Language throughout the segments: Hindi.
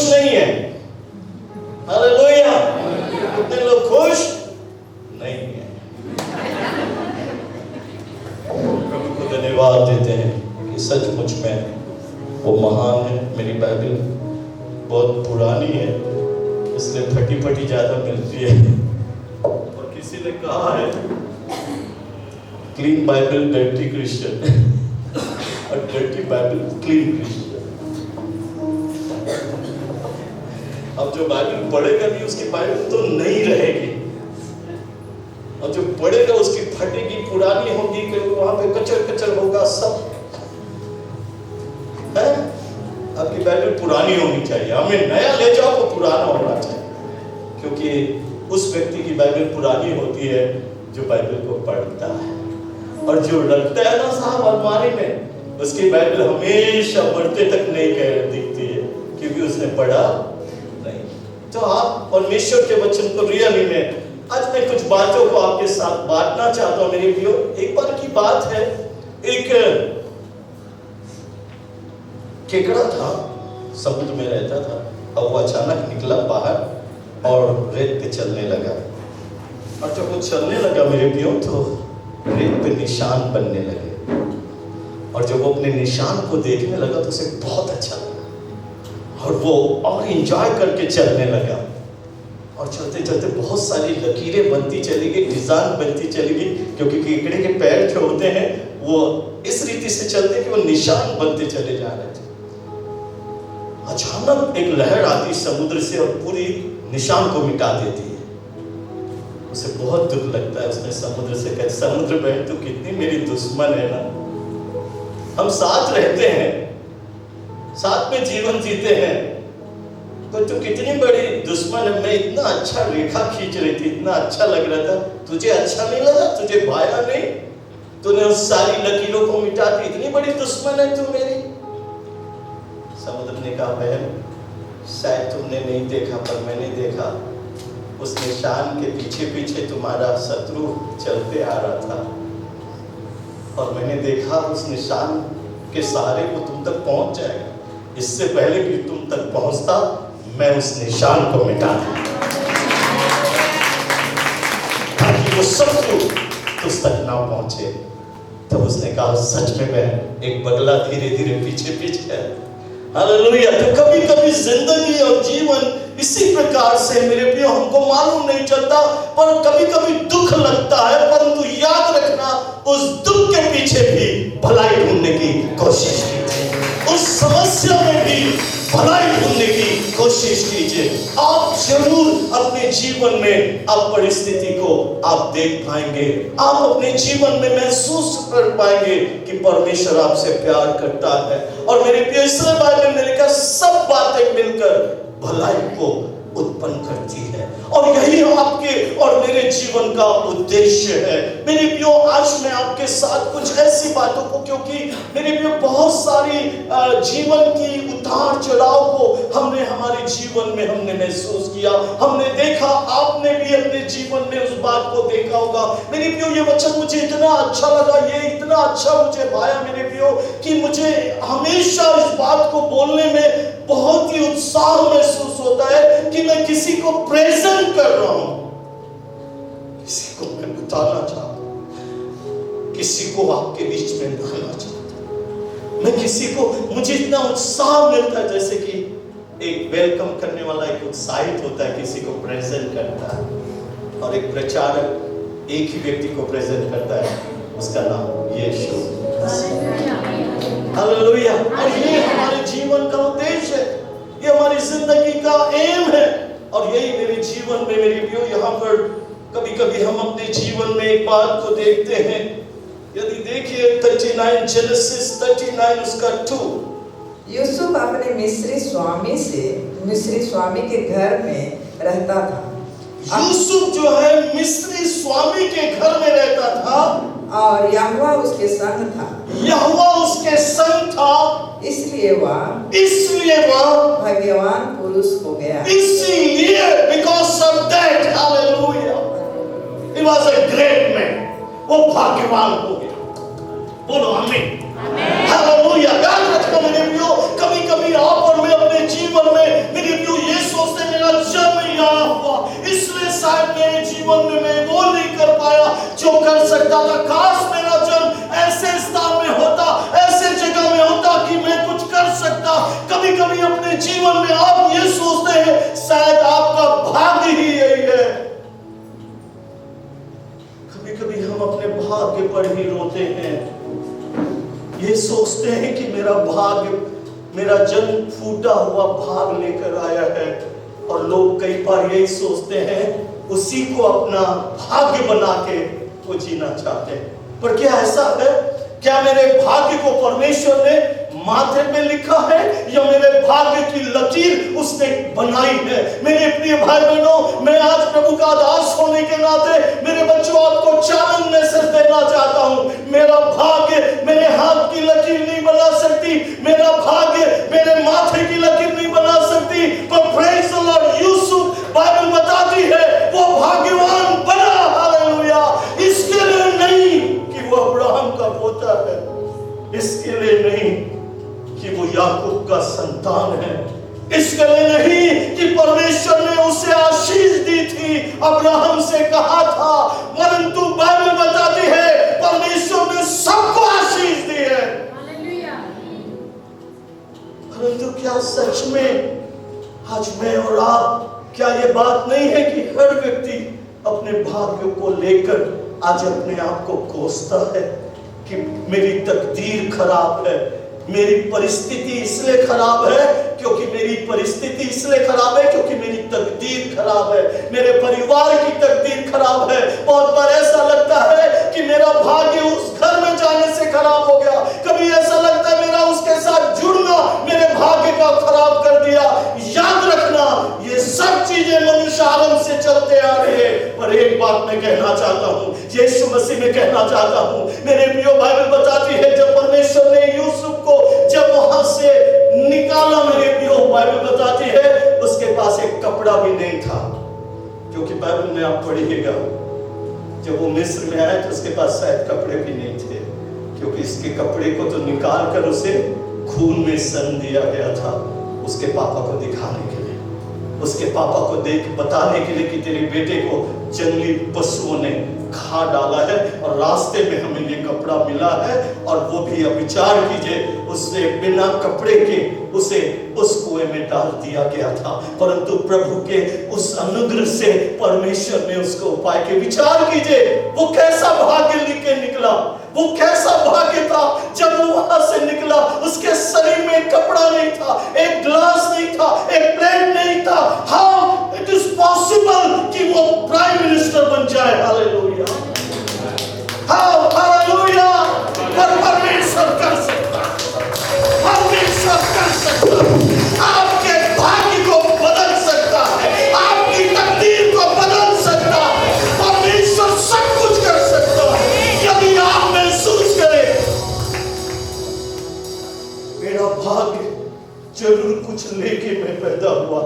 खुश नहीं है? हालेलुया। कितने लोग खुश नहीं है? प्रभु को धन्यवाद देते हैं कि सचमुच में वो महान है। मेरी बाइबल बहुत पुरानी है, इसलिए फटी फटी ज्यादा मिलती है। और किसी ने कहा है क्लीन बाइबल डर्टी क्रिश्चियन और डर्टी बाइबल क्लीन क्रिश्चियन। अब जो बाइबल पढ़ेगा भी उसकी बाइबल तो नहीं रहेगी, और जो पढ़ेगा उसकी फटेगी, पुरानी होगी, वहां पे कचर कचर होगा सब है। आपकी बाइबल पुरानी होनी चाहिए। हमें नया ले जाओ तो पुराना होना चाहिए, क्योंकि उस व्यक्ति की बाइबल पुरानी होती है जो बाइबल को पढ़ता है। और जो रखता है ना साहब अलमारी में, उसकी बाइबल हमेशा मरते तक नई दिखती है, क्योंकि उसने पढ़ा नहीं। तो आप परमेश्वर के वचन को रियली में आज मैं कुछ बातों को आपके साथ बांटना चाहता हूं मेरे प्रियो। एक बार की बात है, एक केकड़ा था, समुद्र में रहता था। अब वो अचानक निकला बाहर और रेत पे चलने लगा। और जब वो चलने लगा मेरे प्रियो, तो रेत पे निशान बनने लगे। और जब वो अपने निशान को देखने लगा तो उसे बहुत अच्छा लगा, और वो और एंजॉय करके चलने लगा। और चलते चलते बहुत सारी लकीरें बनती चली गई, डिजाइन बनती चली गई, क्योंकि केकड़े के पैर जो होते हैं वो इस रीति से चलते हैं कि वो निशान बनते चले जा रहे थे। अचानक एक लहर आती समुद्र से और पूरी निशान को मिटा देती है। उसे बहुत दुख लगता है। उसने समुद्र से कहा, समुद्र बहन तू कितनी मेरी दुश्मन है ना। हम साथ रहते हैं, साथ में जीवन जीते हैं, तो तू कितनी बड़ी दुश्मन है। मैं इतना अच्छा रेखा खींच रही थी, इतना अच्छा लग रहा था, तुझे अच्छा नहीं लगा, तुझे भाया नहीं, तूने उस सारी लकीरों को मिटा दी, इतनी बड़ी दुश्मन है तू मेरी। समुद्र ने कहा, बहन शायद तुमने नहीं देखा पर मैंने देखा। उस निशान के पीछे पीछे तुम्हारा शत्रु चलते आ रहा था, और मैंने देखा उस निशान के सहारे वो तुम तक पहुंच जाएगा। इससे पहले कि तुम तक पहुंचता मैं उस निशान को मिटा दूं, ताकि वो शत्रु तुझ तक ना पहुंचे। तो उसने कहा, सच में बहन, एक बगला धीरे धीरे पीछे पीछे है। हालेलुया। तो कभी कभी जिंदगी और जीवन इसी प्रकार से मेरे प्रिय, हमको मालूम नहीं चलता, पर कभी कभी दुख लगता है, परंतु याद रखना उस दुख के पीछे भी भलाई ढूंढने की कोशिश कीजिए। उस समस्या में भी भलाई ढूंढने की कोशिश कीजिए। आप जरूर अपने जीवन में आप परिस्थिति को आप देख पाएंगे, आप अपने जीवन में महसूस कर पाएंगे कि परमेश्वर आपसे प्यार करता है। और मेरे प्रिय, इसलिए बाइबल में लिखा, सब बातें मिलकर भलाई को उत्पन्न करती है, और यही आपके और मेरे जीवन का उद्देश्य है। मेरे प्रियो, आज मैं आपके साथ कुछ ऐसी बातों को, क्योंकि मेरे प्रियो बहुत सारी जीवन की उतार चढ़ाव को हमने हमारे जीवन में हमने महसूस किया, हमने देखा। आपने भी अपने जीवन में उस बात को देखा होगा। मेरे प्रियो, ये वचन मुझे इतना अच्छा लगा, ये इतना अच्छा मुझे भाया मेरे प्रियो, कि मुझे हमेशा इस बात को बोलने में बहुत ही उत्साह महसूस होता है कि मैं किसी को प्रेजेंट कर रहा हूं, किसी को मैं बताना चाहता हूं, किसी को आपके बीच में लाना चाहता हूं। मैं किसी को, मुझे इतना उत्साह मिलता है, जैसे कि एक वेलकम करने वाला एक उत्साहित होता है, किसी को प्रेजेंट करता है, और एक प्रचारक एक ही व्यक्ति को प्रेजेंट करता है, उसका नाम यीशु। हालेलुया। और ये हमारे जीवन का उद्देश्य है, ये हमारी जिंदगी का एम है। और यही मेरे जीवन में मेरे प्रियो, यहाँ पर कभी कभी हम अपने जीवन में एक बात को देखते हैं। यदि देखिए 39 जेनेसिस 39 उसका 2, यूसुफ अपने मिस्री स्वामी के घर में रहता था। यूसुफ जो है मिस्री स्वामी के घर में रहता था, और यहोवा उसके संग था। यहोवा उसके संग था, इसलिए वह भाग्यवान पुरुष हो गया। इसीलिए because of that, hallelujah, he was a great man, वो भाग्यवान हो गया। बोलो आमीन। हालेलुया। याद रखना मेरे प्रियो, कभी कभी आप और मैं अपने जीवन में मेरे कहता था काश मेरा जन्म ऐसे स्थान में होता, ऐसे जगह में होता कि मैं कुछ कर सकता। कभी कभी अपने जीवन में आप ये सोचते हैं, शायद आपका भाग्य ही यही है। कभी कभी हम अपने भाग्य पर ही रोते हैं, ये सोचते हैं कि मेरा भाग्य, मेरा जन्म फूटा हुआ भाग लेकर आया है। और लोग कई बार यही सोचते हैं, उसी को अपना भाग्य बना के वो जीना चाहते हैं। पर क्या ऐसा है? क्या मेरे भाग्य को परमेश्वर ने माथे पे लिखा है या मेरे भाग्य की लकीर उसने बनाई है? मेरे प्रिय भाई बहनों, मैं आज प्रभु का दास होने के नाते मेरे बच्चों आपको चैलेंज मैसेज देना चाहता हूं। मेरा भाग्य मेरे हाथ की लकीर नहीं बना सकती, मेरा भाग्य मेरे माथे की लकीर नहीं बना सकती, पर praise the Lord, Yusuf Bible बताती है वो भाग्यवान बना। हालेलुया! इसके लिए नहीं कि वो अब्राहम का पोता है, इसके लिए नहीं कि वो याकूब का संतान है, इसके लिए नहीं कि परमेश्वर ने उसे आशीष दी थी, अब्राहम से कहा था, परंतु बाइबल बताती है परमेश्वर ने सबको आशीष दी है। परंतु क्या सच में आज मैं और आप, क्या ये बात नहीं है कि हर व्यक्ति अपने भाग्य को लेकर आज अपने आप को कोसता है कि मेरी तकदीर खराब है, मेरी परिस्थिति इसलिए खराब है क्योंकि मेरी परिस्थिति इसलिए खराब है क्योंकि मेरी तकदीर खराब है, मेरे परिवार की तकदीर खराब है। बहुत बार ऐसा लगता है कि मेरा भाग्य उस घर में जाने से खराब हो गया, कभी ऐसा लगता है मेरा उसके साथ जुड़ना मेरे भाग्य का खराब कर दिया। याद रखना, ये सब चीजें मनुष्य आरंभ से चलते आ रहे हैं, पर एक बात मैं कहना चाहता हूँ, यीशु मसीह में कहना चाहता हूँ, मेरे प्रियो, बाइबल बताती है जब परमेश्वर ने यूसुफ को जब वहां से निकाला, मेरे प्रियो, बाइबल बताती है उसके पास एक कपड़ा भी नहीं था, क्योंकि बाइबल में आप पढ़िएगा जब वो मिस्र में आया तो उसके पास शायद कपड़े भी नहीं थे, क्योंकि इसके कपड़े को तो निकाल कर उसे खून में सन दिया गया था उसके पापा को दिखाने के लिए, उसके पापा को देख बताने के लिए कि तेरे बेटे को जंगली पशुओं ने खा डाला है और रास्ते में हमें ये कपड़ा मिला है। और वो भी अब विचार कीजिए, उसने बिना कपड़े के उसे उस कुएं में डाल दिया गया था, परंतु प्रभु के उस अनुग्रह से परमेश्वर ने उसको उपाय के, विचार कीजिए वो कैसा भाग्य लेके निकला, वो कैसा भाग्य था जब वो वहां से निकला। उसके शरीर में कपड़ा नहीं था, एक ग्लास नहीं था, एक प्लेट नहीं था। हाउ इट इज पॉसिबल कि वो प्राइम मिनिस्टर बन जाए? हालेलुया! How, hallelujah! पर परमेश्वर कर सकता, परमेश्वर कर सकता, आपके भाग्य को बदल सकता है, आपकी तकदीर को बदल सकता है, परमेश्वर सब कुछ कर सकता है यदि आप महसूस करें। मेरा भाग्य जरूर कुछ लेके मैं पैदा हुआ,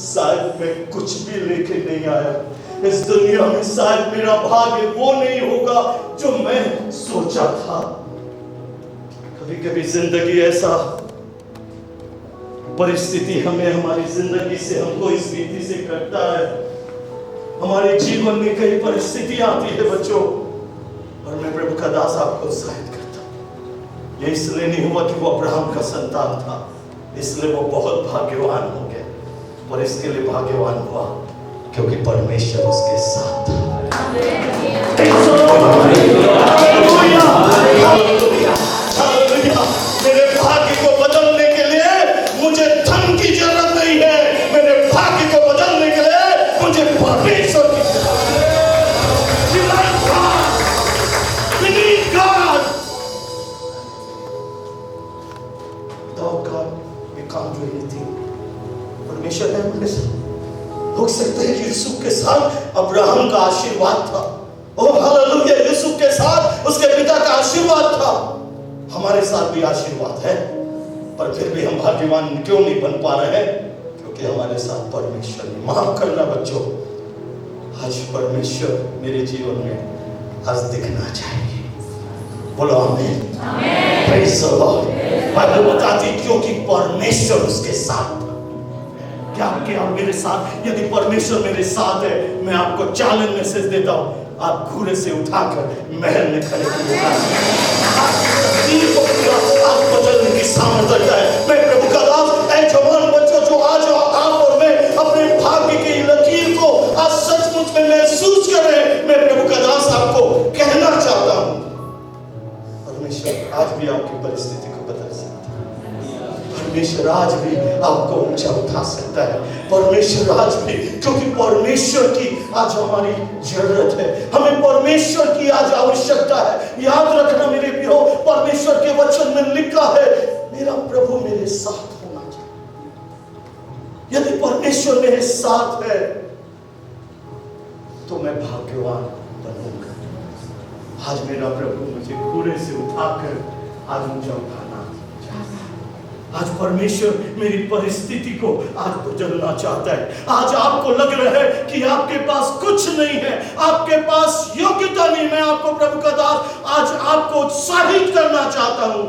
शायद मैं कुछ भी लेके नहीं आया इस दुनिया में, शायद मेरा भाग्य वो नहीं होगा जो मैं सोचा था। कभी कभी जिंदगी ऐसा, परिस्थिति हमें हमारी जिंदगी से, हमको इस रीति से करता है। हमारे जीवन में कई परिस्थिति आती है बच्चों, और मैं प्रभु का दास आपको उत्साहित करता हूं, ये इसलिए नहीं हुआ कि वो अब्राहम का संतान था, इसलिए वो बहुत भाग्यवान हो गया, और इसके लिए भाग्यवान हुआ क्योंकि परमेश्वर उसके साथ था। मेरे भाग्य को बदलने के लिए मुझे धन की जरूरत नहीं है, मेरे भाग्य को बदलने के लिए मुझे परमेश्वर की परमेश्वर है हमारे साथ। हो सकता है यूसुफ के साथ अब्राहम का आशीर्वाद था, ओ हालेलुया, यूसुफ के साथ उसके पिता का आशीर्वाद था, हमारे साथ भी आशीर्वाद है, पर फिर भी हम भाग्यवान क्यों नहीं बन पा रहे हैं? क्योंकि हमारे साथ परमेश्वर ने। माफ करना बच्चों, आज परमेश्वर मेरे जीवन में आज दिखना चाहिए। बोलो आमीन, प्रेज़ द लॉर्ड। बाइबल बताती क्योंकि परमेश्वर उसके साथ। क्या मेरे साथ? यदि परमेश्वर मेरे साथ है, मैं आपको चैलेंज मैसेज देता हूं, आप घूरे से उठाकर महल में खड़े किए जा सकते हैं। आपकी को पूरा आप बदलने की सामर्थ्य रखता है। मैं प्रभु का दास ऐ जवान बच्चों जो आज आप और मैं अपने भाग्य की लकीर को आज सचमुच में महसूस कर रहे हैं, मैं प्रभु का दास आपको कहना चाहता हूं, परमेश्वर आज भी आपकी परिस्थिति को बदल सकता है। परमेश्वर आज भी आपको ऊंचा उठा सकता है। परमेश्वर आज भी, क्योंकि परमेश्वर की आज हमारी जरूरत है, हमें परमेश्वर की आज आवश्यकता है। याद रखना मेरे प्रियो, परमेश्वर के वचन में लिखा है मेरा प्रभु मेरे साथ होना चाहिए। यदि परमेश्वर मेरे साथ है तो मैं भाग्यवान बनूंगा। आज मेरा प्रभु मुझे घूरे से उठाकर आज मुझे उठाना, आज परमेश्वर मेरी परिस्थिति को आज बदलना चाहता है। आज आपको लग रहा है कि आपके पास कुछ नहीं है, आपके पास योग्यता नहीं, मैं आपको प्रभु का दास आज आपको उत्साहित करना चाहता हूं।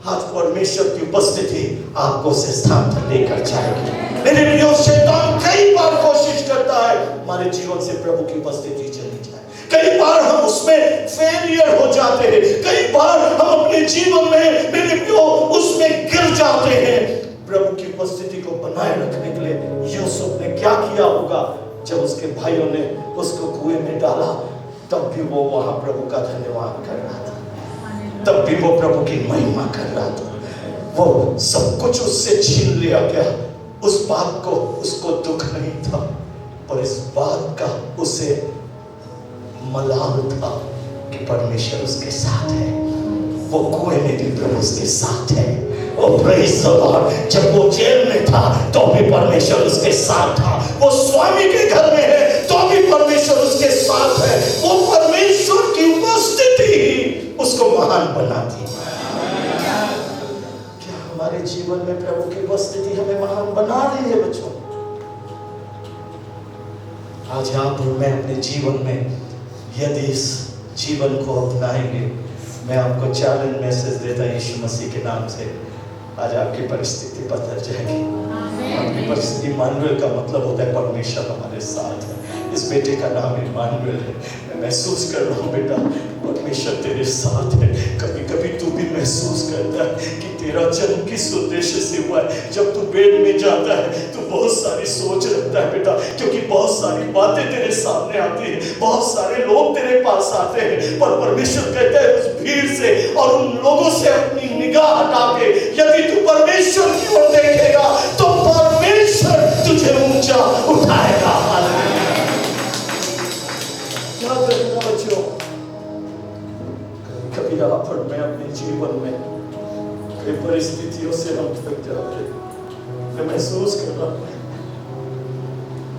आज परमेश्वर की उपस्थिति आपको उस स्थान पर लेकर जाएगी। मेरे प्रियो, शैतान कई बार कोशिश करता है हमारे जीवन से प्रभु की उपस्थिति चली जाए। कई बार हम उसमें फेलियर हो जाते हैं, कई बार हम अपने जीवन में मेरे प्रियो उसमें गिर जाते हैं। प्रभु की उपस्थिति को बनाए रखने के लिए यूसुफ ने क्या किया होगा? जब उसके भाइयों ने उसको कुएं में डाला, तब भी वो वहां प्रभु का धन्यवाद कर रहा था, तब भी वो प्रभु की महिमा कर रहा था। वो सब कुछ उससे छीन लिया गया, उस बात को उसको दुख नहीं था, पर इस बात का उसे मलाल था कि परमेश्वर उसके साथ है। वो कुएं में भी प्रभु उसके साथ है। ओ प्रेज़ द लॉर्ड, जब वो जेल में था तो भी परमेश्वर उसके साथ था। वो स्वामी के घर में है तो भी परमेश्वर उसके साथ है। वो परमेश्वर की उपस्थिति ही उसको महान बनाती है। क्या हमारे जीवन में प्रभु की उपस्थिति हमें महान बना रही है बच्चों? आज आप और मैं अपने जीवन में यदि इस जीवन को अपनाएंगे, मैं आपको चैलेंज मैसेज देता यीशु मसीह के नाम से, आज आपकी परिस्थिति बदल जाएगी। आपकी परिस्थिति, इमानुएल का मतलब होता है परमेश्वर हमारे साथ है। इस बेटे का नाम इमानुएल है। मैं महसूस कर रहा हूँ बेटा, परमेश्वर तेरे साथ है। कभी कभी तू भी महसूस करता है कि तेरा जन्म किस उद्देश्य से हुआ है। जब तू बेड में जाता है तो बहुत सारी सोच रखता है बेटा, क्योंकि बहुत सारी बातें तेरे सामने आती है, बहुत सारे लोग तेरे पास आते हैं, पर परमेश्वर कहता है उस भीड़ से और उन लोगों से अपनी निगाह हटा के यदि तू परमेश्वर की ओर देखेगा तो परमेश्वर तुझे ऊंचा उठाएगा। याद रखना बच्चों, कभी आप और मैं अपने जीवन में कई परिस्थितियों से हम थक जाते हैं। मैं महसूस कर रहा हूं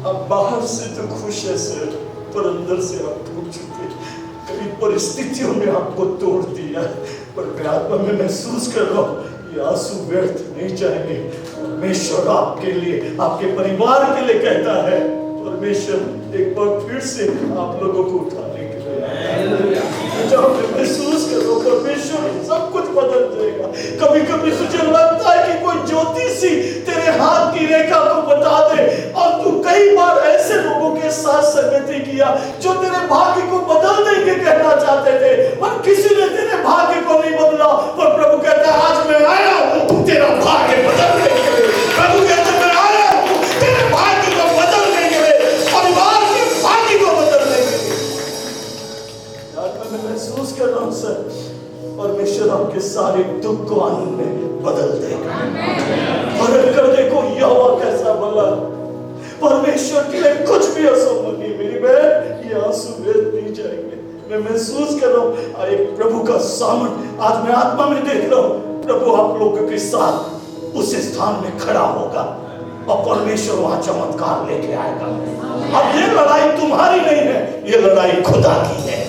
आप बाहर से तो खुश है सर, पर अंदर से आप टूट चुके। कभी परिस्थितियों ने आपको तोड़ दिया, पर मैं आत्मा में महसूस कर रहा हूँ ये आंसू व्यर्थ नहीं जाएंगे। परमेश्वर आपके लिए, आपके परिवार के लिए कहता है, परमेश्वर एक बार फिर से आप लोगों को उठाने के लिए जब महसूस करो परमेश्वर सब कुछ बदल जाएगा। कभी कभी तुझे लगता है कि कोई ज्योतिषी तेरे हाथ की रेखा को बता दे, और तू कई बार ऐसे लोगों के साथ संगति किया जो तेरे भाग्य को बदलने के कहना चाहते थे, पर किसी ने तेरे भाग्य को नहीं बदला। पर प्रभु कहता है आज मैं आया हूं तेरा भाग्य बदलने के लिए। प्रभु कहता है मैं आया हूं तेरे भाग्य को बदलने के लिए, परिवार के भाग्य को बदलने के लिए। मैं महसूस कर रहा हूं सर, परमेश्वर आपके सारे दुख को आनंद में बदल देगा। परख कर देखो यहोवा कैसा भला, परमेश्वर के लिए कुछ भी असंभव नहीं। मेरी बहन, ये आंसू व्यर्थ नहीं जाएंगे। मैं महसूस कर रहा हूं एक प्रभु का सामर्थ आज मैं आत्मा में देख रहा हूं। प्रभु आप लोगों के साथ उस स्थान में खड़ा होगा और परमेश्वर वहां चमत्कार लेके आएगा। अब ये लड़ाई तुम्हारी नहीं है, ये लड़ाई खुदा की है।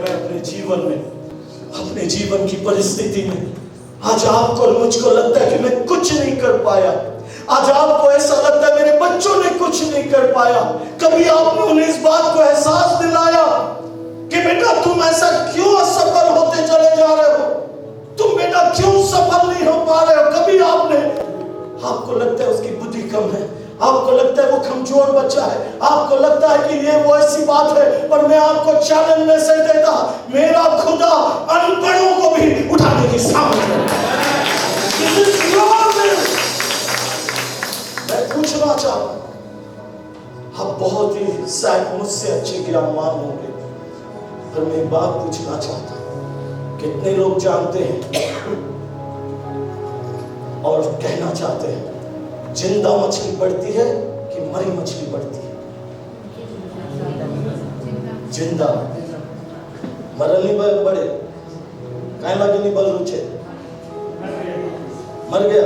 अपने जीवन में, अपने जीवन की परिस्थिति में आज आपको और मुझको लगता है कि मैं कुछ नहीं कर पाया, आज आपको ऐसा लगता है मेरे बच्चों ने कुछ नहीं कर पाया। कभी आपने उन्हें इस बात को एहसास दिलाया कि बेटा तुम ऐसा क्यों असफल होते चले जा रहे हो, तुम बेटा क्यों सफल नहीं हो पा रहे हो? कभी आपने, आपको लगता है उसकी बुद्धि कम है, आपको लगता है वो कमजोर बच्चा है, आपको लगता है कि ये वो ऐसी बात है, पर मैं आपको चैलेंज मैसेज देता, मेरा खुदा अनपढ़ों को भी उठाने की सामर्थ्य है। मैं पूछना चाहता हूं, आप बहुत ही शायद मुझसे अच्छे ज्ञानवान होंगे, पर मैं एक बात पूछना चाहता हूं, कितने लोग जानते हैं और कहना चाहते हैं जिंदा मछली बढ़ती है कि मरी मछली बढ़ती है? जिंदा मरल नहीं बढ़े, काहे लगे नहीं बल रुचे, मर गया।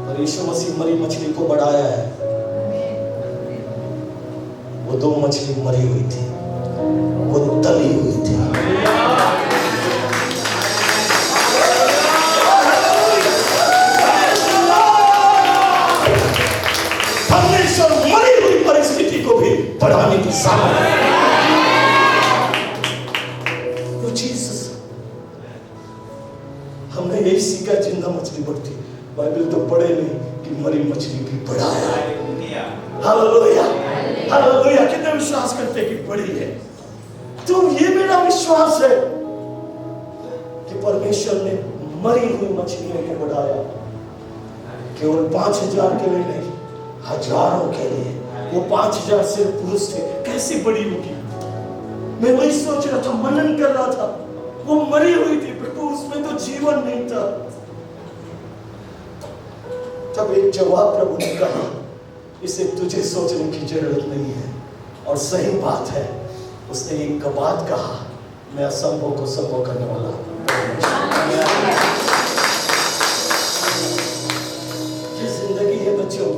पर यीशु मसीह मरी मछली को बढ़ाया है। वो 2 मछली मरी हुई थी, वो तली हुई थी। परमेश्वर मरी हुई परिस्थिति को भी बढ़ाने की सामर्थ्य है। हमने यही सीखा, जिंदा मछली बढ़ती, बाइबल तो पढ़े नहीं कि मरी मछली भी बढ़ाया। Hallelujah, hallelujah. कितने विश्वास करते कि बड़ी है? तो ये मेरा विश्वास है कि परमेश्वर ने मरी हुई मछलियों को बढ़ाया, केवल 5000 के लिए नहीं, हजारों के लिए। वो 5000 सिर्फ पुरुष थे, कैसी बड़ी होगी? मैं वही सोच रहा था, मनन कर रहा था, वो मरी हुई थी प्रभु, उसमें तो जीवन नहीं था। तब एक जवाब प्रभु ने कहा, इसे तुझे सोचने की जरूरत नहीं है। और सही बात है, उसने एक बात कहा, मैं असंभव को संभव करने वाला। ये जिंदगी है बच्चों,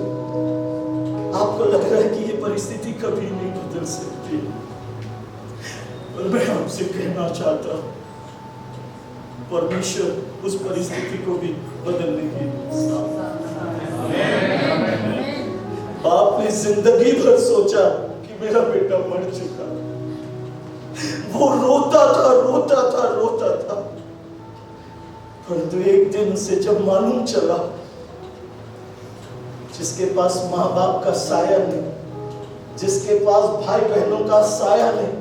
आपको लग रहा है कि ये परिस्थिति कभी नहीं बदल सकती, और मैं आपसे कहना चाहता हूं, परमेश्वर उस परिस्थिति को भी बदलने की आपने जिंदगी भर सोचा कि मेरा बेटा मर चुका, वो रोता था रोता था रोता था, परंतु एक दिन उसे जब मालूम चला, जिसके पास माँ बाप का साया नहीं, जिसके पास भाई बहनों का साया नहीं,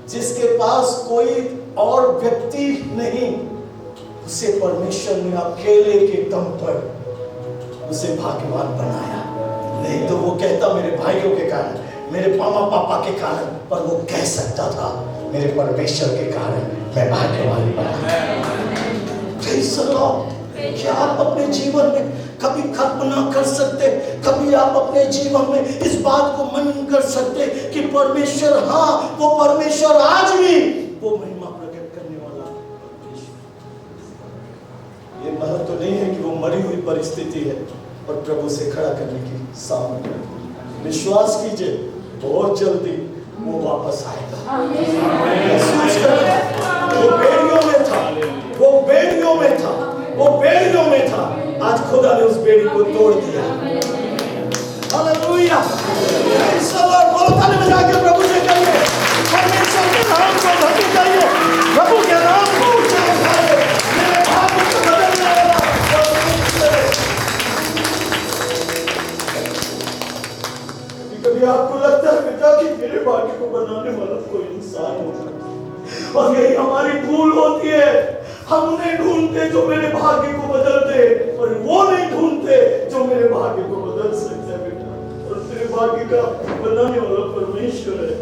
जिसके पास कोई और व्यक्ति नहीं, उसे परमेश्वर ने अकेले के दम पर उसे भाग्यवान बनाया। नहीं तो वो कहता मेरे भाइयों के कारण, मेरे मामा पापा के कारण, पर वो कह सकता था मेरे परमेश्वर के कारण मैं भाग्यवान बना। क्या आप अपने जीवन में कभी खत्म ना कर सकते? कभी आप अपने जीवन में इस बात को मनन कर सकते कि परमेश्वर, हाँ वो परमेश्वर आज भी वो महिमा प्रकट करने वाला परमेश्वर। ये महत्व तो नहीं है कि वो मरी हुई परिस्थिति है और प्रभु से खड़ा करने की सामर्थ्य। विश्वास कीजिए, बहुत जल्दी वो वापस आएगा। महसूस करना, वो बेड़ियों में था, वो बेड़ियों में था, वो बेड़ियों में था, आज खुदा ने उस बेड़ी को तोड़ दिया। हालेलुया। बोलो ताली बजा के प्रभु से कहिए, परमेश्वर के नाम को भक्ति करिए, प्रभु के नाम को ऊंचा उठाइए, मेरे भाग्य को बदलने वाला परमेश्वर। कभी आपको लगता है बेटा कि मेरे भाग्य को बनाने वाला कोई इंसान होगा, और यही हमारी भूल होती है। हम उन्हें ढूंढते जो मेरे भाग्य को बदल दे, और वो नहीं ढूंढते जो मेरे भाग्य को बदल सकते हैं बेटा। और तेरे भाग्य का बनाने वाला परमेश्वर है,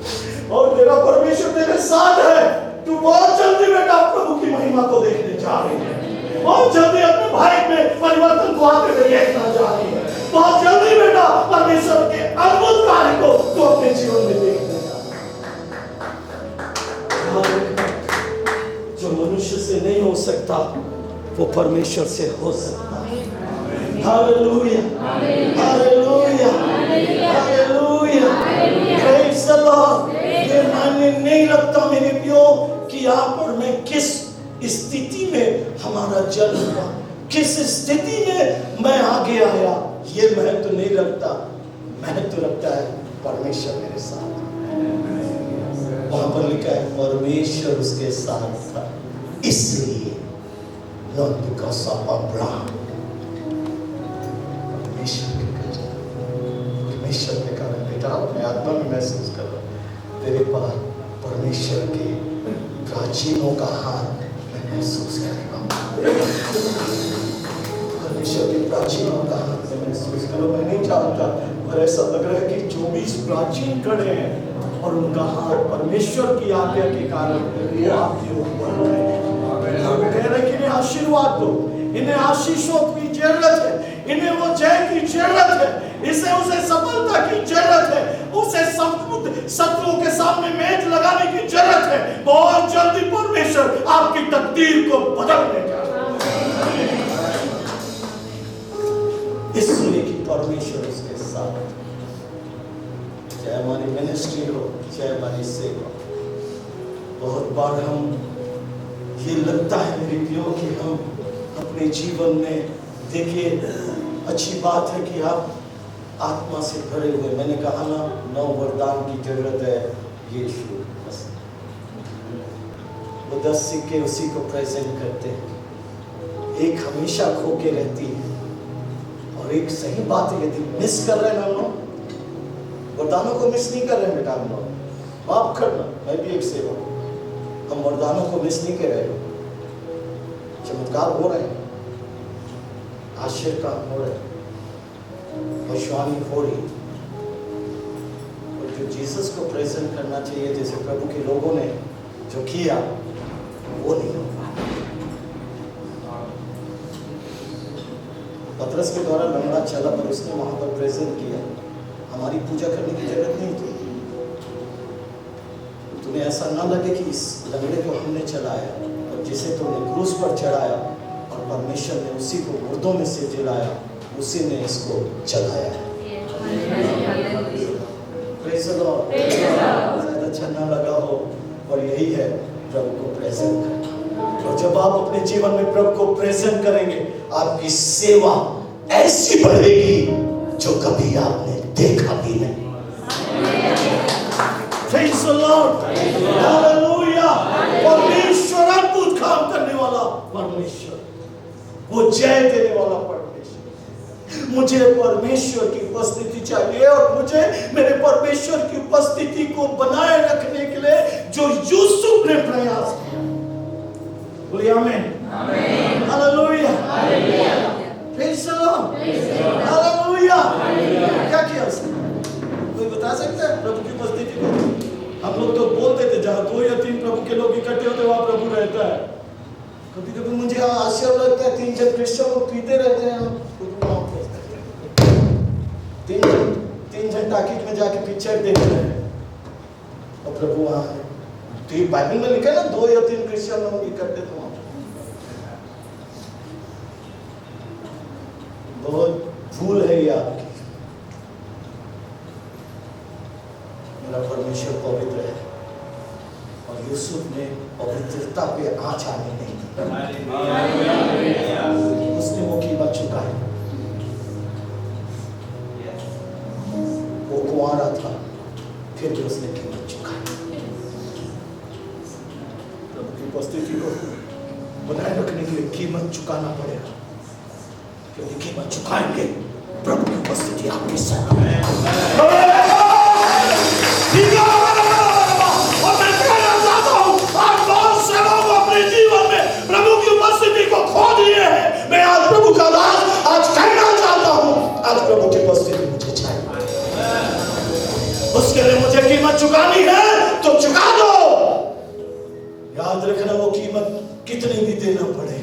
और तेरा परमेश्वर तेरे साथ है। तू बहुत जल्दी बेटा प्रभु की महिमा को देखने जा रही है, बहुत जल्दी अपने भाई में परिवर्तन को आते हुए देखना जा रही है, बहुत जल्दी बेटा परमेश्वर के अद्भुत कार्य को तू अपने जीवन में देखने जा रही है। जो मनुष्य से नहीं हो सकता वो परमेश्वर से हो सकता है। Hallelujah, hallelujah, hallelujah, praise the Lord. ये मायने नहीं रखता मेरे प्रियो कि यहाँ पर मैं किस स्थिति में हमारा जन्म हुआ, किस स्थिति में मैं आगे आया, ये महत्व नहीं रखता। महत्व रखता है परमेश्वर मेरे साथ। वहां पर लिखा है परमेश्वर उसके साथ था, इसलिए not because of Abraham, परमेश्वर के कारण। आत्मा में महसूस कर रहा हूँ, तेरे पास परमेश्वर के प्राचीनों का हाथ मैं महसूस कर रहा हूँ। परमेश्वर के प्राचीनों का हाथ मैं महसूस कर रहा हूँ। मैं नहीं जानता, पर ऐसा लग रहा है कि 24 प्राचीन खड़े हैं और उनका हाथ परमेश्वर की आज्ञा के कारण वो आपके ऊपर है। हम कह रहे हैं कि इन्हें आशीर्वाद दो, इन्हें आशीषों की जरूरत है, इन्हें वो जय की जरूरत है, इसे उसे सफलता की जरूरत है, उसे शत्रुओं के सामने मेज लगाने की जरूरत है। बहुत जल्दी परमेश्वर आपकी तकदीर को बदलने जा रहा है, इसलिए कि परमेश्वर उसके साथ। चाहे हमारी मिनिस्ट्री हो, चाहे हमारी सेवा, बहुत बार हम ये लगता है मेरे प्रियो कि हम अपने जीवन में, देखिए अच्छी बात है कि आप आत्मा से भरे हुए, मैंने कहा ना 9 वरदान की जरूरत है यीशु बस। वो 10 सिक्के उसी को प्रेजेंट करते हैं, एक हमेशा खो के रहती है और एक सही बात है। यदि मिस कर रहे हैं हम लोग, वरदानों को मिस नहीं कर रहे हैं बेटा, हम लोग माफ करना, मैं भी एक सेवक हूं, हम वरदानों को मिस नहीं कर रहे, चमत्कार हो रहे हैं, आश्चर्य काम हो रहे हैं, भविष्यवाणी हो रही, और जो जीसस को प्रेजेंट करना चाहिए जैसे प्रभु के लोगों ने जो किया वो नहीं हो पाया। पतरस के द्वारा लंगड़ा चला पर उसने वहां पर प्रेजेंट किया, हमारी पूजा करने की जरूरत नहीं थी। तुम्हें ऐसा ना लगे कि इस लंगड़े को हमने चलाया, और जिसे तुमने क्रूस पर चढ़ाया और परमेश्वर ने उसी को मुर्दों में से जिलाया, उसी ने इसको चलाया। Praise the Lord. ज़्यादा अच्छा ना लगा हो, और यही है प्रभु को प्रेजेंट करना। और जब आप अपने जीवन में प्रभु को प्रेजेंट करेंगे, आपकी सेवा ऐसी बढ़ेगी जो कभी आपने देखा भी नहीं। Praise the Lord. Hallelujah. परमेश्वर अद्भुत काम करने वाला परमेश्वर, वो जय देने वाला परमेश्वर। मुझे परमेश्वर की उपस्थिति चाहिए, और मुझे मेरे परमेश्वर की उपस्थिति को बनाए रखने के लिए जो यूसुफ ने प्रयास किया। बोलिए आमीन। Hallelujah. Praise the Lord. Hallelujah. क्या किया उसने? कोई बता सकता है प्रभु की उपस्थिति को? हम लोग तो बोलते थे जहाँ 2 या 3 प्रभु के लोग इकट्ठे होते वहाँ प्रभु रहता है। कभी कभी मुझे आश्चर्य लगता है, 3 जन क्रिश्चियन लोग पीते रहते हैं, 3 जन टाकीज में जाके पिक्चर देख रहे हैं और प्रभु वहाँ है। तो ये बाइबल में लिखा है ना, 2 या 3 क्रिश्चियन लोग इकट्ठे थे वहाँ। बहुत भूल है ये आपकी। मेरा परमेश्वर पवित्र है, और यूसुफ ने पवित्रता पे आँच आने नहीं दी। उसने वो कीमत चुकाई। वो कुंवारा था, फिर भी उसने कीमत चुकाई। प्रभु की उपस्थिति को बनाए रखने के लिए कीमत चुकाना पड़ेगा, क्योंकि कीमत चुकाएंगे प्रभु की उपस्थिति आपके साथ है। और मैं कहना चाहता हूं, आज बहुत से लोग अपने जीवन में प्रभु की उपस्थिति को खो दिए हैं। मैं आज प्रभु का दास आज कहना चाहता हूं, आज प्रभु की उपस्थिति मुझे चाहिए, उसके लिए मुझे कीमत चुकानी है तो चुका दो। याद रखना, वो कीमत कितनी भी देना पड़े,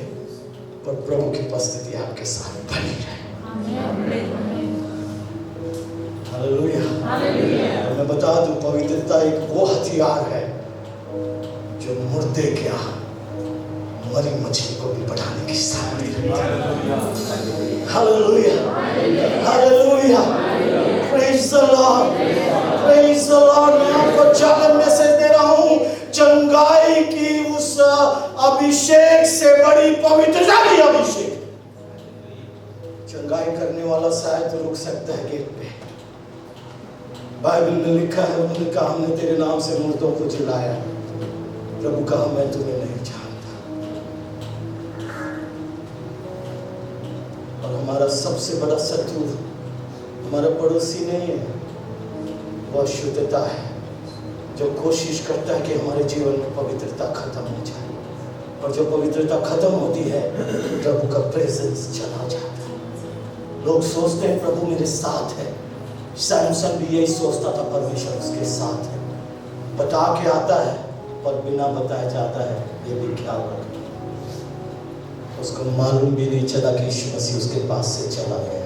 पर प्रभु की उपस्थिति आपके साथ बनी रहे। हालेलुया। मैं बता दूं, पवित्रता एक वो हथियार है जो मुर्दे क्या मरी मछली को भी बढ़ाने की सामर्थ्य रखती है। Hallelujah, hallelujah. Praise the Lord, praise the Lord. मैं आपको चालन मैसेज दे रहा हूं, चंगाई की उस अभिषेक से बड़ी पवित्रता की अभिषेक। चंगाई करने वाला शायद रुक सकता है गेट पे। बाइबल में लिखा है, उन्होंने कहा हमने तेरे नाम से मुर्दों को जिलाया। प्रभु कहा मैं तुम्हें नहीं जानता। और हमारा सबसे बड़ा शत्रु हमारा पड़ोसी नहीं है, वह शुद्धता है जो कोशिश करता है कि हमारे जीवन में पवित्रता खत्म हो जाए, और जो पवित्रता खत्म होती है प्रभु का प्रेजेंस चला जाता है। लोग सोचते हैं प्रभु मेरे साथ है, सैमसन भी यही सोचता था परमेश्वर उसके साथ है, बता के आता है पर बिना बताया जाता है, ये भी ख्याल रखना। उसको मालूम भी नहीं चला कि यीशु मसीह उसके पास से चला गया।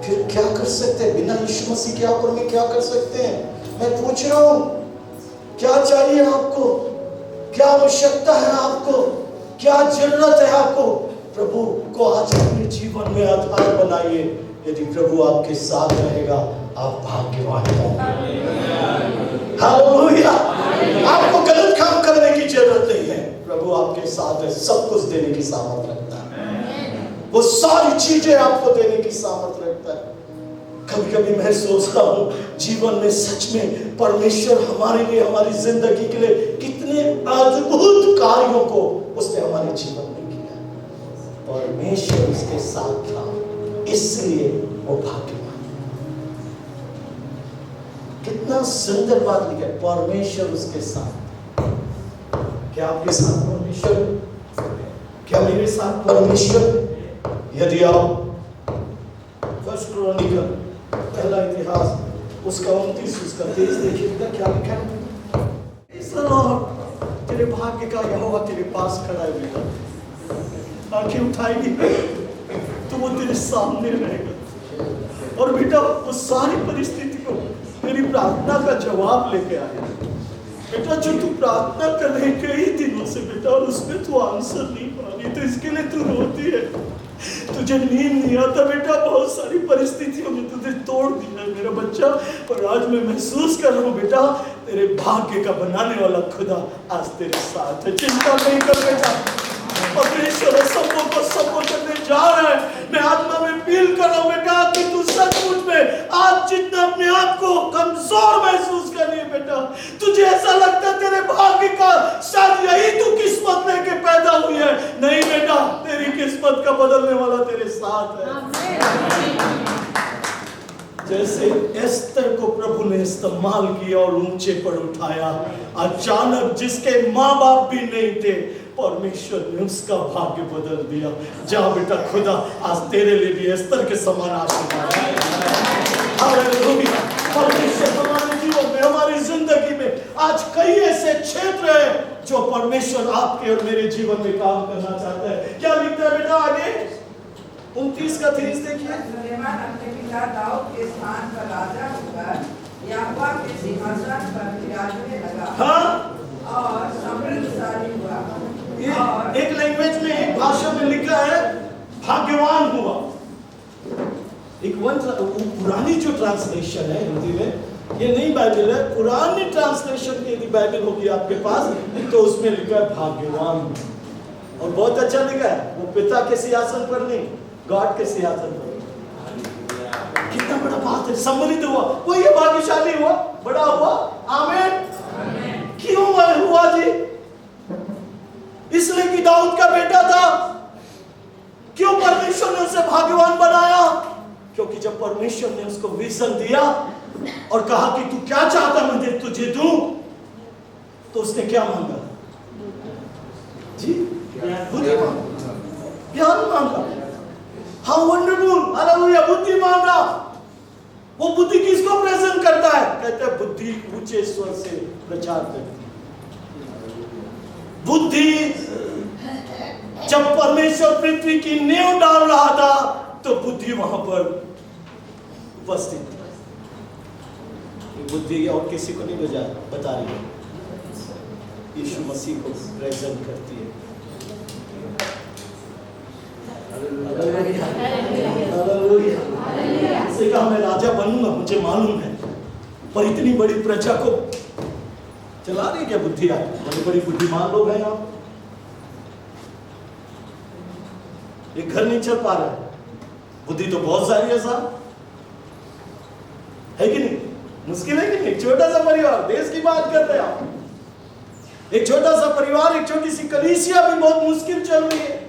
फिर क्या कर सकते हैं बिना यीशु मसीह के ऊपर में, क्या कर सकते हैं? मैं पूछ रहा हूं, क्या चाहिए आपको? क्या आवश्यकता है आपको? क्या जरूरत है आपको? प्रभु को आज अपने जीवन में आधार बनाइए। यदि प्रभु आपके साथ रहेगा आप भाग्यवान होंगे। हालेलुया। आपको गलत काम करने की जरूरत नहीं है, प्रभु आपके साथ है, सब कुछ देने की सामर्थ रखता है, वो सारी चीजें आपको देने की सामर्थ रखता है। कभी कभी मैं सोचता हूँ जीवन में सच में परमेश्वर हमारे लिए, हमारी जिंदगी के लिए कितने अद्भुत कार्यों को उसने हमारे जीवन में किया। परमेश्वर उसके साथ था, इसलिए वो भाग्यवान। कितना सुंदर बात लिखा है, परमेश्वर उसके साथ। क्या आपके साथ परमेश्वर? क्या मेरे साथ परमेश्वर? यदि आप फर्स्ट क्रॉनिकल पहला इतिहास उसका 29 उसका 23 देखिएगा क्या लिखा है। तेरे भाग्य का यहोवा तेरे पास खड़ा है बेटा, आंखें उठाएगी तो वो तेरे सामने रहेगा, और बेटा उस सारी परिस्थिति को तेरी प्रार्थना का जवाब लेके आया। बेटा जो तू प्रार्थना कर रही कई दिनों से बेटा, और उसमें तू आंसर नहीं पा रही, तो इसके लिए तू रोती है, तुझे नींद नहीं आता बेटा, बहुत सारी परिस्थितियों में तुझे तोड़ दिया है मेरा बच्चा। और आज मैं महसूस कर रहा हूँ बेटा, तेरे भाग्य का बनाने वाला खुदा आज तेरे साथ है। चिंता नहीं कर बेटा, परमेश्वर सबको को सपोर्ट करने जा रहा है। मैं आत्मा में फील कर रहा हूँ बेटा कि तू सचमुच में आज जितना अपने आप को कमजोर महसूस कर रही है बेटा, तुझे ऐसा लगता है तेरे भाग्य का शायद यही तू किस्मत लेके पैदा हुई है। नहीं बेटा, तेरी किस्मत का बदलने वाला तेरे साथ है। जैसे एस्तर को प्रभु ने इस्तेमाल किया और ऊंचे पर उठाया, अचानक जिसके माँ बाप भी नहीं थे, परमेश्वर ने उसका भाग्य बदल दिया। जा बेटा, खुदा आज तेरे लिए भी एस्तर के समान आशीर्वाद है। हालेलुया। परमेश्वर हमारे जीवन में, हमारी जिंदगी में आज कई ऐसे क्षेत्र हैं जो परमेश्वर आपके और मेरे जीवन में काम करना चाहता है। क्या लिखता है बेटा आगे 29 का 30 देखिए। सुलेमान अपने पिता दाऊद के स्थान पर राजा होकर यहोवा के सिंहासन पर विराजने लगा। हाँ, और समृद्धशाली हुआ। एक लैंग्वेज में, एक भाषा में लिखा है भाग्यवान हुआ। एक पुरानी जो ट्रांसलेशन है हिंदी में, ये नई बाइबल है, पुरानी ट्रांसलेशन की यदि बाइबल होगी आपके पास तो उसमें लिखा है भाग्यवान, और बहुत अच्छा लिखा है। वो पिता के सिंहासन पर नहीं, गॉड के सिंहासन पर। कितना बड़ा बात है, समृद्ध हुआ, वो ये भाग्यशाली हुआ, बड़ा हुआ। आमीन। क्यों हुआ जी? इसलिए कि दाऊद का बेटा था। क्यों परमेश्वर ने उसे भाग्यवान बनाया? क्योंकि जब परमेश्वर ने उसको विजन दिया और कहा कि तू क्या चाहता मैं तुझे दूं, तो उसने क्या मांगा जी? ज्ञान मांगा। How wonderful, hallelujah. बुद्धि मांगा। वो बुद्धि किसको प्रेजेंट करता है? कहते हैं बुद्धि ऊंचे स्वर से प्रचार करती है। बुद्धि, जब परमेश्वर पृथ्वी की नींव डाल रहा था तो बुद्धि वहां पर उपस्थित थी। बुद्धि और किसी को नहीं बता रही है, यीशु मसीह को प्रेजेंट करती है। उसने कहा मैं राजा बनूंगा, मुझे मालूम है, पर इतनी बड़ी प्रजा को चला रही क्या बुद्धि? आए बड़ी बड़ी बुद्धिमान लोग हैं आप, ये घर नहीं चल पा रहा है, बुद्धि तो बहुत सारी है साहब, है कि नहीं? मुश्किल है कि नहीं? छोटा सा परिवार, देश की बात कर रहे हैं आप, एक छोटा सा परिवार, एक छोटी सी कलीसिया भी बहुत मुश्किल चल रही है।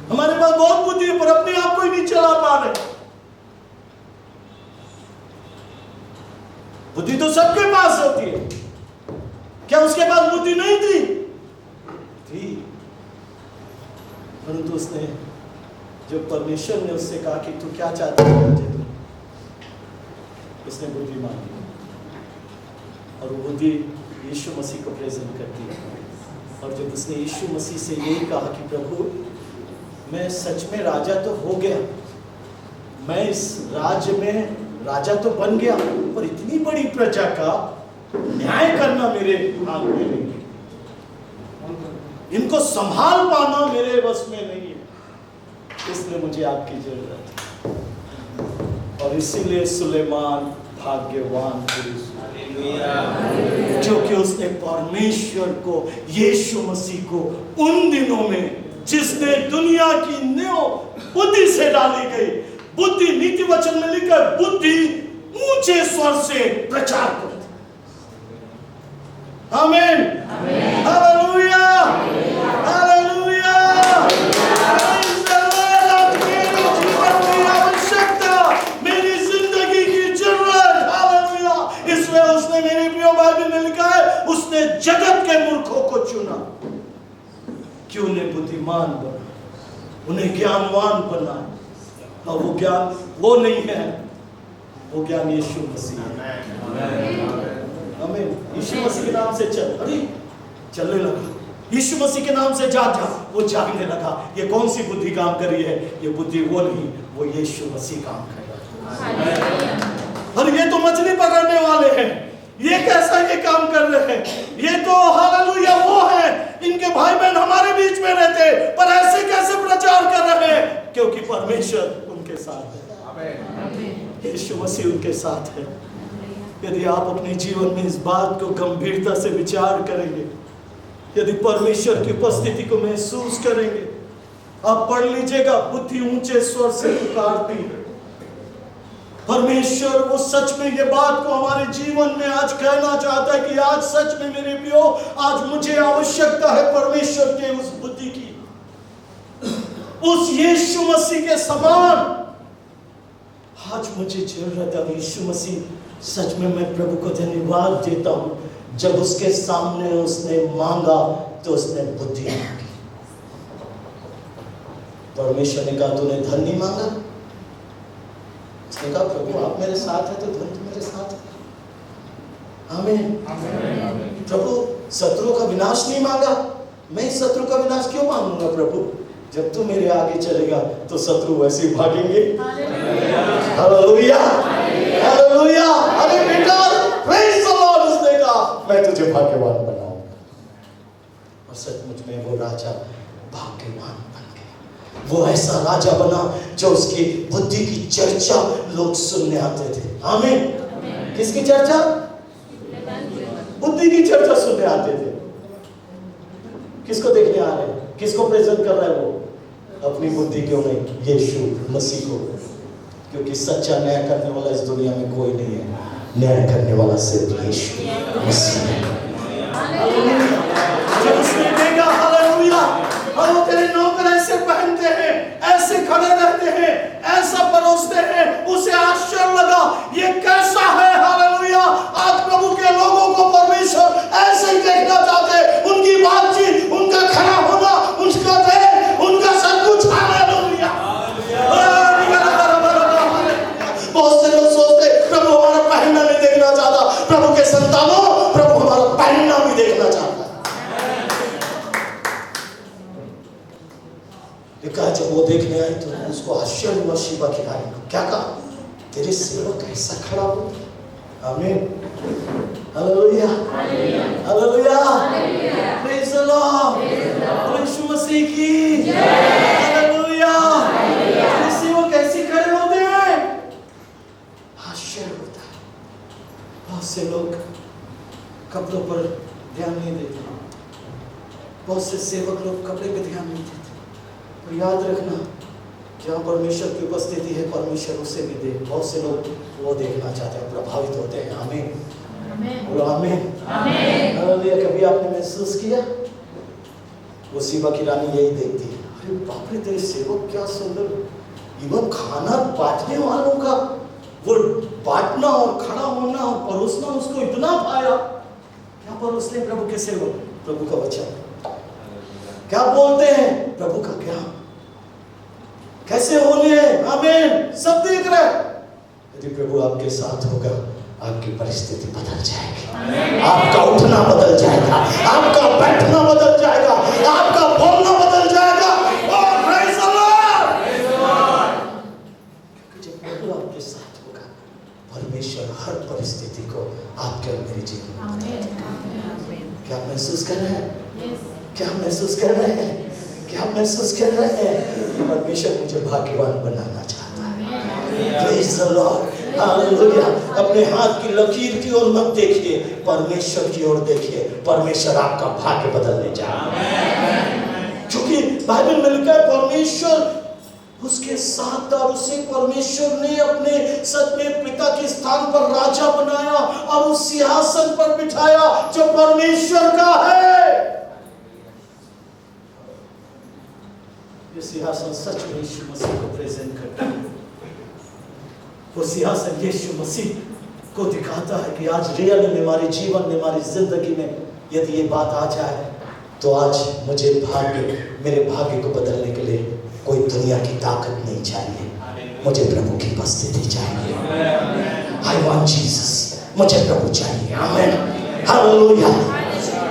हमारे पास बहुत बुद्धि है पर अपने आप को ही नहीं चला पा रहे। बुद्धि तो सबके पास होती है। क्या उसके पास बुद्धि नहीं थी? थी, परंतु उसने, जो परमेश्वर ने उससे कहा कि तू क्या चाहता है मुझे दो, उसने बुद्धि मांगी और वो बुद्धि यीशु मसीह को प्रेजेंट करती है। और जब उसने यीशु मसीह से यही कहा कि प्रभु मैं सच में राजा तो हो गया, मैं इस राज्य में राजा तो बन गया, पर इतनी बड़ी प्रजा का न्याय करना मेरे हाथ में नहीं है, इनको संभाल पाना मेरे बस में नहीं है, इसलिए मुझे आपकी जरूरत है। और इसीलिए सुलेमान भाग्यवान पुरुष, क्योंकि उसने परमेश्वर को, यीशु मसीह को उन दिनों में जिसने दुनिया की नींव बुद्धि से डाली गई, बुद्धि नीति वचन में लिखा बुद्धि ऊंचे स्वर से प्रचार करती। आमीन, हालेलुया, हालेलुया। मेरी आवश्यकता, मेरी जिंदगी की जरूरत, हालेलुया। इसलिए उसने, मेरे प्रिय बाइबल में लिखा है, उसने जगत के मूर्खों को चुना कि उन्हें बुद्धिमान बना, उन्हें ज्ञानवान बना। और वो ज्ञान वो नहीं है, वो ज्ञान यीशु मसीह है। आमीन। यीशु मसीह के नाम से चल, अरे चलने लगा, यीशु मसीह के नाम से जा, वो जागने लगा। ये कौन सी बुद्धि काम कर रही है? ये बुद्धि वो नहीं, वो यीशु मसीह काम कर रहा है। और ये तो मछली पकड़ने वाले हैं, ये कैसा ये काम कर रहे हैं? ये तो हालेलुया वो है, इनके भाई बहन हमारे बीच में रहते, पर ऐसे कैसे प्रचार कर रहे हैं? क्योंकि परमेश्वर उनके साथ है, यीशु मसीह उनके साथ है। यदि आप अपने जीवन में इस बात को गंभीरता से विचार करेंगे, यदि परमेश्वर की उपस्थिति को महसूस करेंगे, आप पढ़ लीजिएगा, बुद्धि ऊंचे स्वर से पुकारती है। परमेश्वर वो सच में ये बात को हमारे जीवन में आज कहना चाहता है कि आज सच में मेरे प्रियो, आज मुझे आवश्यकता है परमेश्वर के उस बुद्धि की, उस यीशु मसीह के समान आज मुझे जरूरत है। यीशु मसीह, सच में मैं प्रभु को धन्यवाद देता हूं, जब उसके सामने उसने मांगा तो उसने बुद्धि मांगी। परमेश्वर ने कहा तूने धन नहीं मांगा? उसने कहा प्रभु आप मेरे साथ हैं तो धन तो मेरे साथ है। आमीन। प्रभु शत्रु का विनाश नहीं मांगा, मैं शत्रु का विनाश क्यों मांगूंगा प्रभु? जब तू मेरे आगे चलेगा तो शत्रु वैसे ही भागेंगे। Hallelujah, hallelujah. अरे बेटा, प्रेज़ द लॉर्ड। उसने कहा मैं तुझे भाग्यवान बनाऊंगा, और सचमुच में वो राजा भाग्यवान बन गया। वो ऐसा राजा बना जो उसकी बुद्धि की चर्चा लोग सुनने आते थे। आमीन। किसकी चर्चा? बुद्धि की चर्चा सुनने आते थे। किसको देखने आ रहे हैं? किसको प्रेजेंट कर रहा है? वो अपनी बुद्धि क्यों नहीं, यीशु मसीह को। क्योंकि सच्चा न्याय करने वाला इस दुनिया में कोई नहीं है, न्याय करने वाला सिर्फ यीशु मसीह है। जब उसने देखा हालेलुया, और वो तेरे नौकर ऐसे पहनते हैं, ऐसे खड़े रहते हैं, ऐसा परोसते हैं, उसे आश्चर्य लगा ये कैसा है। हालेलुया। आज प्रभु के लोगों को परमेश्वर ऐसे ही देखना चाहते हैं, उनकी बातचीत, उनका खड़ा होना, उनका देह, उनका सब कुछ। हालेलुया। बहुत से लोग सोचते प्रभु हमारा पहनना नहीं देखना चाहता। प्रभु के संतानों, प्रभु हमारा पहनना भी देखना चाहता है। लिखा है जब वो देखने आई तो उसको आश्चर्य हुआ। शिवा की रानी को क्या कहा? तेरे सेवक ऐसा खड़ा हो। आमीन। Hallelujah, hallelujah, praise the Lord. Yeshu Masih की जय। हालेलुया। तेरे सेवक कैसे खड़े होते हैं? आश्चर्य होता है। बहुत से लोग कपड़ों पर ध्यान नहीं देते, बहुत से सेवक लोग कपड़े पे ध्यान नहीं देते। और याद रखना, जहाँ परमेश्वर की उपस्थिति है परमेश्वर उसे भी दे। बहुत से लोग वो देखना चाहते हैं, प्रभावित होते हैं। आमीन, बोलो आमीन, आमीन। हालेलुया। कभी आपने महसूस किया? वो शिवा की रानी यही देखती है, अरे बाप रे तेरे सेवक क्या सुंदर, इवन खाना बांटने वालों का वो बांटना और खड़ा होना और परोसना उसको इतना भाया। क्या परोसते हैं प्रभु के सेवक? प्रभु का वचन। क्या बोलते हैं? प्रभु का ज्ञान। कैसे होने हैं? आमीन। सब देख रहे हैं। यदि प्रभु आपके साथ होगा, आपकी परिस्थिति बदल जाएगी, आपका उठना बदल जाएगा, आपका बैठना बदल जाएगा, आपका बोलना बदल जाएगा। और प्रेज़ द लॉर्ड। जब प्रभु आपके साथ होगा, परमेश्वर हर परिस्थिति को आपके और मेरे जीवन में। क्या महसूस कर रहे हैं? क्या महसूस कर रहे हैं? क्या महसूस कर रहे हैं? परमेश्वर मुझे भाग्यवान बनाना चाहता है। Praise the Lord. हालेलुया। अपने हाथ की लकीर की ओर मत देखिए, परमेश्वर की ओर देखिए। परमेश्वर आपका भाग्य बदलने जा रहा है। क्योंकि बाइबल में लिखा है परमेश्वर उसके साथ था, उसे परमेश्वर ने अपने सच में पिता के स्थान पर राजा बनाया और उस सिंहासन पर बिठाया जो परमेश्वर का है। ये सिंहासन सच में यीशु मसीह को प्रेजेंट करता है। वो सिंहासन यीशु मसीह को दिखाता है कि आज रियल में हमारे जीवन में, हमारी जिंदगी में यदि ये बात आ जाए तो आज मुझे मेरे भाग्य को बदलने के लिए कोई दुनिया की ताकत नहीं चाहिए, मुझे प्रभु की उपस्थिति चाहिए। I want Jesus. मुझे प्रभु चाहिए। आमीन। हालेलुया।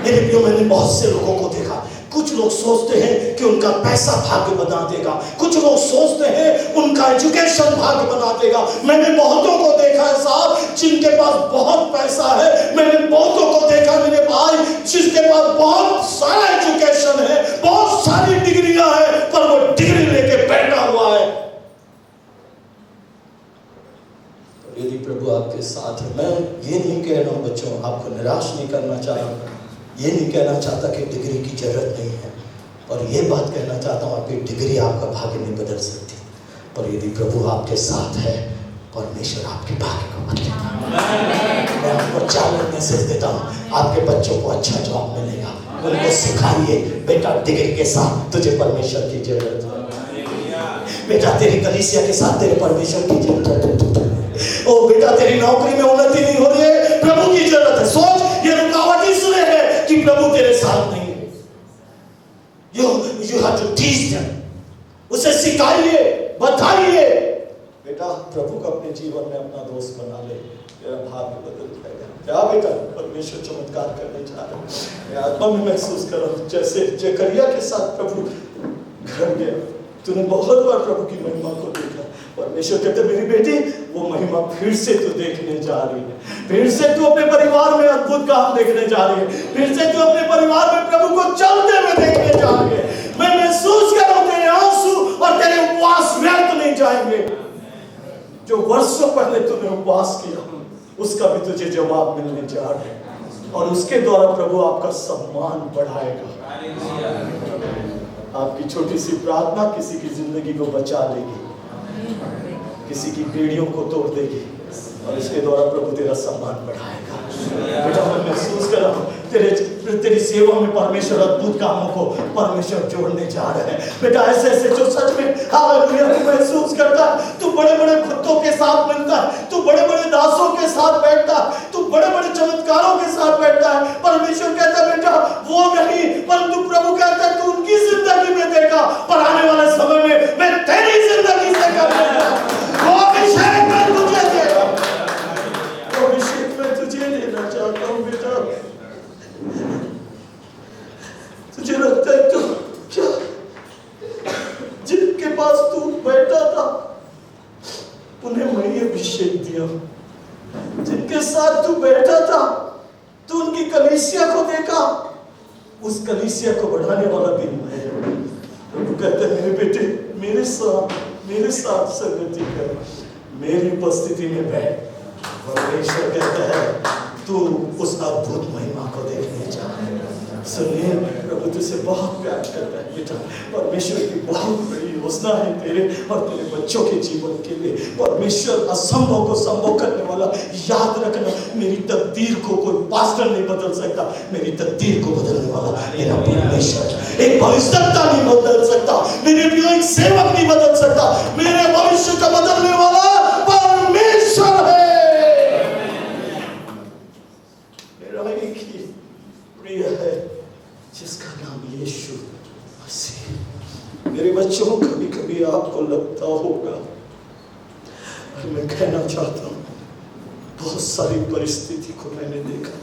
मेरे प्रियो, मैंने बहुत से लोगों को देखा। कुछ लोग सोचते हैं कि उनका पैसा भाग्य बना देगा, कुछ लोग सोचते हैं उनका एजुकेशन भाग्य बना देगा। मैंने बहुतों को देखा है साहब जिनके पास बहुत पैसा है, मैंने बहुतों को देखा मेरे भाई जिसके पास बहुत सारा एजुकेशन है, बहुत सारी डिग्रियां हैं, पर वो डिग्री लेके बैठा हुआ है। यदि प्रभु आपके साथ है, मैं ये नहीं कह रहा हूं बच्चों, आपको निराश नहीं करना चाह रहा, ये नहीं कहना चाहता कि डिग्री की जरूरत नहीं है, और ये बात कहना चाहता हूँ आपकी डिग्री आपका भाग्य नहीं बदल सकती, पर यदि प्रभु आपके साथ है, परमेश्वर आपके भाग्य को बदलेगा। मैं आपको 4 मैसेज देता हूँ। आपके बच्चों को अच्छा जॉब मिलेगा, उनको सिखाइए बेटा डिग्री के साथ तुझे परमेश्वर की जरूरत है। बेटा तेरी कलीसिया के साथ तेरे परमेश्वर की जरूरत है। ओ बेटा तेरी नौकरी में उन्नति नहीं हो रही है, प्रभु की जरूरत है। सोच ये रुकावट इसलिए है कि प्रभु तेरे साथ नहीं है। You have to teach them। उसे सिखाइए, बताइए। बेटा प्रभु को अपने जीवन में अपना दोस्त बना ले, तेरा भाग्य बदल जाएगा। क्या बेटा परमेश्वर चमत्कार करने जा रहा है। मैं आत्मा में महसूस कर रहा हूँ जैसे जकरिया के साथ प्रभु घर गया, तूने बहुत बार प्रभु की महिमा को देखा। परमेश्वर कहते मेरी बेटी वो महिमा फिर से तू देखने जा रही है, फिर से तू अपने परिवार में अद्भुत काम देखने जा रही है, फिर से तू अपने परिवार में प्रभु को चलते हुए देखने जा रही है। मैं महसूस कर रहा हूं तेरे आंसू और तेरे उपवास व्यर्थ नहीं जाएंगे। जो वर्षों पहले तूने उपवास किया उसका भी तुझे जवाब मिलने जा रहा है, और उसके द्वारा प्रभु आपका सम्मान बढ़ाएगा। आपकी छोटी सी प्रार्थना किसी की जिंदगी को बचा लेगी, किसी की बेड़ियों को तोड़ देगी, और इसके द्वारा प्रभु तेरा सम्मान बढ़ाएगा। बेटा मैं महसूस कर रहा हूँ तेरी सेवा में परमेश्वर अद्भुत कामों को परमेश्वर जोड़ने जा रहे हैं। बेटा ऐसे ऐसे जो सच में हालेलुया तू महसूस करता है, तू बड़े बड़े भक्तों के साथ मिलता है, तू बड़े बड़े दासों के साथ बैठता है, तू बड़े बड़े चमत्कारों के साथ बैठता है। परमेश्वर कहता है बेटा वो नहीं, परंतु प्रभु कहता है तू उनकी जिंदगी में देखा, पर आने वाले समय में मैं तेरी जिंदगी से करूंगा। वो अभिषेक मैं तुझे देगा, वो अभिषेक मैं तुझे देना चाहता हूँ। बेटा तुझे लगता है तो क्या जिनके पास तू बैठा था उन्हें मैं अभिषेक दिया, जिनके साथ तू बैठा था तू उनकी कलीसिया को देखा, उस कलीसिया को बढ़ाने वाला भी मैं। प्रभु कहते हैं मेरे बेटे मेरे साथ संगति कर, मेरी उपस्थिति में बैठ। परमेश्वर कहता है तू उस अद्भुत महिमा को देखने जा रहा है। सुनिए प्रभु तुझसे बहुत प्यार करता है बेटा। परमेश्वर की बहुत बड़ी योजना है तेरे और तेरे बच्चों के जीवन के लिए। परमेश्वर असंभव को संभव करने वाला। याद रखना मेरी तकदीर को कोई पास्टर नहीं बदल सकता, मेरी तकदीर को बदलने वाला मेरा परमेश्वर। एक भविष्यवक्ता नहीं बदल सकता, मेरे प्रिय एक सेवक नहीं बदल सकता, मेरे भविष्य का बदलने वाला परमेश्वर मेरे बच्चों, कभी कभी आपको लगता होगा, और मैं कहना चाहता हूं, बहुत सारी परिस्थिति को मैंने देखा।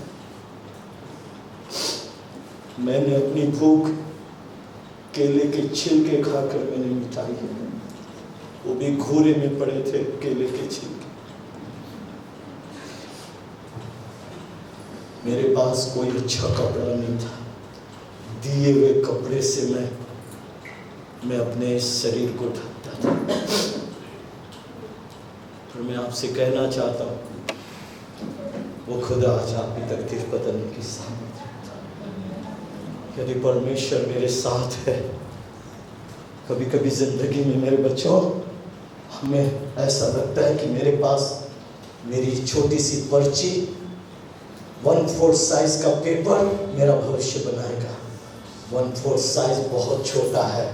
मैंने अपनी भूख केले के छिलके खाकर मैंने मिटाई है, वो भी घूरे में पड़े थे केले के छिलके। मेरे पास कोई अच्छा कपड़ा नहीं था, दिए हुए कपड़े से मैं अपने शरीर को ढकता था। पर मैं आपसे कहना चाहता हूं, वो खुदा आज आपकी तकदीर बदलने की सामर्थ्य रखता है। यदि परमेश्वर मेरे साथ है, कभी कभी जिंदगी में मेरे बच्चों, हमें ऐसा लगता है कि मेरे पास मेरी छोटी सी पर्ची, 1/4 साइज का पेपर मेरा भविष्य बनाएगा। 1/4 साइज बहुत छोटा है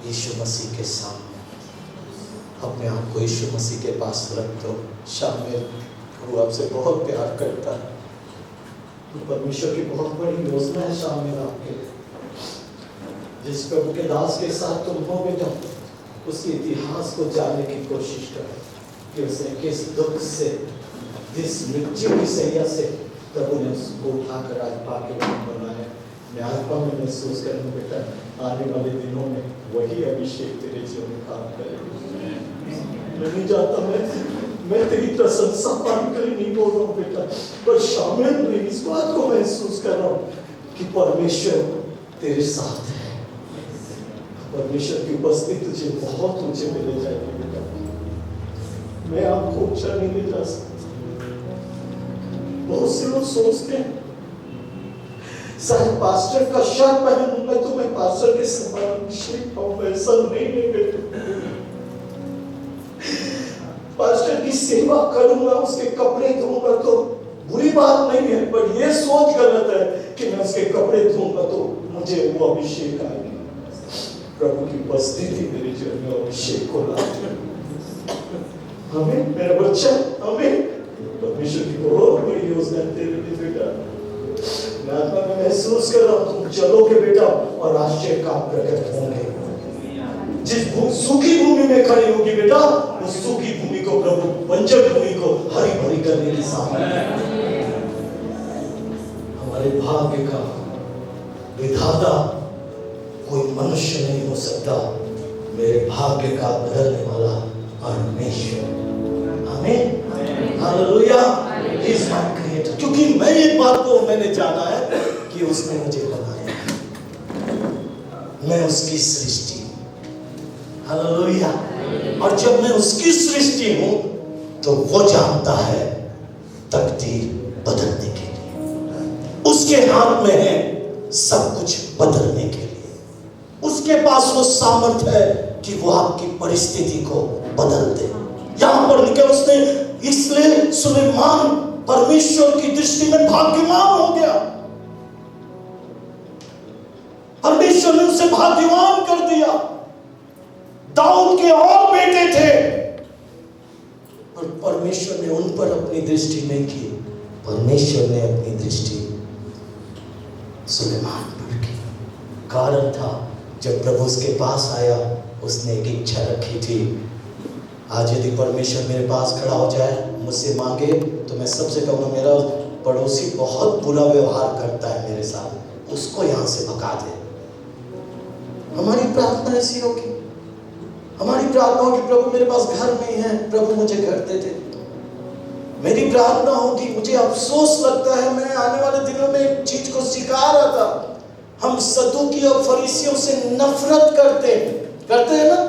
यीशु मसीह के सामने। अपने आप को यीशु मसीह के पास रख दो। शामिल, प्रभु आपसे बहुत प्यार करता है। परमेश्वर की बहुत बड़ी योजना है शामिल आपके लिए। जिस प्रभु के दास के साथ तुम हो बेटा, उसके इतिहास को जानने की कोशिश करो कि उसने किस दुख से, जिस मृत्यु की सैया से प्रभु ने उसको उठाकर आज पाके बनाया। मैं आत्मा में महसूस करूँ बेटा, आने वाले दिनों में वही अभिषेक तेरे जीवन में काम करेगा। मैं नहीं चाहता मैं तेरी प्रशंसा पाने के लिए नहीं बोल रहा हूँ बेटा, पर शामिल में इस बात को महसूस कर रहा हूँ कि परमेश्वर तेरे साथ है। परमेश्वर की उपस्थिति तुझे बहुत ऊंचे में ले जाएगी बेटा। मैं आपको ऊंचा नहीं ले जा सकता। बहुत से लोग सोचते हैं शायद पास्टर का शर्ट पहनूंगा तो मैं पास्टर के समान अभिषेक पाऊंगा। ऐसा नहीं है बेटे। पास्टर की सेवा करूंगा, उसके कपड़े धोऊंगा तो बुरी बात नहीं है, पर यह सोच गलत है कि मैं उसके कपड़े धोऊंगा तो मुझे वो अभिषेक आएगी। प्रभु की उपस्थिति मेरे जीवन में अभिषेक को लाती है। हमें मेरा बच्चा, हमें परमेश्वर की बहुत बड़ी योजना तेरे लिए बेटा। मैं आत्मा में महसूस कर रहा हूं, तुम चलोगे बेटा और आश्चर्य काम प्रकट होंगे। जिस सूखी भूमि में खड़ी होगी बेटा, उस सूखी भूमि को प्रभु बंजर भूमि को हरी भरी करने की सामर्थ्य है। हमारे भाग्य का विधाता कोई मनुष्य नहीं हो सकता, मेरे भाग्य का बदलने वाला परमेश्वर। आमीन, hallelujah. He is my creator. क्योंकि मैं एक बात को मैंने जाना है कि उसने मुझे बनाया, मैं उसकी सृष्टि। हालेलुया। और जब मैं उसकी सृष्टि हूं तो वो जानता है तकदीर बदलने के लिए। उसके हाथ में है सब कुछ बदलने के लिए। उसके पास वो सामर्थ्य है कि वो आपकी परिस्थिति को बदल दे। यहां पर लिखा उसने, इसलिए सुलेमान परमेश्वर की दृष्टि में भाग्यवान हो गया। परमेश्वर ने उसे भाग्यवान कर दिया। दाऊद के और बेटे थे, पर परमेश्वर ने उन पर अपनी दृष्टि नहीं की। परमेश्वर ने अपनी दृष्टि सुलेमान पर की। कारण था, जब प्रभु उसके पास आया, उसने एक इच्छा रखी थी। आज यदि परमेश्वर मेरे पास खड़ा हो जाए, मुझसे मांगे, तो मैं सबसे कहूँगा मेरा पड़ोसी बहुत बुरा व्यवहार करता है मेरे साथ, उसको यहाँ से भगा दे। हमारी प्रार्थना ऐसी होगी। हमारी प्रार्थना होगी, प्रभु मेरे पास घर नहीं है, प्रभु मुझे घर दे दे। मेरी प्रार्थना होगी, मुझे अफसोस लगता है, मैं आने वाले दिनों में एक चीज को सिखा रहा था। हम सदूकी और फरीसियों से नफरत करते हैं ना।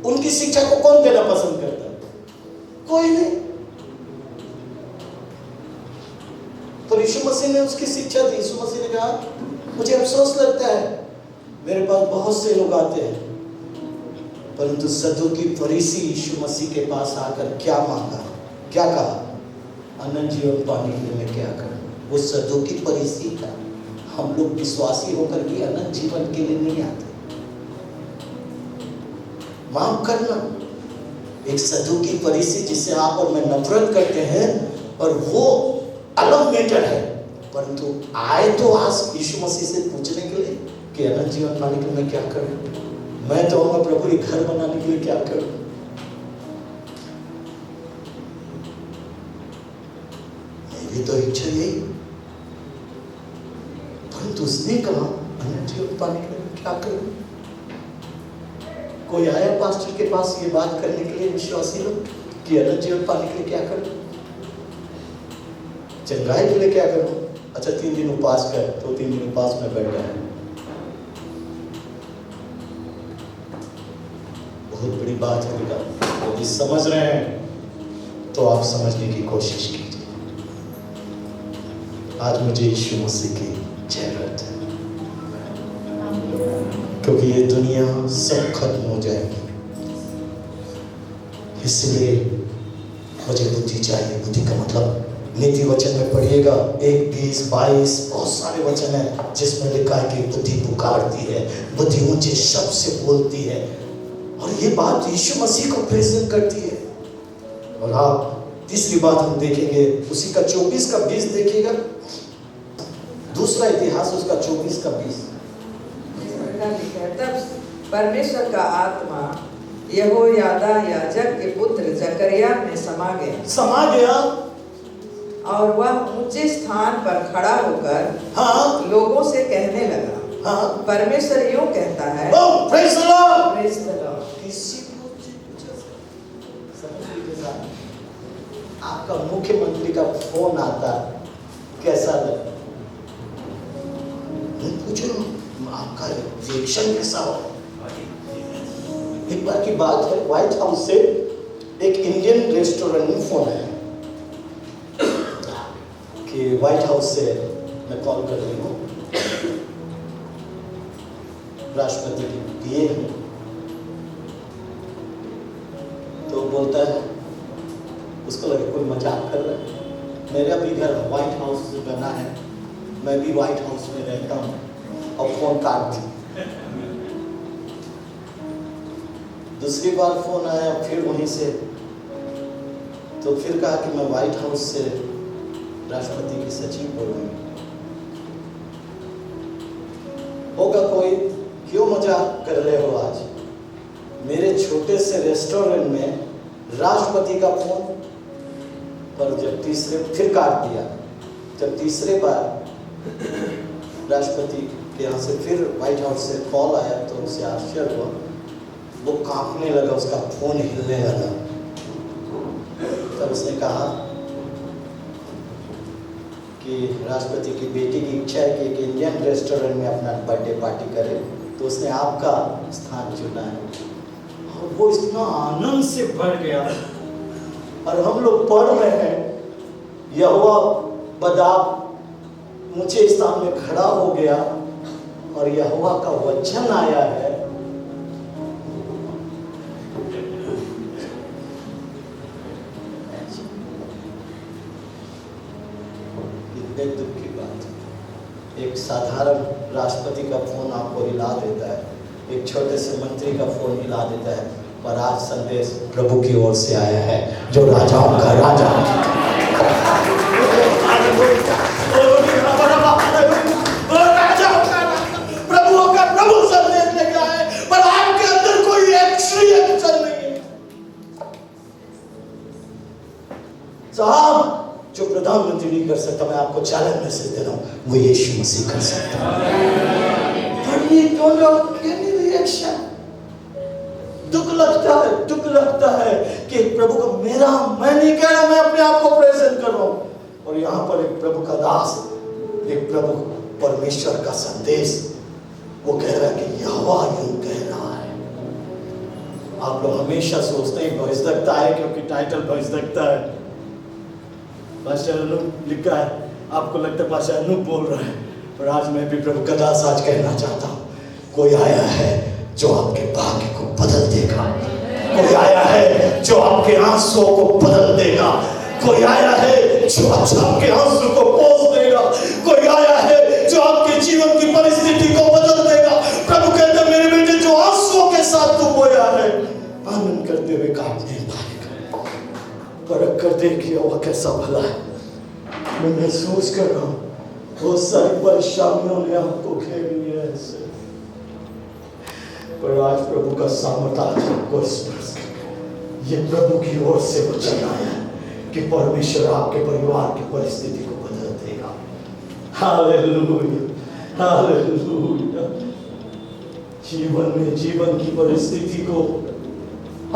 उनकी शिक्षा को कौन देना पसंद करता है? कोई नहीं। तो यीशु मसीह ने उसकी शिक्षा दी। यीशु मसीह ने कहा, मुझे अफसोस लगता है, मेरे पास बहुत से लोग आते हैं, परंतु सदूकी फरीसी यीशु मसीह के पास आकर क्या मांगा, क्या कहा? अनंत जीवन पाने के लिए मैं क्या करूं? वो सदूकी फरीसी था। हम लोग विश्वासी होकर के अनंत जीवन के लिए नहीं आते। माफ करना, एक सदूकी फरीसी जिसे आप और मैं नफरत करते हैं, और वो अलग मैटर है, परंतु आए तो आज यीशु मसीह से पूछने के लिए कि अनंत जीवन पाने के लिए मैं क्या करूं? मैं चाहूंगा प्रभु एक घर बनाने के लिए क्या करूं? मेरी तो इच्छा यही, परंतु उसने कहा अनंत जीवन पाने के लिए क्या करूं? कोई आया पास्टर के पास ये बात करने के लिए, विश्वासी लोग, कि अनंत जीवन पाने के लिए क्या करूं? चंगाई के लिए क्या करूं? अच्छा 3 दिन उपवास कर, तो 3 दिन उपवास में बैठ गया। बहुत बड़ी बात है बेटा, यदि समझ रहे हैं तो आप समझने की कोशिश कीजिए। आज मुझे यीशु मसीह की जरूरत है, क्योंकि ये दुनिया सब खत्म हो जाएगी। इसलिए मुझे बुद्धि चाहिए। बुद्धि का मतलब नीति वचन में पढ़िएगा 1, 20, 22 बहुत सारे वचन है जिसमें लिखा है कि बुद्धि पुकारती है, बुद्धि ऊंचे शब्द से बोलती है, और ये बात यीशु मसीह को प्रेजेंट करती है। और आप तीसरी बात हम देखेंगे उसी का 24 का 20 देखिएगा, दूसरा इतिहास उसका 24 का 20। तब परमेश्वर का आत्मा यहोयादा याजक के पुत्र जकरिया में समा गया और वह ऊंचे स्थान पर खड़ा होकर हाँ लोगों से कहने लगा, हाँ परमेश्वर यूं कहता है, praise the Lord. Praise the Lord. आपका मुख्यमंत्री का फोन आता, कैसा लगा? पूछो आपका रिएक्शन कैसा हो? एक बार की बात है, व्हाइट हाउस से एक इंडियन रेस्टोरेंट में फोन आया कि व्हाइट हाउस से मैं कॉल कर रही हूँ, राष्ट्रपति की पीए हूँ। तो बोलता है, उसको लगे कोई मजाक कर रहा है। मेरा भी घर व्हाइट हाउस से बना है, मैं भी व्हाइट हाउस में रहता हूँ, और फोन काट दी। दूसरी बार फोन आया फिर वहीं से, तो फिर कहा कि मैं व्हाइट हाउस से राष्ट्रपति की सचिव बोल रही हूँ। होगा कोई, क्यों मजाक कर रहे हो? आज मेरे छोटे से रेस्टोरेंट में राष्ट्रपति का फोन, पर जब तीसरे फिर काट दिया। जब तीसरे बार राष्ट्रपति के यहाँ से फिर व्हाइट हाउस से कॉल आया तो उसे आश्चर्य हुआ, वो कांपने लगा, उसका फोन हिलने लगा। तब उसने कहा कि राष्ट्रपति की बेटी की इच्छा है कि एक इंडियन रेस्टोरेंट में अपना बर्थडे पार्टी करे, तो उसने आपका स्थान चुना है। और वो इतना आनंद से भर गया, और हम लोग पढ़ रहे हैं, यहोवा बदाब ऊंचे स्थान में खड़ा हो गया, और यहोवा का वचन आया है, इतने दुख की बात है। एक साधारण राष्ट्रपति का फोन आपको हिला देता है, एक छोटे से मंत्री का फोन हिला देता है, पर आज संदेश प्रभु की ओर से आया है, जो राजाओं का राजा प्रभुओं का प्रभु संदेश लेकर आए, पर आपके अंदर कोई एक्शन नहीं है। साहब, जो प्रधानमंत्री नहीं कर सकता, मैं आपको चैलेंज मैसेज दे रहा हूं, वो यीशु मसीह कर सकता है। रिएक्शन दुख लगता है कि प्रभु को मेरा, मैं नहीं कह रहा, मैं अपने आप को प्रेजेंट कर रहा हूं, और यहां पर एक प्रभु का दास, एक प्रभु परमेश्वर का संदेश, वो कह रहा है कि यहोवा यूं कह रहा है। आप लोग हमेशा सोचते हैं भविष्यवक्ता है, क्योंकि टाइटल भविष्यवक्ता है। पास्टर अनूप लिखा है, आपको लगता है पास्टर अनूप बोल रहा है, पर आज मैं भी प्रभु का दास आज कहना चाहता हूँ, कोई आया है जो आपके भाग्य को बदल देगा, कोई आया है जो आपके आंसुओं को बदल देगा, कोई आया है जो आपके आंसू को पोंछ देगा, कोई आया है जो आपके जीवन की परिस्थिति को बदल देगा। प्रभु कहते हैं, मेरे बेटे, जो आंसुओं के साथ तू बोया है, आनंद करते हुए काट नहीं पाएगा। परख कर देखिए वह कैसा भला है। मैं महसूस कर रहा हूँ बहुत सारी परेशानियों ने आपको घेर लिया है। पर आज प्रभु का सामर्थ आज हमको स्पर्श कर, ये प्रभु की ओर से वचन आया कि परमेश्वर आपके परिवार की परिस्थिति को बदल देगा। Hallelujah, hallelujah. जीवन में जीवन की परिस्थिति को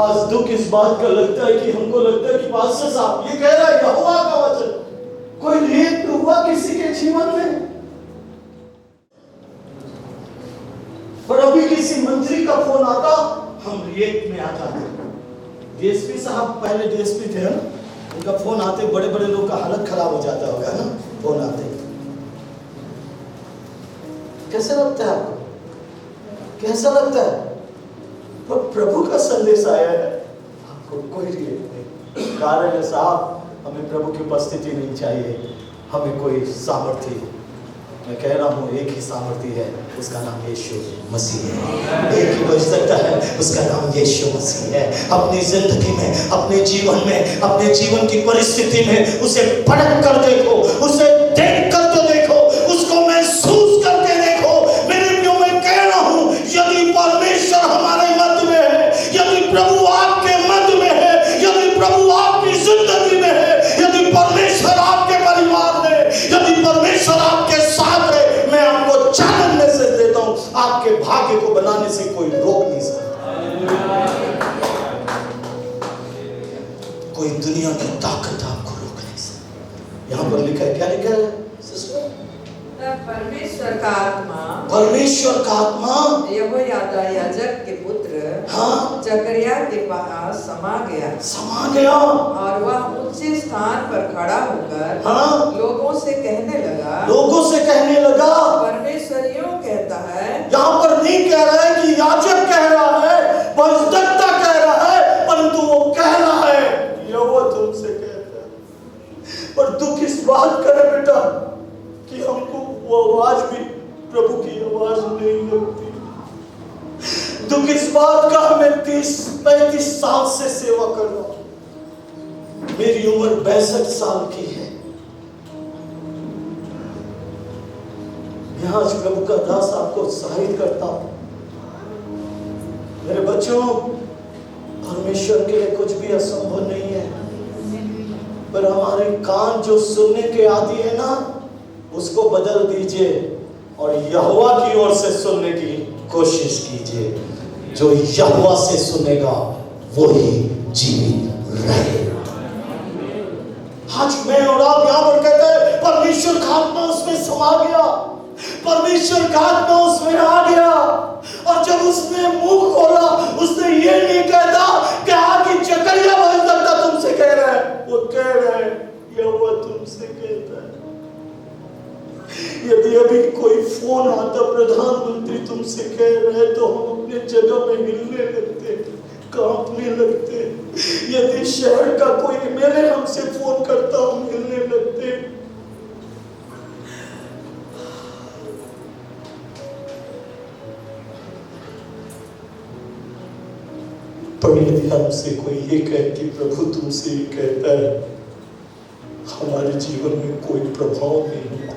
आज दुख इस बात का लगता है कि हमको लगता है कि पास्टर साहब ये कह रहा है यहोवा का वचन, कोई लेख तो हुआ किसी के जीवन में। पर अभी किसी मंत्री का फोन आता, हम रिएक्ट में आ जाते। डीएसपी साहब पहले डीएसपी थे ना, उनका फोन आते बड़े बड़े लोग का हालत खराब हो जाता होगा ना, फोन आते। कैसा लगता है आपको? कैसा लगता है? पर प्रभु का संदेश आया है, आपको कोई रिएक्ट नहीं। कारण है साहब, हमें प्रभु की उपस्थिति नहीं चाहिए, हमें कोई सामर्थ्य। मैं कह रहा हूँ एक ही सामर्थ्य है, उसका नाम यीशु मसीह है। एक ही बच सकता है, उसका नाम यीशु मसीह है। अपनी जिंदगी में, अपने जीवन में, अपने जीवन की परिस्थिति में उसे परख कर देखो, उसे देख कर तो देखो, उसको महसूस करके देखो। मेरे प्रियो, मैं कह रहा हूँ यदि परमेश्वर हमारे मध्य में है, यदि प्रभु आपके मध्य में है, यदि प्रभु आपकी जिंदगी में है, यदि परमेश्वर आपके परिवार में, यदि परमेश्वर आपके साथ है, मैं आपको चैलेंज मैसेज देता हूं, आपके भाग्य को बनाने से कोई रोक नहीं सकता। कोई दुनिया की ताकत आपको रोक नहीं सकती। यहां पर लिखा है, क्या लिखा है सिस्टर? परमेश्वर का आत्मा, परमेश्वर का आत्मा यहोयादा याजक के पुत्र हाँ जकरिया के पास समा गया और वह ऊंचे स्थान पर खड़ा होकर हाँ लोगों से कहने लगा, परमेश्वर यूं कहता है। यहाँ पर नहीं कह रहा है कि याजक कह रहा है, भजदत्ता कह रहा है, परंतु वो कह रहा है, यहोवा तुमसे कहता है। पर दुख इस बात का है बेटा कि हमको वो आवाज भी प्रभु की आवाज नहीं लगती। दुख इस बात का, हमें 30-35 साल से सेवा कर रहा हूं, मेरी उम्र 62 साल की है। मैं आज प्रभु का दास आपको उत्साहित करता हूं, मेरे बच्चों, परमेश्वर के लिए कुछ भी असंभव नहीं है। पर हमारे कान जो सुनने के आदि है ना, उसको बदल दीजिए और यहोवा की ओर से सुनने की कोशिश कीजिए। जो यहोवा से सुनेगा वो ही जीवित रहेगा। आज मैं और आप यहां पर कहते हैं परमेश्वर का आत्मा उसमें समा गया, परमेश्वर का आत्मा उसमें आ गया। और जब उसने मुंह खोला, उसने ये नहीं कहता कि आगे जकरिया भजदत्ता तुमसे कह रहा है, वो कह रहा है यहोवा तुमसे कहता है। यदि अभी कोई फोन आता, प्रधानमंत्री तुमसे कह रहे हैं, तो हम अपने जगह में हिलने लगते, कांपने लगते। यदि शहर का कोई एमएलए हमसे फोन करता, हम हिलने लगते। पर यदि हमसे कोई ये कहे कि प्रभु तुमसे ये कहता है, हमारे जीवन में कोई प्रभाव नहीं होता,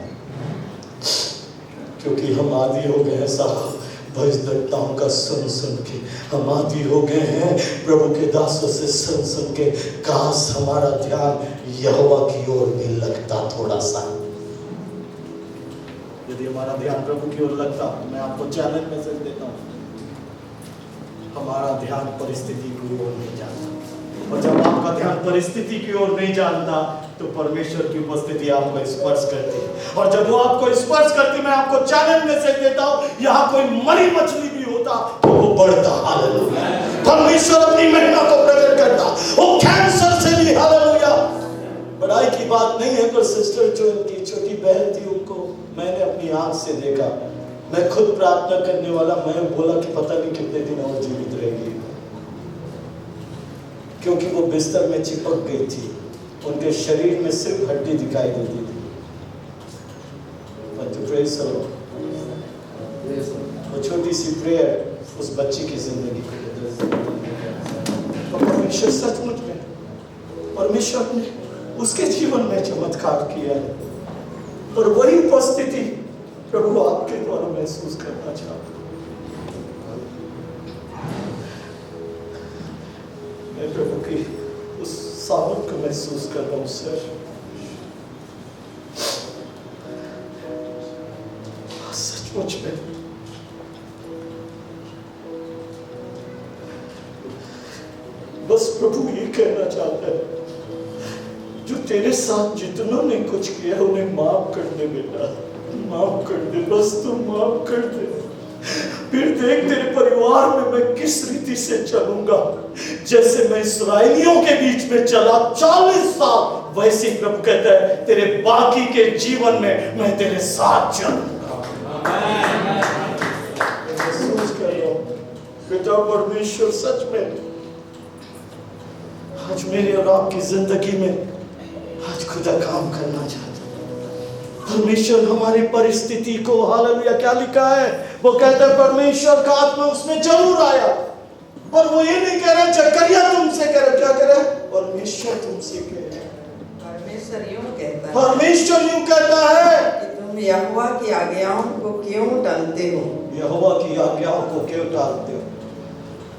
क्योंकि हम आदी हो गए हैं साहब भजदत्ताओं का सुन के। हम आदी हो गए हैं प्रभु के दासों से सुन के। काश हमारा ध्यान यहोवा की ओर भी लगता थोड़ा सा। यदि हमारा ध्यान प्रभु की ओर लगता, मैं आपको चैलेंज मैसेज देता हूँ, हमारा ध्यान परिस्थिति की ओर नहीं जाता। और जब आपका ध्यान परिस्थिति की ओर नहीं जानता, तो परमेश्वर की उपस्थिति आपको स्पर्श करती है। और जब वो आपको स्पर्श करती, मैं आपको चैलेंज मैसेज देता हूँ, यहाँ कोई मरी मछली भी होता तो वो बढ़ता। हालेलुया। परमेश्वर अपनी महिमा को प्रकट करता, वो कैंसर से भी। हालेलुया। बड़ाई की बात नहीं है, पर सिस्टर जो इनकी छोटी बहन थी, उनको मैंने अपनी आंख से देखा। मैं खुद प्रार्थना करने वाला, मैं बोला कि पता नहीं कितने दिन और जीवित रहेगी, क्योंकि वो बिस्तर में चिपक गई थी। उनके शरीर में सिर्फ हड्डी दिखाई देती थी। वो छोटी सी प्रेयर उस बच्ची की जिंदगी को बदल सकती। और परमेश्वर सचमुच में, परमेश्वर ने उसके जीवन में चमत्कार किया है। और वही उपस्थिति प्रभु आपके द्वारा महसूस करना चाहता। साउंड को महसूस कर रहा हूं सर। सचमुच में बस प्रभु ये कहना चाहता है, जो तेरे साथ जितनों ने कुछ किया उन्हें माफ कर दे बेटा, माफ कर दे, बस तू माफ कर दे। फिर देख तेरे परिवार में मैं किस रीति से चलूंगा। जैसे मैं इस्राएलियों के बीच में चला 40 साल, वैसे ही प्रभु कहता है तेरे बाकी के जीवन में मैं तेरे साथ चलूंगा। महसूस कर रहा हूं बेटा, परमेश्वर सच में आज मेरे और आपकी जिंदगी में आज खुदा काम करना चाहता है। परमेश्वर हमारी परिस्थिति को, हालेलुया, क्या लिखा है, वो कहता है परमेश्वर का आत्मा उसमें जरूर आया, पर वो ये नहीं कह रहा जकरिया तुमसे कह रहा, क्या कह रहा है, परमेश्वर तुमसे कह रहा है। परमेश्वर यूं कहता है, परमेश्वर यूं कहता है कि तुम यहोवा की आज्ञाओं को क्यों टालते हो। यहोवा की आज्ञाओं को क्यों टालते हो।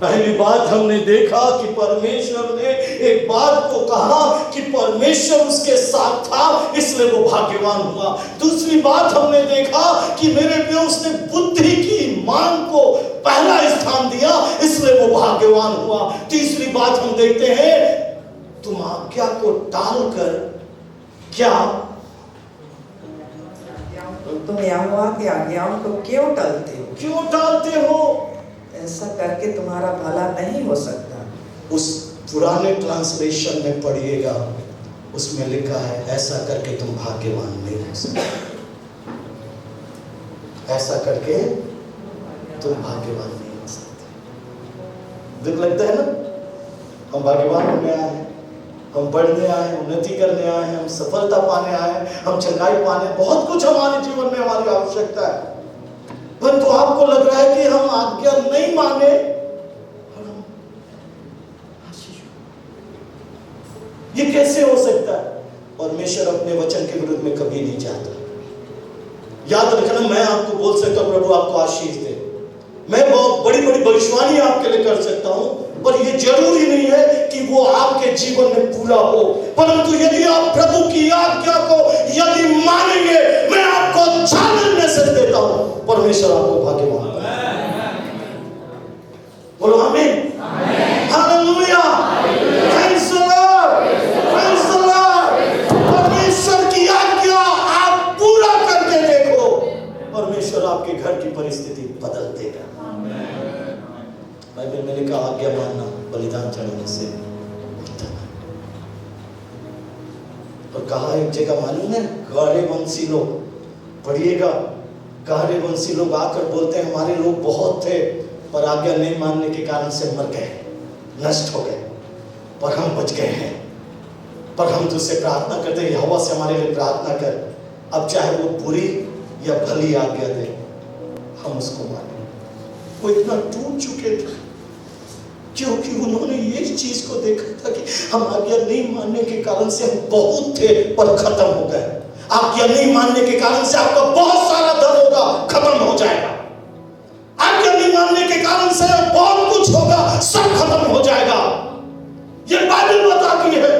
पहली बात हमने देखा कि परमेश्वर ने एक बात को कहा कि परमेश्वर उसके साथ था, इसलिए वो भाग्यवान हुआ। दूसरी बात हमने देखा कि मेरे प्रिय उसने बुद्धि की मांग को पहला स्थान दिया, इसलिए वो भाग्यवान हुआ। तीसरी बात हम देखते हैं, तुम आज्ञा को टालकर क्या, तुम यहोवा की आज्ञाओं को क्यों टालते हो। क्यों टालते हो। ऐसा करके तुम्हारा भला नहीं हो सकता। उस पुराने ट्रांसलेशन में पढ़िएगा, उसमें लिखा है ऐसा करके तुम भाग्यवान नहीं हो सकते। ऐसा करके तुम भाग्यवान नहीं हो सकते। दुख लगता है ना, हम भाग्यवान होने आए हैं, हम बढ़ने आए हैं, उन्नति करने आए हैं, हम सफलता पाने आए हैं, हम चंगाई पाने, बहुत कुछ हमारे जीवन में हमारी आवश्यकता है। परंतु आपको लग रहा है कि हम आज्ञा नहीं माने और हम, ये कैसे हो सकता है। परमेश्वर अपने वचन के विरुद्ध में कभी नहीं जाता। याद रखना, मैं आपको बोल सकता हूं प्रभु आपको आशीष दे, मैं बहुत बड़ी बड़ी भविष्यवाणी आपके लिए कर सकता हूं, पर यह जरूरी नहीं है कि वो आपके जीवन में पूरा हो। परंतु यदि आप प्रभु की आज्ञा को यदि मानेंगे, मैं आपको चैलेंज मैसेज देता हूं, परमेश्वर आपको भाग्यवान बनाएगा। बोलो आमीन, hallelujah, thanks the Lord, thanks the Lord. परमेश्वर की आज्ञा आप पूरा करके देखो, परमेश्वर आपके घर की परिस्थिति बदल देगा। बाइबल में लिखा आज्ञा मानना बलिदान चढ़ाने से उत्तम है। और कहा एक जगह मालूम है, गाढ़े वंशी लोग, पढ़िएगा, गाढ़े वंशी लोग आकर बोलते हैं हमारे लोग बहुत थे पर आज्ञा नहीं मानने के कारण से मर गए, नष्ट हो गए, पर हम बच गए हैं। पर हम तुझसे प्रार्थना करते हैं, यहोवा से हमारे लिए प्रार्थना कर, अब चाहे वो बुरी या भली आज्ञा दे, हम उसको माने। वो इतना टूट चुके थे क्योंकि उन्होंने ये चीज को देखा था कि हम आज्ञा नहीं मानने के कारण से हम बहुत थे पर खत्म हो गए। आज्ञा नहीं मानने के कारण से आपका बहुत सारा धन होगा, खत्म हो जाएगा। आज्ञा नहीं मानने के कारण से बहुत कुछ होगा, सब खत्म हो जाएगा। ये बाइबल बताती है।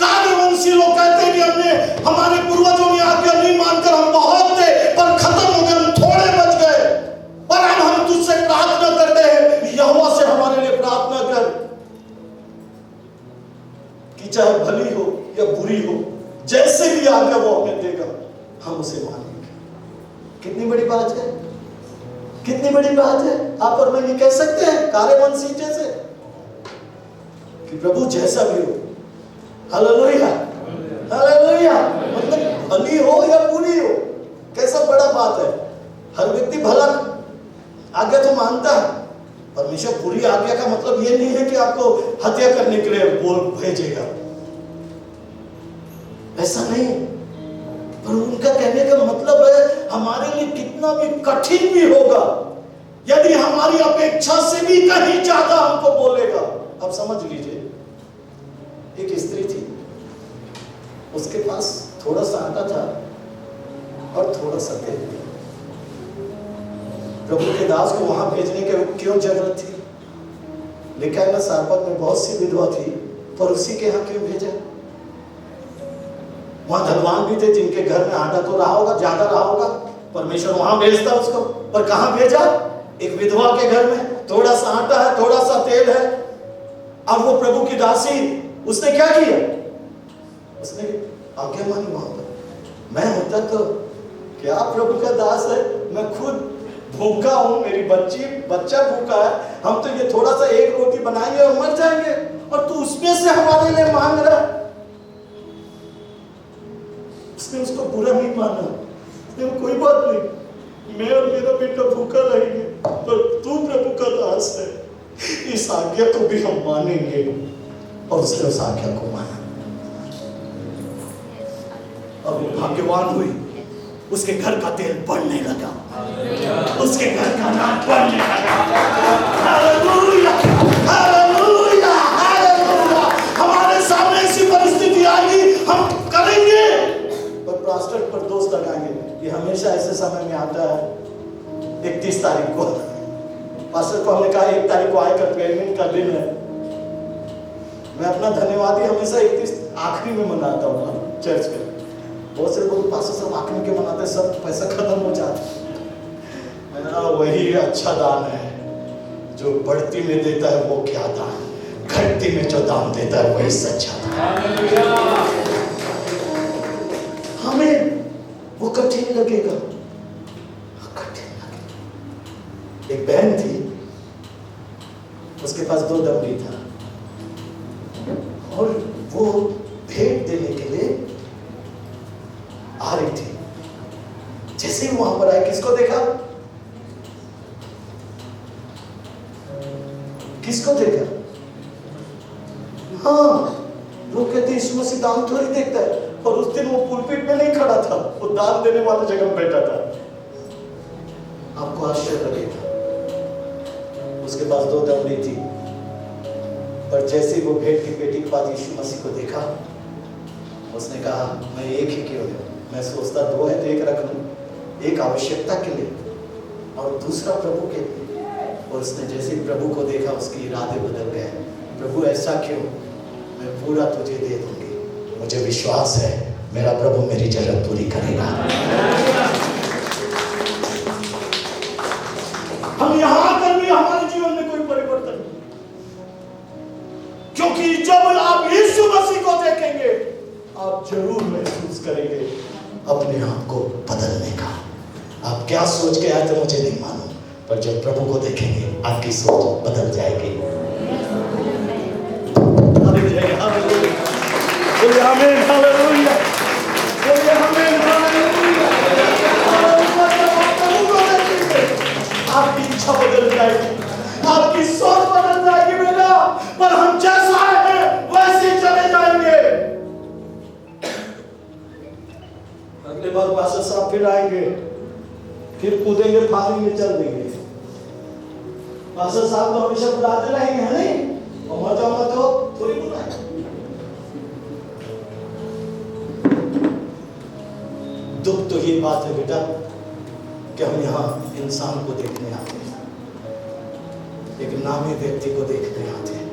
कार्यवंशी लोग कहते हैं कि हमने, हमारे पूर्वजों ने आज्ञा नहीं मानकर हम बहुत थे पर खत्म हो गए, हम थोड़े बच गए। पर अब हम तुझसे प्रार्थना करते हैं, यहोवा से हमारे लिए प्रार्थना कर कि चाहे भली हो या बुरी हो, जैसे भी आज्ञा वो हमें देगा, हम उसे मानेंगे। कितनी बड़ी बात है, कितनी बड़ी बात है। आप और मैं ये कह सकते हैं कार्यवंशी जैसे कि प्रभु जैसा भी हो, हालेलुया, हालेलुया, मतलब भली हो या बुरी हो, कैसा बड़ा बात है। हर व्यक्ति भला आज्ञा तो मानता है। परमेश्वर बुरी आज्ञा का मतलब ये नहीं है कि आपको हत्या करने के लिए बोल भेजेगा, ऐसा नहीं। पर उनका कहने का मतलब है हमारे लिए कितना भी कठिन भी होगा, यदि हमारी अपेक्षा से भी कहीं ज्यादा हमको बोलेगा। अब समझ लीजिए, एक स्त्री थी, उसके पास थोड़ा सा आटा था और थोड़ा सा तेल। प्रभु के दास को वहां भेजने की क्यों जरूरत थी। लिखा है ना, सारपत में बहुत सी विधवा थी पर उसी के यहाँ क्यों भेजा? वहां धनवान भी थे जिनके घर में आटा तो रहा होगा, ज्यादा रहा होगा, परमेश्वर वहां भेजता उसको। पर कहां भेजा? एक विधवा के घर में थोड़ा सा आटा है, थोड़ा सा तेल है। अब वो प्रभु की दासी, उसने क्या किया? उसने आज्ञा मानी वहां पर। मैं होता तो क्या प्रभु का दास है, मैं खुद भूखा हूं, मेरी बच्चा भूखा है, हम तो ये थोड़ा सा एक रोटी बनाएंगे और मर जाएंगे, और तू उसमें से हमारे लिए मांग रहा है। उसने उसको बुरा नहीं माना, कोई बात नहीं, मैं और मेरा बेटा भूखा रहेंगे, पर तू प्रभु का दास है, इस आज्ञा को भी हम मानेंगे। और उसने उस आज्ञा को माना। अब वो भाग्यवान हुई, उसके घर का तेल बढ़ने लगा, उसके घर का अनाज बढ़ने लगा। Hallelujah, hallelujah, hallelujah. हमारे सामने ऐसी परिस्थिति आएगी, हम करेंगे, पर पास्टर पर दोष लगाएंगे। ये हमेशा ऐसे समय में आता है। 31 तारीख को पास्टर को हमने कहा 1 तारीख को आएगा, पेमेंट का दिन है। मैं अपना धन्यवादी हमेशा 31 आखिरी में मनाता हूँ चर्च में। बहुत से लोग पास्टर सब आखिरी के मनाते, सब पैसा खत्म हो जाता है। वही अच्छा दान है जो बढ़ती में देता है, वो क्या दान, घटती में जो दान देता है वही सच्चा दान। हमें वो कठिन लगेगा, कठिन लगेगा। एक बहन थी, उसके पास 2 दमड़ी था, और वो भेंट देने के लिए आ रही थी। जैसे ही वहां पर आए, किसको देखा? किसको देखा? हाँ, लोग कहते यीशु मसीह दान थोड़ी देखता है। और उस दिन वो पुलपिट में नहीं खड़ा था, वो दान देने वाले जगह में बैठा था। आपको आश्चर्य लगेगा, उसके पास 2 दमड़ी थी, पर जैसे ही वो भेंट की पेटी के पास यीशु मसीह को देखा, उसने कहा मैं एक ही क्यों दूं, मैं सोचता 2 है तो 1 रख लूं, एक आवश्यकता के लिए और दूसरा प्रभु के लिए। और उसने जैसे ही प्रभु को देखा, उसके इरादे बदल गए। प्रभु ऐसा क्यों, मैं पूरा तुझे दे दूंगी, मुझे विश्वास है मेरा प्रभु मेरी जरूरत पूरी करेगा। हम यहां आकर भी हमारे जीवन में कोई परिवर्तन नहीं, क्योंकि जब आप यीशु मसीह को देखेंगे, आप जरूर महसूस करेंगे अपने आप को बदलने का। आप क्या सोच के आए थे मुझे नहीं मालूम, पर जब प्रभु को देखेंगे आपकी सोच बदल जाएगी। बोलिए आमीन, हालेलुया, बोलिए आमीन, हालेलुया। आपकी इच्छा बदल जाएगी, आपकी सोच बदल जाएगी बेटा। पर हम जैसा है वैसे चले जाएंगे। अगले बार पास्टर साहब फिर आएंगे, फिर कूदेंगे, फालेंगे, चल देंगे। पास्टर साहब तो हमेशा बुलाते रहेंगे, है नहीं? और मत आओ मत हो थोड़ी बुलाएंगे। दुख तो ये बात है बेटा कि हम यहाँ इंसान को देखने आते हैं, एक नामी व्यक्ति को देखने आते हैं,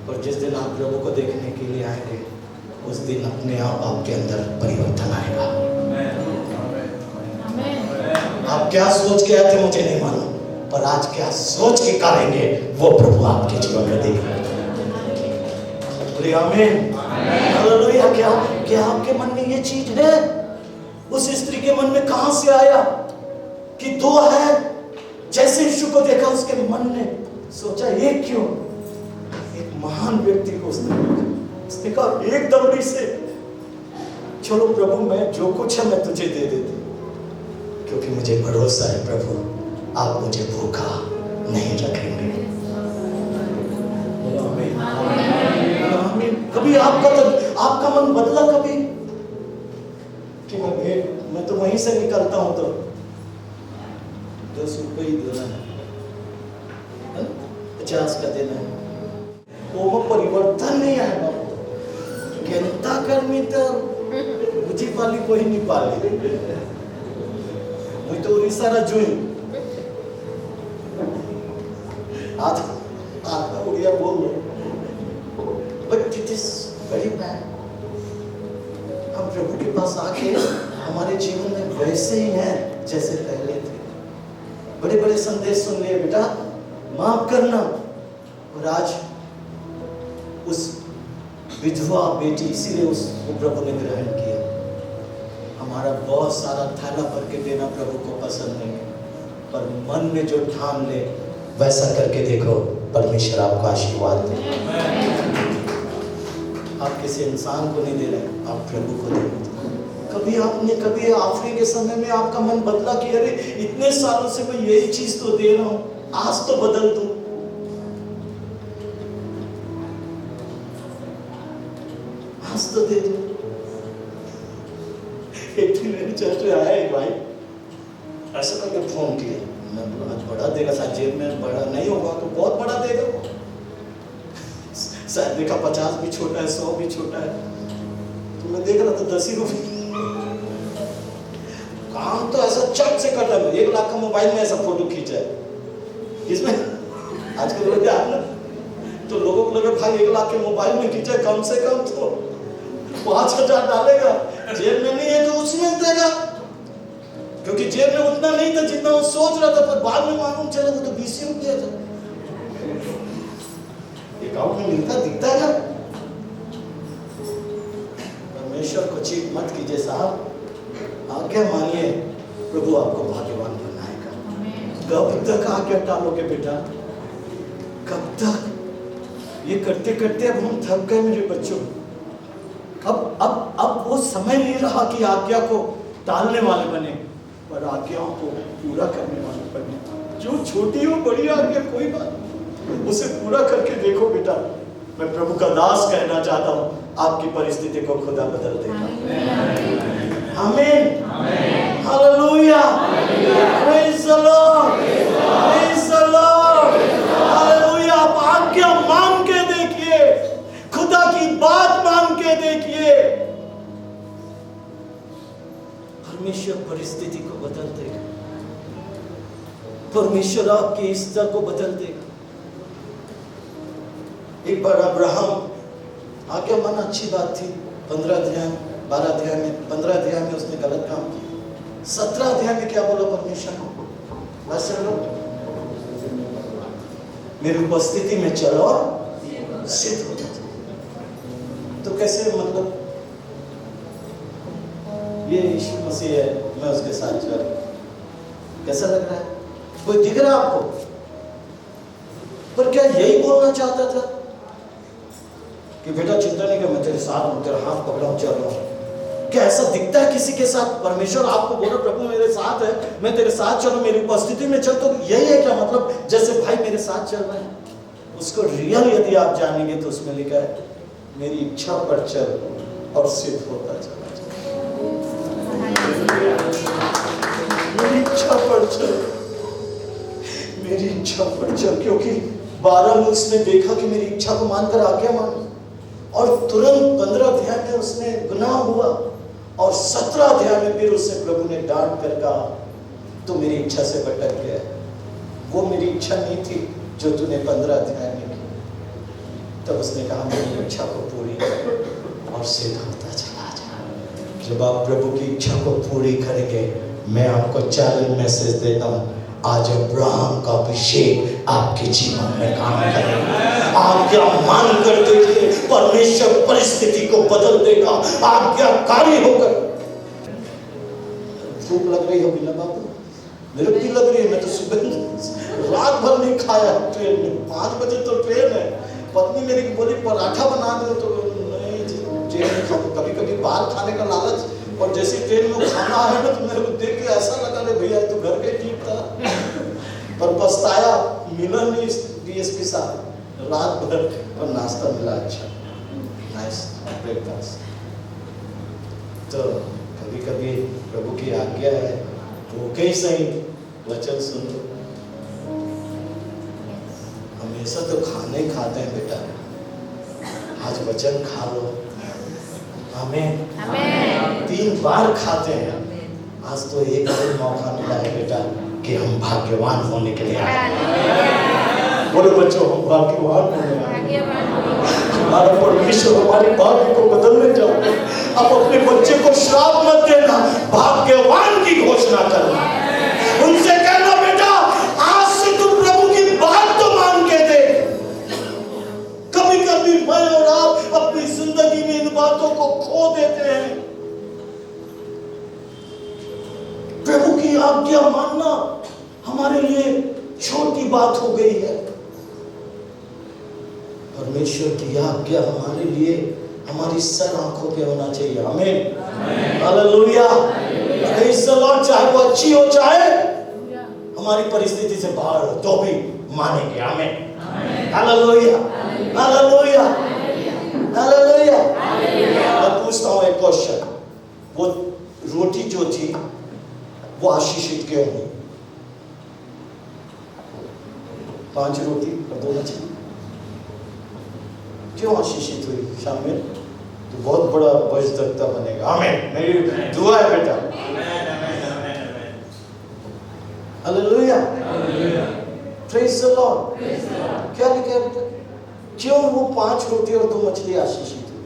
और जिस दिन आप प्रभु को देखने के लिए आएंगे, उस दिन अपने आप आपके अंदर परिवर्तन आएगा। आप क्या सोच के आए थे मुझे नहीं मालूम, पर आज क्या सोच के करेंगे वो प्रभु आपके जीवन में देखेगा। आमीन, हालेलुया। क्या आपके मन में ये चीज है? उस स्त्री के मन में कहां से आया कि 2 है? जैसे यीशु को देखा, उसके मन ने सोचा ये क्यों? एक महान व्यक्ति को उसने कहा एक दमड़ी से, चलो प्रभु मैं जो कुछ है मैं तुझे दे देती, क्योंकि मुझे भरोसा है प्रभु आप मुझे भूखा नहीं रखेंगे। कभी आपका मन बदला कभी कि मैं तो वहीं से निकलता हूं तो 10 रुपये ही देना है, 50 का देना है, वो परिवर्तन नहीं आएगा। जनता कर्मी तो बुझी पाली कोई नहीं पाली, मुझे तो उड़ीसा रा जुई आधा उड़िया बोल लो, इट इज वेरी बैड। हम प्रभु के पास आके हमारे जीवन में वैसे ही हैं जैसे पहले थे। बड़े बड़े संदेश सुन लिए बेटा, माफ करना, और आज उस विधवा बेटी, इसीलिए उसको प्रभु ने ग्रहण किया। हमारा बहुत सारा थैला भर के देना प्रभु को पसंद नहीं है, पर मन में जो ठान ले वैसा करके देखो, परमेश्वर आपको आशीर्वाद दे। आप किसी इंसान को नहीं दे रहे, आप प्रभु को दे रहे। कभी आखिरी के समय में आपका मन बदला कि अरे इतने सालों से मैं यही चीज तो दे रहा हूं, आज तो बदल दूं। आज तो दे दो। एक दिन मेरे चर्च में आया एक भाई, ऐसा करके फोन किया, मैं बोला आज बड़ा देगा, शायद जेब में बड़ा नहीं होगा तो बहुत बड़ा देगा, शायद देखा 50 भी छोटा है, 100 भी छोटा है, तो मैं देख रहा था 10 ही रुपये। काम तो ऐसा चट से करता है, 1 लाख का मोबाइल में ऐसा फोटो खींचा है, इसमें आजकल लोग यार ना, तो लोगों को लगे भाई 1 लाख के मोबाइल में खींचा, कम से कम तो 5,000 डालेगा, जेब में नहीं है तो उसमें देगा, क्योंकि जेब में उतना नहीं था जितना वो सोच रहा था, पर बाद में मालूम चला वो तो 20 रुपया था। अकाउंट में मिलता दिखता है ना। परमेश्वर को चीट मत कीजिए साहब, आज्ञा मानिए, प्रभु आपको भाग्यवान बनाएगा। कब तक आज्ञा टालोगे बेटा, कब तक? ये करते करते अब हम थक गए मेरे बच्चों। अब वो समय नहीं रहा कि आज्ञा को टालने वाले बने, पर आज्ञाओं को पूरा करने वाले बने। जो छोटी हो बड़ी आज्ञा कोई बात, उसे पूरा करके देखो बेटा। मैं प्रभु का दास कहना चाहता हूँ, आपकी परिस्थिति को खुदा बदल देगा। आमीन, hallelujah, praise the Lord, praise the Lord, hallelujah. आप आज्ञा मान के देखिए, खुदा की बात मान के देखिए, परमेश्वर परिस्थिति को बदल देगा, परमेश्वर आपकी इच्छा को बदल देगा। एक बार अब्राहम आज्ञा माना अच्छी बात थी, 15 अध्याय 12 अध्याय में 15 अध्याय में उसने गलत काम किया। 17 अध्याय में क्या बोला परमेश्वर को, बस मेरी उपस्थिति में चलो सिद्ध हो जाओ। तो कैसे, मतलब ये यीशु मसीह है, मैं उसके साथ चल, कैसा लग रहा है? कोई दिख रहा आपको? पर क्या यही बोलना चाहता था कि बेटा चिंता नहीं कर, मैं तेरे साथ हूं, तेरा हाथ पकड़ा हूं, चल रहा हूं? क्या ऐसा दिखता है किसी के साथ? परमेश्वर आपको बोला प्रभु मेरे साथ है, मैं तेरे साथ चलूं, मेरी उपस्थिति में चल, तो यही है क्या मतलब? जैसे भाई मेरे साथ चल रहे हैं, उसको रियल यदि आप जानेंगे तो उसमें लिखा है मेरी इच्छा पर चल और सिद्ध होता चला जाए। मेरी इच्छा पर चल, मेरी इच्छा पर चल, क्योंकि 12 में उसने देखा कि मेरी इच्छा को मानकर आज्ञा मान, और तुरंत 15 अध्याय में उसने गुनाह हुआ, और 17 अध्याय में फिर उसने प्रभु ने डांट कर कहा तो मेरी इच्छा से भटक गया, वो मेरी इच्छा नहीं थी जो तूने 15 अध्याय में की। तब उसने कहा मेरी इच्छा को पूरी कर और सिद्ध होता चला जा। जब आप प्रभु की इच्छा को पूरी करेंगे, मैं आपको चैलेंज मैसेज देता हूँ, आज अब्राहम का अभिषेक आपके जीवन में काम करेगा। आज्ञा मान कर देखिए, परमेश्वर परिस्थिति को बदल देगा, आज्ञाकारी होकर। भूख लग रही होगी ना बाबू, मेरे भी लग रही है, मैं तो सुबह रात भर नहीं खाया ट्रेन में, 5 बजे तो ट्रेन है। पत्नी मेरी बोली पराठा बना दो, तो नहीं ट्रेन में खाओ, कभी कभी बाहर खाने का लालच, और जैसे ट्रेन में खाना है ना तो मेरे को देख के ऐसा लगा रे भैया तो घर के ठीक था, पर पछताया, मिला नहीं डीएसपी साहब, रात भर और नाश्ता मिला अच्छा, नाइस ब्रेकफास्ट। तो कभी कभी प्रभु की आज्ञा है, भूखे ही सही वचन सुन लो। हमेशा तो खाने खाते हैं बेटा, आज वचन खा लो। आमीन, 3 बार खाते हैं, आज तो एक और मौका मिला है बेटा कि हम भाग्यवान होने के लिए आए। बोलो बच्चों, हम भाग्यवान होने आए। हमारा परमेश्वर हमारे भाग्य को बदलने जाते हैं। अब अपने बच्चे को श्राप मत देना, भाग्यवान की घोषणा करना, उनसे कहना बेटा आज से तू प्रभु की बात तो मान के दे। कभी कभी मैं और आप अपनी जिंदगी में इन बातों को खो देते हैं। प्रभु की आज्ञा मानना हमारे लिए छोटी बात हो गई है। परमेश्वर की आज्ञा हमारे लिए हमारी सर आंखों पे होना चाहिए। आमीन, हालेलुया, प्रेज़ द लॉर्ड। चाहे वो अच्छी हो चाहे हमारी परिस्थिति से बाहर हो तो भी मानेंगे। आमीन, हालेलुया, हालेलुया, हालेलुया। मैं पूछता हूँ एक क्वेश्चन, वो रोटी जो थी वो आशीषित क्यों हुई? 5 रोटी और 2 मछली क्यों आशीषित हुई? शाम में तो बहुत बड़ा भजदक्ता बनेगा। आमीन, मेरी दुआ है बेटा। Hallelujah, praise the Lord. क्या लिखा है बेटा? क्यों वो 5 रोटी और 2 मछली आशीषित हुई?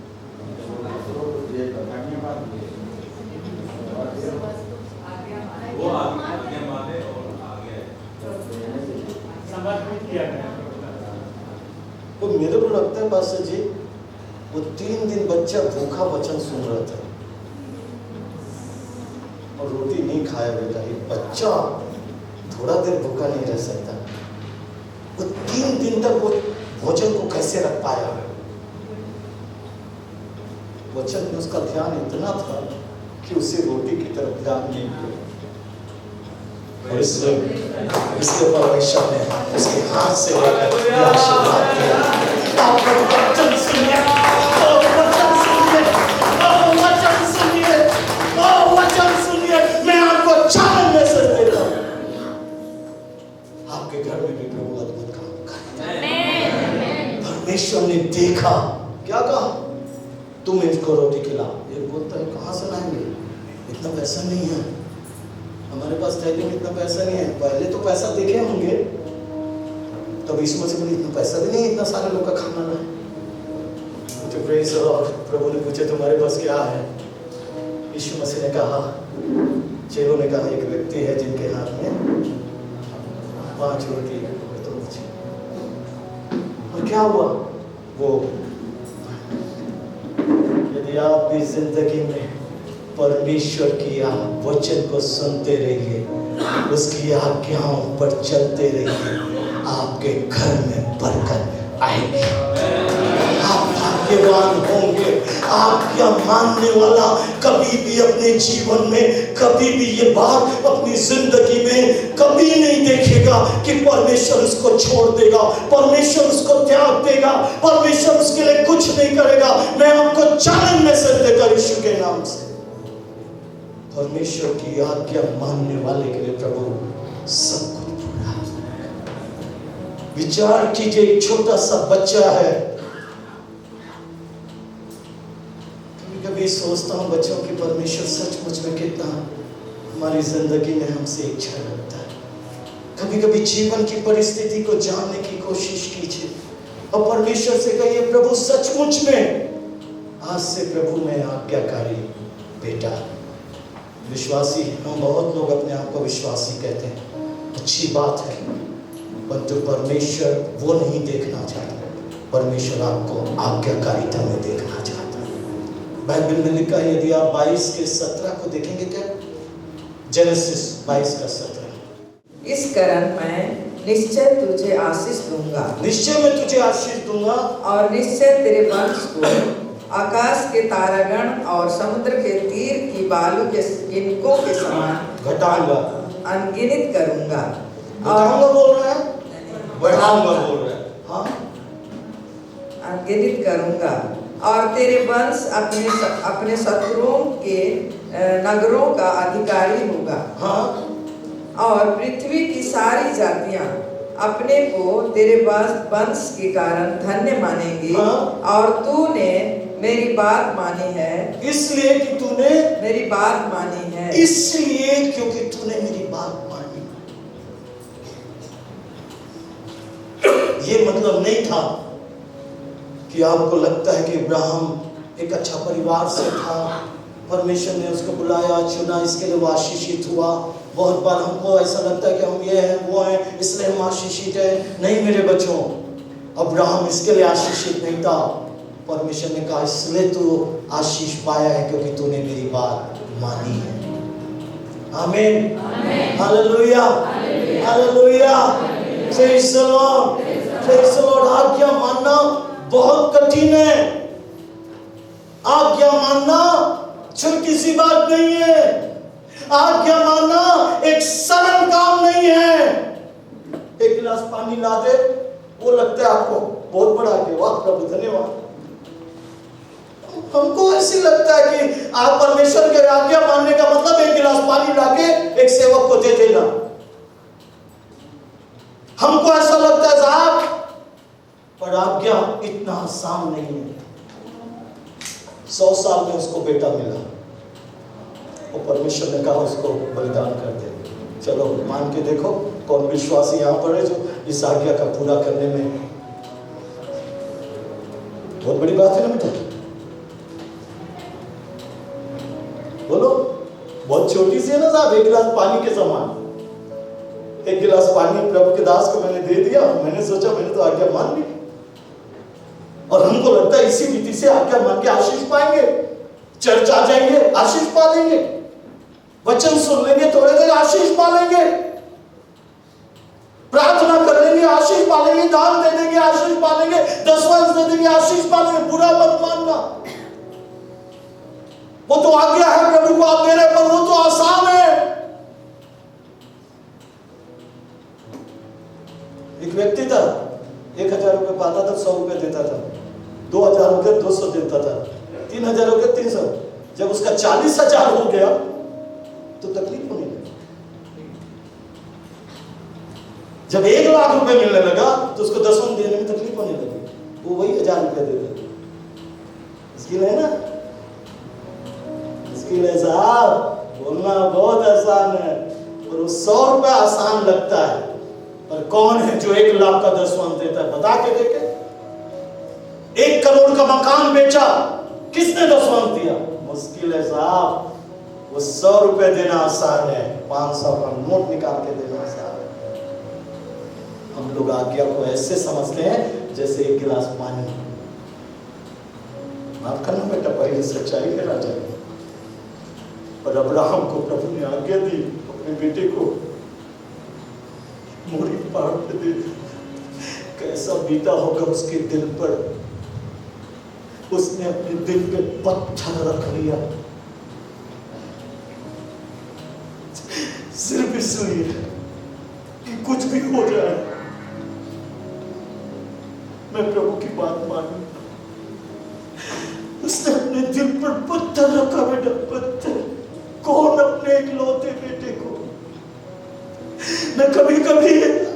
तो मेरे को लगता है पास्टर जी वो 3 दिन बच्चा भूखा वचन सुन रहा था और रोटी नहीं खाया। बेटा एक बच्चा थोड़ा देर भूखा नहीं रह सकता। वो 3 दिन तक वो भोजन को कैसे रख पाया? वचन में उसका ध्यान इतना था कि उसे रोटी की तरफ ध्यान नहीं किया। और इसलिए परमेश्वर ने उसके हाथ से लेकर आशीर्वाद दिया। आप वचन सुनिए, वचन सुनिए, वचन सुनिए, वचन सुनिए। मैं आपको चैलेंज मैसेज देता हूँ, आपके घर में भी प्रभु अद्भुत काम करेगा। परमेश्वर ने देखा, क्या कहा? तुम इसको रोटी खिलाओ। ये बोलता है कहाँ से लाएंगे, इतना पैसा नहीं है हमारे पास, थैली में इतना पैसा नहीं है। पहले तो पैसा देखे होंगे, तब यीशु मसीह बोले इतना पैसा भी नहीं, इतना सारे लोग का खाना ना है। तो प्रेज़ द लॉर्ड। प्रभु ने पूछे तुम्हारे पास क्या है? यीशु मसीह ने कहा, चेलों ने कहा एक व्यक्ति है जिनके हाथ में 5 रोटी और 2 मछली। और क्या हुआ? वो यदि आप भी जिंदगी में परमेश्वर की वचन को सुनते रहिए, उसकी आज्ञाओं पर चलते रहिए, आपके घर में बरकत आएगी। आप भाग्यवान होंगे। आज्ञा मानने वाला कभी भी अपने जीवन में, कभी भी ये बात अपनी जिंदगी में कभी नहीं देखेगा कि परमेश्वर उसको छोड़ देगा, परमेश्वर उसको त्याग देगा, परमेश्वर उसके लिए कुछ नहीं करेगा। मैं आपको चैलेंज मैसेज देता यीशु के नाम से, परमेश्वर की आज्ञा मानने वाले के लिए प्रभु सब कुछ पूरा। विचार कीजिए, एक छोटा सा बच्चा है। कभी कभी सोचता हूँ बच्चों की परमेश्वर सचमुच में कितना हमारी जिंदगी में हमसे इच्छा रखता है। कभी कभी जीवन की परिस्थिति को जानने की कोशिश कीजिए और परमेश्वर से कहिए, प्रभु सचमुच में आज से प्रभु मैं आज्ञाकारी बेटा। विश्वासी, हम बहुत लोग अपने आप को विश्वासी कहते हैं, अच्छी बात है, परंतु परमेश्वर वो नहीं देखना चाहता। परमेश्वर आपको आज्ञाकारिता में देखना चाहता है। बाइबल में लिखा है, यदि आप 22 के 17 को देखेंगे, क्या जेनेसिस 22 का 17, इस कारण मैं निश्चय तुझे आशीष दूंगा, निश्चय मैं तुझे आशीष दूंगा और निश्चय तेरे वंश को आकाश के तारागण और समुद्र के तीर की बालू के किनकों के समान घटाऊंगा, अनगिनत करूंगा। घटाऊंगा बोल रहा है, बढ़ाऊंगा बोल रहा है। हाँ, अनगिनत करूंगा और तेरे वंश अपने शत्रुओं के नगरों का अधिकारी होगा। हाँ, और पृथ्वी की सारी जातियां अपने को तेरे वंश के कारण धन्य मानेंगी। हाँ? और तूने मेरी बात मानी है, इसलिए कि तूने मेरी बात मानी है, इसलिए क्योंकि तूने मेरी बात मानी। ये मतलब नहीं था कि आपको लगता है कि इब्राहिम एक अच्छा परिवार से था, परमेश्वर ने उसको बुलाया, चुना, इसके लिए वो आशीषित हुआ। बहुत बार हमको ऐसा लगता है कि हम ये हैं वो हैं इसलिए हम आशीषित हैं। नहीं मेरे बच्चों, अब्राहम इसके लिए आशीषित नहीं था। परमेश्वर ने कहा इसलिए तू आशीष पाया है क्योंकि तूने मेरी बात मानी है। आमीन, hallelujah, hallelujah, praise the Lord, praise the Lord. आज्ञा मानना बहुत कठिन है। आज्ञा मानना छोटी सी बात नहीं है। आज्ञा मानना एक सरल काम नहीं है। एक गिलास पानी ला दे, वो लगता है आपको बहुत बड़ा आज्ञा, वाह प्रभु धन्यवाद। हमको ऐसे लगता है कि आप परमेश्वर के आज्ञा मानने का मतलब एक गिलास पानी लाके एक सेवक को दे देना। हमको ऐसा लगता है साहब, पर आज्ञा इतना आसान नहीं है। 100 साल में उसको बेटा मिला, वो परमेश्वर ने कहा उसको बलिदान कर दे। चलो मान के देखो कौन विश्वासी यहाँ पर है जो इस आज्ञा का पूरा करने में, बहुत बड़ी बात है ना बेटा, बोलो। बहुत छोटी सी है ना साहब, एक गिलास पानी के समान। एक गिलास पानी प्रभु के दास को मैंने दे दिया, मैंने सोचा मैंने तो आज्ञा मान ली, और हमको लगता है इसी रीति से आज्ञा मान के आशीष पाएंगे, चर्च आ जाएंगे आशीष पा लेंगे, वचन सुन लेंगे थोड़ी देर आशीष पा लेंगे, प्रार्थना कर लेंगे आशीष पा लेंगे, दान दे देंगे आशीष पा लेंगे, 10 दे देंगे आशीष पा लेंगे। बुरा मत मानना, वो तो आज्ञा है प्रभु को आप दे रहे, पर वो तो आसान है। एक व्यक्ति था, 1000 रुपए पाता था, 100 रुपए देता था, 2000 हो गया 200 देता था, 3000 हो गया 300। जब उसका 40,000 हो गया तो तकलीफ होने लगी। जब 1 लाख रुपए मिलने लगा तो उसको 10 देने में तकलीफ होने लगी। वो वही 1000 रुपए दे दे। मुश्किल है ना, मुश्किल है साहब, बोलना बहुत आसान है, और वो 100 रुपए आसान लगता है, पर कौन है जो 1 लाख का 10वां देता है? बता के देखे। 1 करोड़ का मकान बेचा, किसने 10वां दिया? मुश्किल है साहब। वो 100 रुपए देना आसान है, 500 का नोट निकाल के देना आसान है। हम लोग आज्ञा को ऐसे समझते हैं जैसे 1 गिलास पानी। माफ करना बेटा, पहले सच्चाई कहना चाहिए। और अब्राहम को प्रभु ने आज्ञा दी अपने बेटे को मोरी पहाड़ पे दे। कैसा बीता होगा उसके दिल पर। उसने अपने दिल पे पत्थर रख लिया, सिर्फ इसलिए कि कुछ भी हो जाए मैं प्रभु की बात मानूं। उसने अपने दिल पर पत्थर रखा बेटा, पत्थर। कौन अपने इकलौते बेटे को? मैं कभी कभी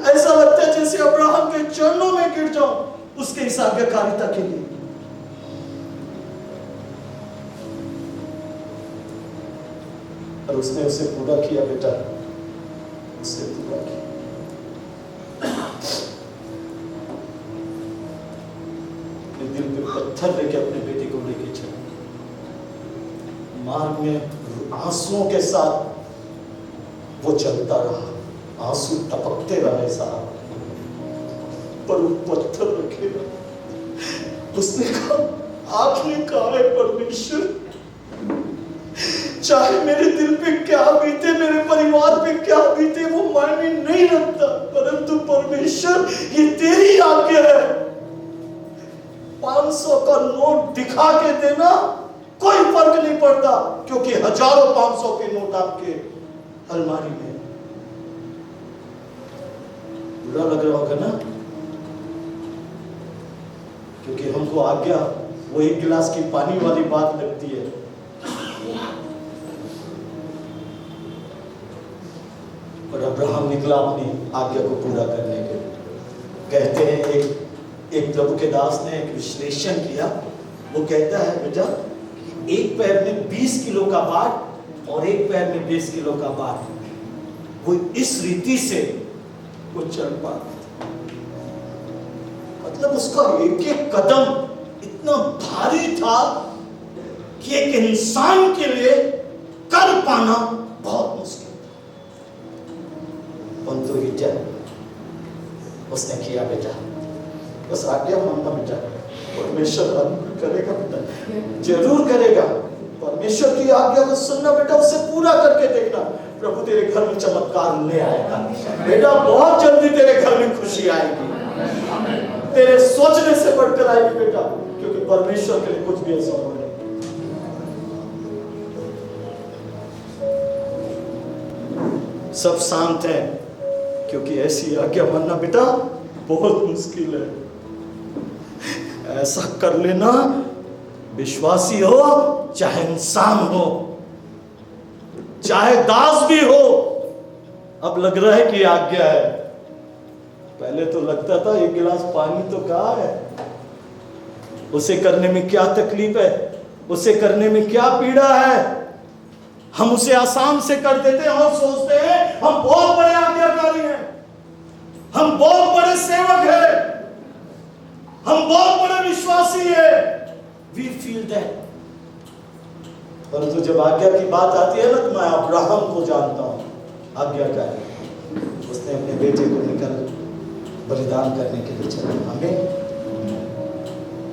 ऐसा लगता है जैसे अब्राहम के चरणों में गिर जाऊं उसके इस आज्ञाकारिता के लिए। और उसने उसे पूरा किया बेटा, उससे पूरा किया। अपने दिल पे पत्थर लेके अपने बेटे को लेके चला। मार्ग में आंसुओं के साथ वो चलता रहा, आंसू टपकते रहे साहब, पर वो पत्थर रखेगा। उसने कहा आपने कहा है परमेश्वर, चाहे मेरे दिल पे क्या बीते, मेरे परिवार पे क्या बीते, वो मायने नहीं रखता, परंतु परमेश्वर ये तेरी आज्ञा है। 500 का नोट दिखा के देना कोई फर्क नहीं पड़ता, क्योंकि हजारों 500 के नोट आपके अलमारी में। बुरा लग रहा होगा ना, क्योंकि हमको आज्ञा वो 1 गिलास की पानी वाली बात लगती है। और अब्राहम निकला अपनी आज्ञा को पूरा करने के लिए। कहते हैं एक प्रभु के दास ने एक विश्लेषण किया। वो कहता है बेटा, एक पैर में 20 किलो का बाट और एक पैर में 20 किलो का बाट, वो इस रीति से वो चल पाता, मतलब उसका एक एक कदम इतना भारी था कि एक इंसान के लिए कर पाना बहुत मुश्किल था। परंतु हिजर उसने किया बेटा, बस आज्ञा मानना बेटा, परमेश्वर करेगा बेटा, जरूर करेगा। परमेश्वर की आज्ञा को सुनना बेटा, उसे पूरा करके देखना। प्रभु तेरे घर में चमत्कार ले आएगा बेटा, बहुत जल्दी तेरे घर में खुशी आएगी, तेरे सोचने से बढ़कर आएगी बेटा, क्योंकि परमेश्वर के लिए कुछ भी असंभव नहीं। सब शांत हैं क्योंकि ऐसी आज्ञा मानना बेटा बहुत मुश्किल है। ऐसा कर लेना, विश्वासी हो चाहे इंसान हो, चाहे दास भी हो। अब लग रहा है कि आज्ञा है, पहले तो लगता था एक गिलास पानी तो कहाँ है, उसे करने में क्या तकलीफ है, उसे करने में क्या पीड़ा है। हम उसे आसान से कर देते हैं और सोचते हैं हम बहुत बड़े आज्ञाकारी हैं, हम बहुत बड़े सेवक हैं, हम बहुत बड़े विश्वासी हैं। We feel that। परंतु जब आज्ञा की बात आती है ना, तो मैं अब्राहम को जानता हूं, आज्ञाकारी। उसने अपने बेटे को निकल बलिदान करने के लिए चला। आमीन।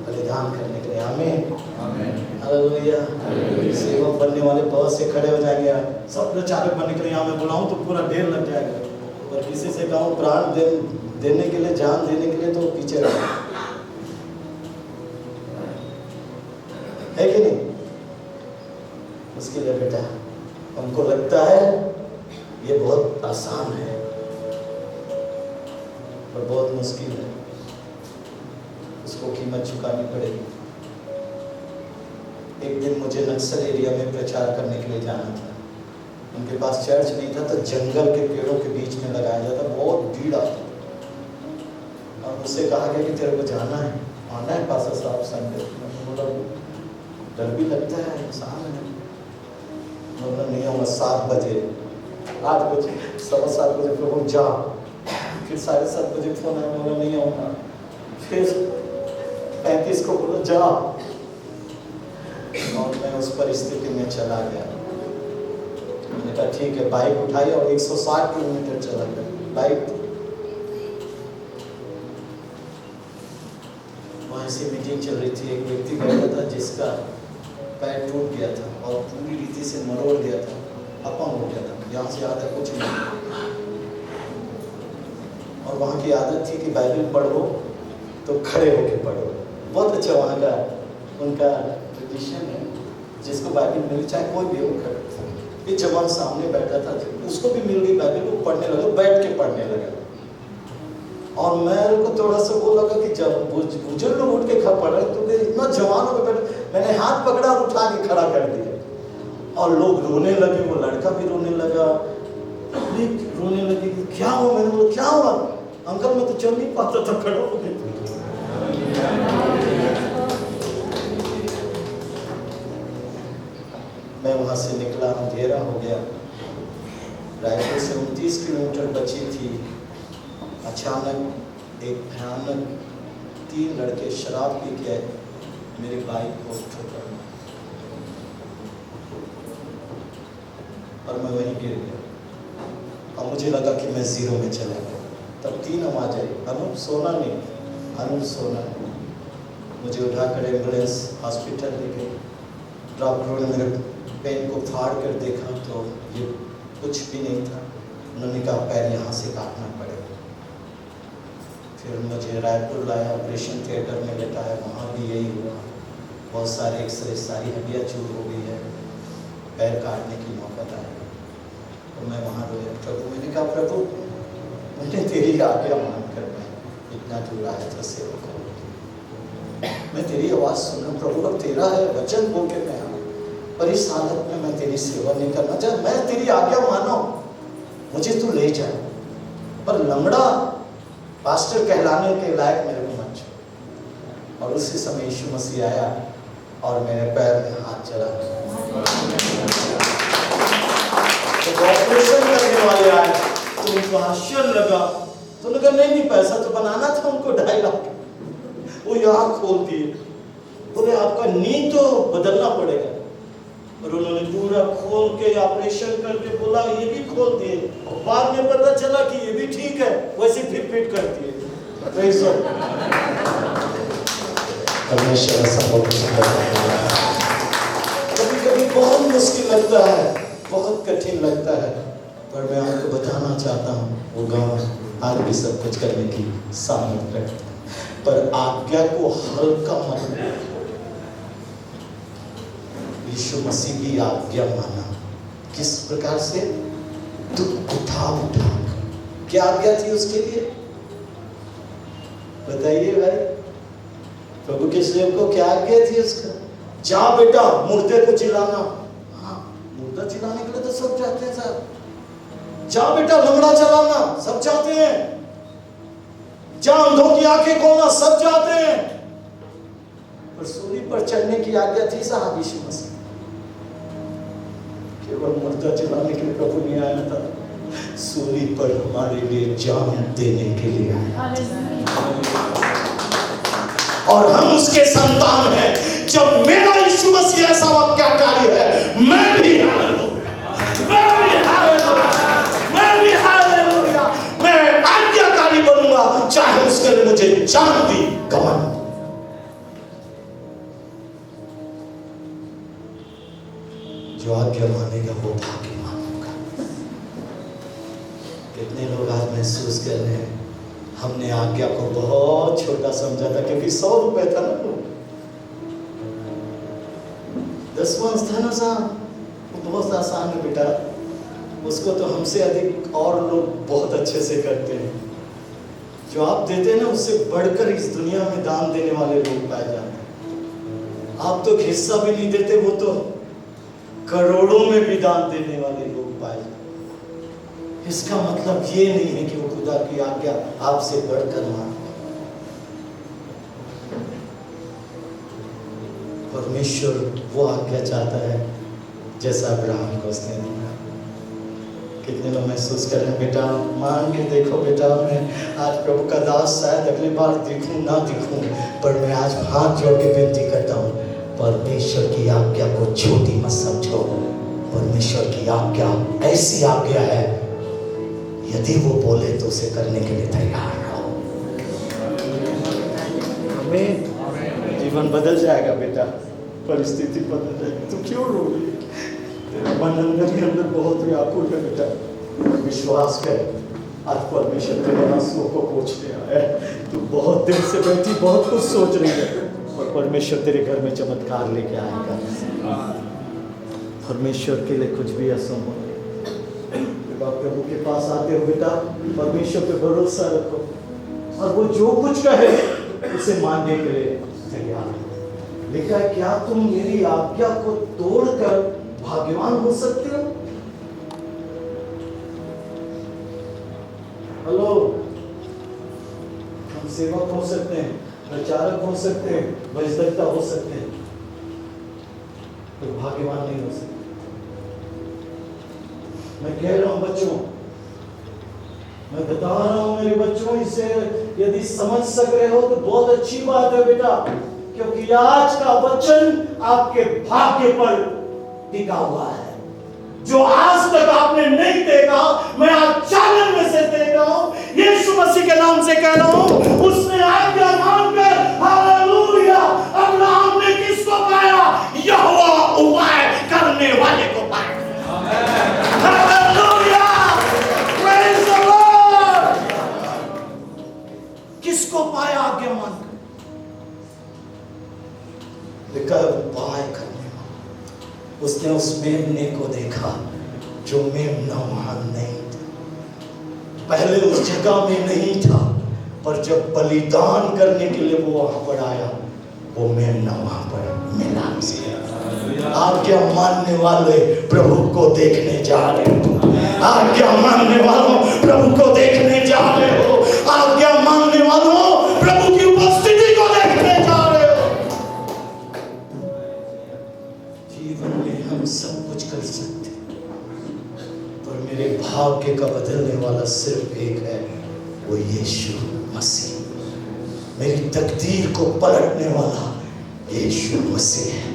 बलिदान करने के लिए। आमीन। हालेलुया। सेवक बनने वाले बहुत से खड़े हो जाएंगे, सब प्रचारक बनने के लिए यहाँ मैं बुलाऊं तो पूरा ढेर लग जाएगा, और किसी से कहूँ प्राण देने के लिए, जान देने के लिए, तो पीछे रहे, है कि नहीं? मुश्किल है बेटा। हमको लगता है ये बहुत आसान है, पर बहुत मुश्किल है, उसको कीमत चुकानी पड़ेगी। एक दिन मुझे नक्सल एरिया में प्रचार करने के लिए जाना था। उनके पास चर्च नहीं था, तो जंगल के पेड़ों के बीच में लगाया जाता, बहुत भीड़ आती। और उससे कहा गया कि तेरे को जाना है, आना है पास्टर साहब संडे। मैंने बोला डर भी लगता है, इंसान है। बोला नहीं आऊँगा, 7 बजे, 8 बजे, 7:15 बजे प्रभु जा। फिर 7:30 बजे फोन आया, बोला नहीं आऊँगा। फिर 35 को बोला जा, और मैं उस परिस्थिति में चला गया। मैंने कहा ठीक है, बाइक उठाई और 160 किलोमीटर चला गया बाइक। वहाँ से मीटिंग चल रही थी, एक व्यक्ति बैठा था जिसका पैर टूट गया था और पूरी रीति से मरोड़ गया था, अपंग हो गया था, यहाँ से आता कुछ नहीं। और वहाँ की आदत थी कि बाइबल पढ़ो तो खड़े होके पढ़ो। बहुत अच्छा वहाँ का उनका ट्रेडिशन है, जिसको बाइबल मिल चाहे कोई भी हो खड़े। ये जवान सामने बैठा था, उसको भी मिल गई बाइबल, वो पढ़ने लगा, बैठ के पढ़ने लगा। और मेरे को थोड़ा सा वो लगा कि जब बुजुर्ग लोग उठ के खड़ा पढ़ रहे, तो इतना जवान हो बैठे, मैंने हाथ पकड़ा और उठा के खड़ा कर दिया। और लोग रोने लगे, वो लड़का भी रोने लगा, रोने लगे। क्या हुआ? मैंने बोला क्या हुआ? अंकल मैं तो चल नहीं पाता था, खड़ा हो गया। मैं वहां से निकला, अंधेरा हो गया। रायपुर से 29 किलोमीटर बची थी। अचानक एक भयानक 3 लड़के शराब पी के मेरी बाइक को ठोकर और मैं वहीं गिर गया। और मुझे लगा कि मैं जीरो में चला गया। तब 3 आवाज आई, अनूप सोना नहीं, अनूप सोना। मुझे उठाकर एम्बुलेंस हॉस्पिटल ले गई। डॉक्टरों ने मेरे पेन को फाड़ कर देखा तो ये कुछ भी नहीं था। उन्होंने कहा पैर यहाँ से काटना पड़ेगा। फिर मुझे रायपुर लाया, ऑपरेशन थिएटर में लेटाया, वहाँ भी यही हुआ। बहुत सारे एक्सरे, सारी हड्डियाँ चूर हो गई है, पैर काटने की नौबत आई। तो मैं वहाँ रोया। प्रभु, मैंने कहा प्रभु मैंने तेरी आज्ञा मानकर मैं इतना दूर आया था सेवा को, मैं तेरी आवाज़ सुना प्रभु, अब तेरा है वचन बोल के मैं आया, पर इस हालत में मैं तेरी सेवा नहीं करना चाहता। मैं तेरी आज्ञा मानो, मुझे तू ले जा, पर लंगड़ा पास्टर कहलाने के लायक मेरे को मत छोड़। और उसी समय यीशु मसीह आया और मेरे पैर में हाथ चला। तो ऑपरेशन करने वाले आए तो उनको आश्चर्य लगा, तो लगा नहीं पैसा तो बनाना था उनको 2.5 लाख। वो यहाँ खोल दिए बोले आपका नी तो बदलना पड़ेगा। और उन्होंने पूरा खोल के ऑपरेशन करके बोला ये भी खोल दिए, और बाद में पता चला कि ये भी ठीक है, वैसे फिर फिट कर दिए। कभी कभी बहुत मुश्किल लगता है, बहुत कठिन लगता है, पर मैं आपको बताना चाहता हूँ वो गाँव आज भी सब कुछ करने की सामर्थ्य रखता है। पर आज्ञा को हल्का मत लो। यीशु मसीह की आज्ञा माना किस प्रकार से? दुख उठा उठा। क्या आज्ञा थी उसके लिए? बताइए भाई, प्रभु के सेवक को क्या आज्ञा थी उसका? जा बेटा मुर्दे को चिल्लाना। हाँ, मुर्दा चिल्लाने के लिए तो सब चाहते हैं साहब। जा बेटा लंगड़ा चलाना, सब चाहते हैं। जा अंधों की आंखें खोलना, सब चाहते हैं। पर सूली पर चढ़ने की आज्ञा थी साहब यीशु मसीह। केवल मुर्दा चलाने के लिए प्रभु नहीं आया था, सूली पर हमारे लिए जान देने के लिए आया। और हम उसके संतान हैं। जब मेरा यीशु मसीह ऐसा आज्ञाकारी है, मैं भी मैं आज्ञाकारी बनूंगा, चाहे उसके लिए मुझे जान दी गवन। जो आज्ञा मानेगा वो भाग्यवान होगा। कितने लोग आज महसूस कर रहे हैं हमने आज्ञा को बहुत छोटा समझा था, क्योंकि 100 रुपए था ना, 10 वंश था ना साहब, वो बहुत आसान है बेटा। उसको तो हमसे अधिक और लोग बहुत अच्छे से करते हैं। जो आप देते हैं ना, उससे बढ़कर इस दुनिया में दान देने वाले लोग पाए जाते हैं। आप तो हिस्सा भी नहीं देते, वो तो करोड़ों में भी दान देने वाले लोग पाए जाते। इसका मतलब ये नहीं है कि वो खुदा की आज्ञा आपसे बढ़कर मान। परमेश्वर वो आज्ञा चाहता है जैसा अब्राहम को उसने दिया। कितने लोग महसूस कर रहे हैं बेटा मान के देखो बेटा, मैं आज प्रभु का दास शायद अगली बार दिखूं ना दिखूं, पर मैं आज हाथ जोड़ के विनती करता हूँ, परमेश्वर की आज्ञा को छोटी मत समझो। परमेश्वर की आज्ञा ऐसी आज्ञा है, यदि वो बोले तो उसे करने के लिए तैयार रहो। हमें जीवन बदल जाएगा बेटा, परिस्थिति बदल जाएगी। तू क्यों रो रही है? तेरा मन अंदर ही अंदर बहुत व्याकुल है बेटा। विश्वास कर, आज परमेश्वर तेरे आंसुओं को पोंछने आया है। तू बहुत देर से बैठी बहुत कुछ सोच रही है, और परमेश्वर तेरे घर में चमत्कार लेके आएगा। परमेश्वर के लिए कुछ भी असंभव नहीं। प्रभु के पास आते हो बेटा, परमेश्वर पे भरोसा रखो, और वो जो कुछ कहे उसे मानने के लिए तैयार हो। लिखा है, क्या तुम मेरी आज्ञा को तोड़कर भाग्यवान हो सकते हो? हेलो, हम सेवक हो सकते हैं, प्रचारक हो सकते हैं, वैज्ञता हो सकते हैं, तो भाग्यवान नहीं हो सकते। मैं कह रहा हूं बच्चों, मैं बता रहा हूं मेरे बच्चों, इसे यदि समझ सक रहे हो तो बहुत अच्छी बात है बेटा, क्योंकि आज का वचन आपके भाग्य पर टिका हुआ है। जो आज तक आपने नहीं देखा, मैं आज चैनल में से देख रहा हूं, यीशु मसीह के नाम से कह रहा हूं, उसने आज्ञा मानकर हालेलुया, अब्राहम ने किसको पाया? यहोवा उपाय करने वाले को पाया। Hallelujah, praise the Lord. किसको पाया? आज्ञा मानकर। देखा उपाय करने, उसने उस मेमने को देखा जो मेमना वहां नहीं था, पहले उस जगह में नहीं था, पर जब बलिदान करने के लिए वो वहां पर आया, वो मेमना वहां पर मिला। आज्ञा मानने वाले प्रभु को देखने जा रहे हो। आज्ञा मानने वालों प्रभु को देखने जा रहे हो। आज्ञा मानने वालों प्रभु की उपस्थिति को देखने जा रहे हो। जीवन में हम सब कुछ कर सकते, पर मेरे भाग्य का बदलने वाला सिर्फ एक है, वो यीशु मसीह। मेरी तकदीर को पलटने वाला यीशु मसीह है।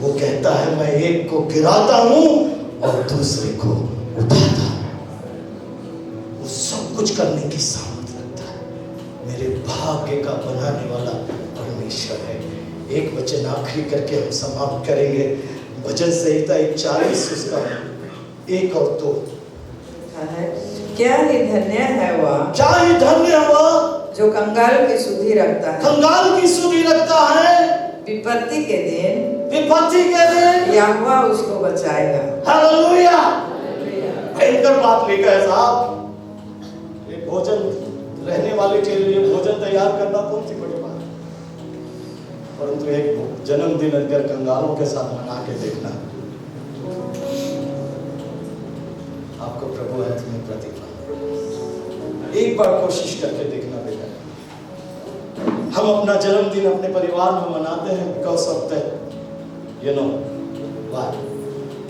वो कहता है मैं एक को गिराता हूं और दूसरे को उठाता हूं। वो सब कुछ करने की सामर्थ रखता है। मेरे भाग्य का बनाने वाला परमेश्वर है। एक वचन आखिरी करके हम समाप्त करेंगे। भजन संहिता 41 उसका 1 और 2 है। क्या ही धन्य है वह, क्या ही धन्य है वह जो कंगाल की सुधि रखता है, कंगाल की सुधि रखता है। विपत्ति के दिन यहोवा उसको बचाएगा। हालेलुया। भयंकर बात लिखा है साहब। एक भोजन रहने वाले के लिए भोजन तैयार करना कौन सी बड़ी बात है, परंतु एक जन्मदिन अगर कंगालों के साथ मना के देखना, आपको प्रभु है तुम्हें प्रतिफल। एक बार कोशिश करके देखना बेटा। हम अपना जन्मदिन अपने परिवार में मनाते हैं because of the you know what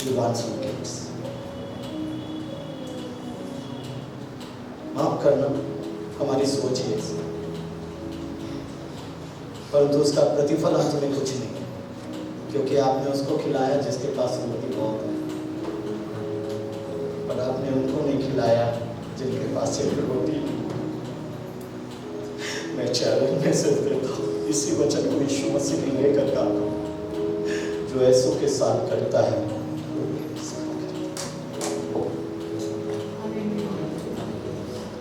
you want some gifts. माफ करना, हमारी सोच है, परंतु उसका प्रतिफल अंत में कुछ नहीं है, क्योंकि आपने उसको खिलाया जिसके पास रोटी बहुत है, पर आपने उनको नहीं खिलाया जिनके पास सिर्फ रोटी। मैं चैलेंज मैसेज देता हूँ, इसी वचन को यीशु मसीह ने लेकर कहा, जो ऐसों के साथ करता है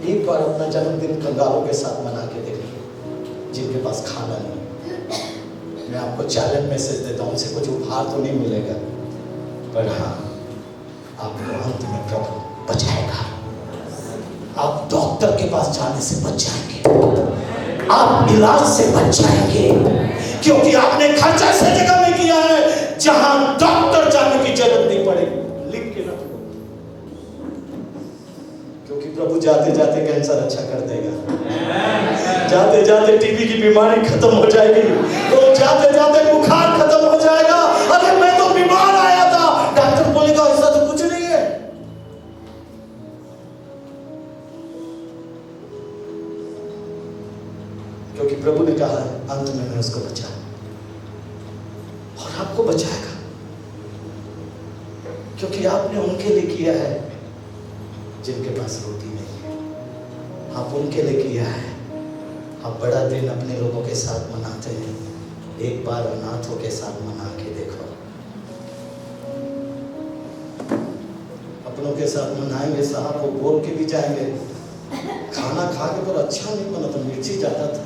एक बार अपना जन्मदिन कंगालों के साथ मना के देखिए जिनके पास खाना नहीं। मैं आपको चैलेंज मैसेज देता हूँ, उनसे कुछ उपहार तो नहीं मिलेगा, पर हाँ आपको अंत में प्रभु बचाएगा। आप डॉक्टर के पास जाने से बच जाएंगे, आप इलाज से बच जाएंगे, क्योंकि आपने खर्चा ऐसे जगह में किया है जहां डॉक्टर जाने की जरूरत नहीं पड़ेगी। लिख के रखो, क्योंकि प्रभु जाते जाते कैंसर अच्छा कर देगा, जाते जाते टीबी की बीमारी खत्म हो जाएगी, तो जाते जाते बुखार खत्म हो जाएगा। अरे मैं तो बीमार आया था, डॉक्टर बोलेगा ऐसा तो कुछ नहीं है। क्योंकि प्रभु ने कहा है अंत में मैं उसको बचा, और आपको बचाएगा, क्योंकि आपने उनके लिए किया है जिनके पास रोटी नहीं है। आप उनके लिए किया है। आप बड़ा दिन अपने लोगों के साथ मनाते हैं, एक बार अनाथों के साथ मना के देखो। अपनों के साथ मनाएंगे साहब, वो बोल के भी जाएंगे खाना खा के पर अच्छा नहीं बना था, मिर्ची ज्यादा था।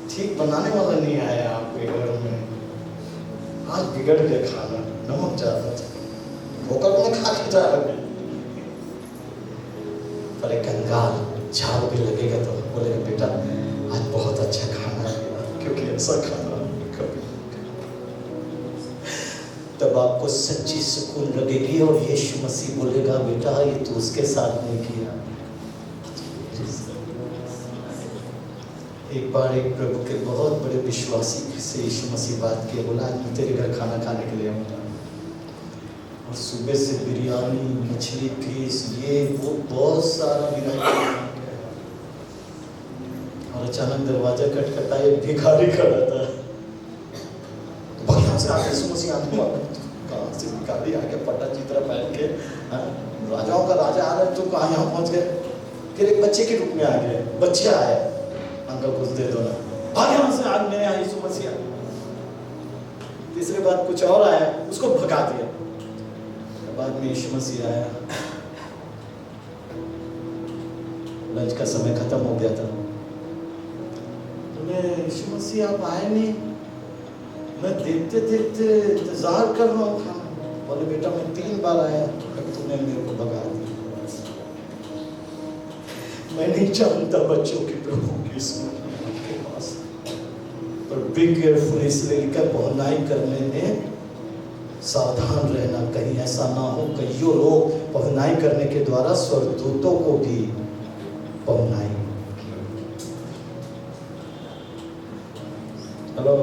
ठीक बनाने वाला नहीं आया आपके घर में, आज बिगड़ गया खाना, नमक ज्यादा था, होकर में खा के जा रहे। पर एक कंगाल झाड़ भी लगेगा तो बोलेगा बेटा आज बहुत अच्छा खाना है, क्योंकि ऐसा खाना कभी। तब आपको सच्ची सुकून लगेगी और यीशु मसीह बोलेगा बेटा ये तू उसके साथ नहीं किया। एक बार एक प्रभु के बहुत बड़े विश्वासी से यीशु मसीह बात किया, बोला आज मैं तेरे घर खाना खाने के लिए आऊँगा, और सुबह से बिरयानी, मछली पीस, ये वो बहुत सारा बिरयानी, और अचानक दरवाजा खटखटा, एक भिखारी खड़ा था। बढ़िया से आके यीशु मसीह आदमी कहाँ से भिखारी आके पट्टा चित्रा पहन के, राजाओं का राजा आ रहा है, तो कहाँ यहाँ पहुँच गए? फिर एक बच्चे के रूप में आ गए, बच्चे आए, अंकल कुछ दे दो ना, भाग यहाँ से, आज मेरे यहाँ यीशु मसीह। तीसरे बार कुछ और आया, उसको भगा दिया। बाद में यीशु मसीह आया, लंच का समय खत्म हो गया था। बोले यीशु मसीह आप आए नहीं, मैं देखते देखते इंतजार कर रहा हूँ खाना। बोले बेटा मैं 3 बार आया, तूने मेरे को भगा दिया। मैं नहीं जानता बच्चों की प्रभु की के पास, पर बी केयरफुल इसलिए लिखा पहुंचाई करने में सावधान रहना, कहीं ऐसा ना हो कईयों लोग पहुंचाई करने के द्वारा स्वर्गदूतों को भी पहुंचाई। हेलो,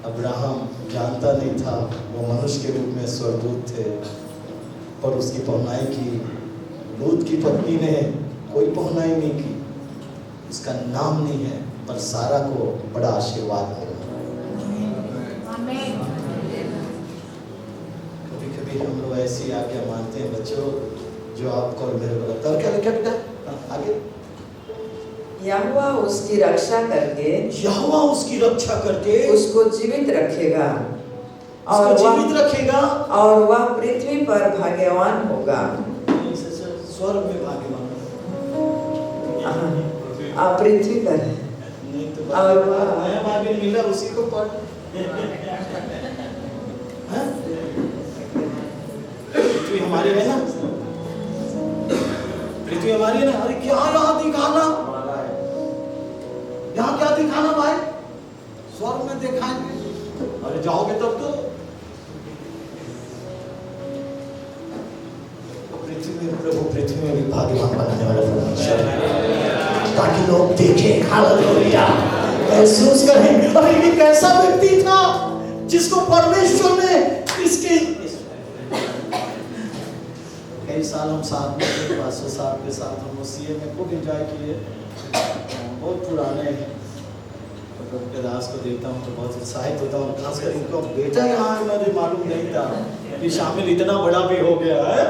अब्राहम जानता नहीं था वो मनुष्य के रूप में स्वर्गदूत थे, पर उसकी पहुंचाई की। लूत की पत्नी ने कोई पहुंचाई नहीं की, उसका नाम नहीं है, पर सारा को बड़ा आशीर्वाद मिला। कभी कभी हम लोग ऐसी आज्ञा मानते हैं बच्चों, जो आपको और मेरे को लगता है। क्या लिखा बेटा आगे? यहोवा उसकी रक्षा करके, यहोवा उसकी रक्षा करके उसको जीवित रखेगा और जीवित रखेगा, और वह पृथ्वी पर भाग्यवान होगा। स्वर्ग में भाग्यवान, पृथ्वी पर नहीं तो और नया भाग्य मिला उसी को पढ़। पृथ्वी हमारी है ना, पृथ्वी हमारी है ना। अरे क्या यहाँ दिखाना, यहाँ क्या दिखाना भाई? स्वर्ग में दिखाएंगे। अरे जाओगे तब तो पृथ्वी में, प्रभु पृथ्वी में भी भाग्यवान बनाने वाला परमेश्वर है, ताकि लोग देखें, हालेलुया, महसूस करें। अरे ये कैसा व्यक्ति था जिसको परमेश्वर ने इसके कई साल हम साथ में थे, 500 साल के साथ हम सीए में खूब एंजॉय किए, बहुत पुराने हैं। प्रभु के दास को देखता हूँ तो बहुत उत्साहित होता हूँ, खासकर इनको बेटा यहाँ है, मुझे मालूम नहीं था कि शामिल इतना बड़ा भी हो गया है।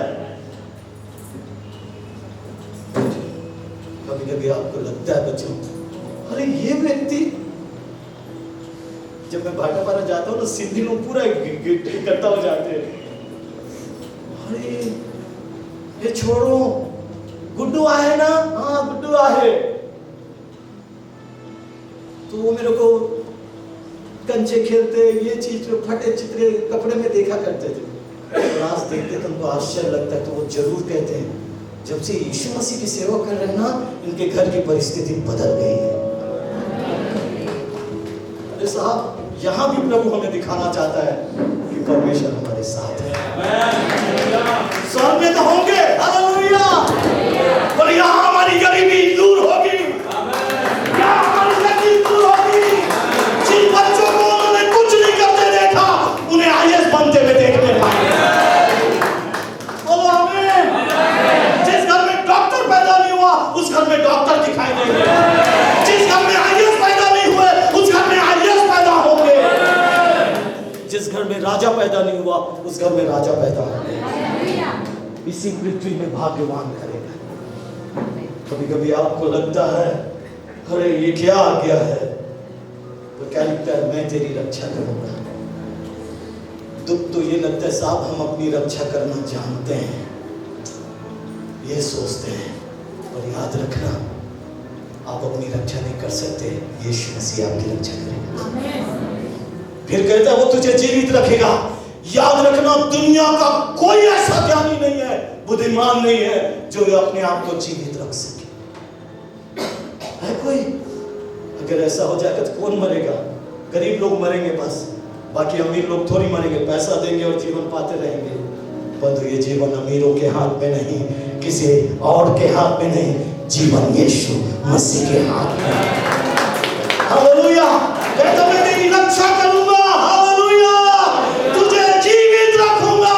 कभी कभी आपको लगता है बच्चों, अरे ये व्यक्ति, जब मैं भाटापारा जाता हूँ तो सिंधी लोग पूरा इकट्ठा हो जाते हैं। अरे ये छोड़ो, गुड्डू आए ना? हाँ गुड्डू आए। तो वो मेरे को कंचे खेलते, ये चीज फटे चित्रे कपड़े में देखा करते थे। और आज देखते तो उनको आश्चर्य लगता है, तो वो जरूर कहते हैं जब से यीशु मसीह की सेवा कर रहे हैं ना, इनके घर की परिस्थिति बदल गई है। अरे साहब, यहाँ भी प्रभु हमें दिखाना चाहता है कि परमेश्वर हमारे साथ है। स्वर्ग में तो होंगे, हालेलुया, पर यहाँ हमारी गरीबी दूर होगी, यहाँ हमारी तकलीफ दूर होगी। जिन बच्चों को उन्होंने कुछ नहीं करते देखा, उन्हें आईएएस बनते हुए देखने पाएंगे। बोलो आमीन। जिस घर में डॉक्टर पैदा नहीं हुआ, उस घर में डॉक्टर दिखाई देंगे। जिस घर में आईएएस पैदा नहीं हुए, उस घर में आईएएस पैदा होंगे। जिस घर में राजा पैदा नहीं हुआ, उस घर में राजा पैदा होंगे। इसी पृथ्वी में भाग्यवान करेगा। कभी कभी आपको लगता है अरे ये क्या आ गया है, तो क्या लगता है? मैं तेरी रक्षा करूंगा। दुख तो ये लगता है साहब, हम अपनी रक्षा करना जानते हैं, ये सोचते हैं, और याद रखना आप अपनी रक्षा नहीं कर सकते, यीशु मसीह आपकी रक्षा करेगा। फिर कहता है वो तुझे जीवित रखेगा। याद रखना, दुनिया का कोई ऐसा ज्ञानी नहीं है, बुद्धिमान नहीं है, जो अपने आप को जीवित रख सके। है कोई? अगर ऐसा हो जाएगा तो कौन मरेगा? गरीब लोग मरेंगे बस, बाकी अमीर लोग थोड़ी मरेंगे, पैसा देंगे और जीवन पाते रहेंगे। परंतु ये जीवन अमीरों के हाथ में नहीं, किसी और के हाथ में नहीं, जीवन यीशु मसीह के हाथ में। हालेलुया। कहता मैं तेरी रक्षा करूंगा, हालेलुया, तुझे जीवित रखूंगा,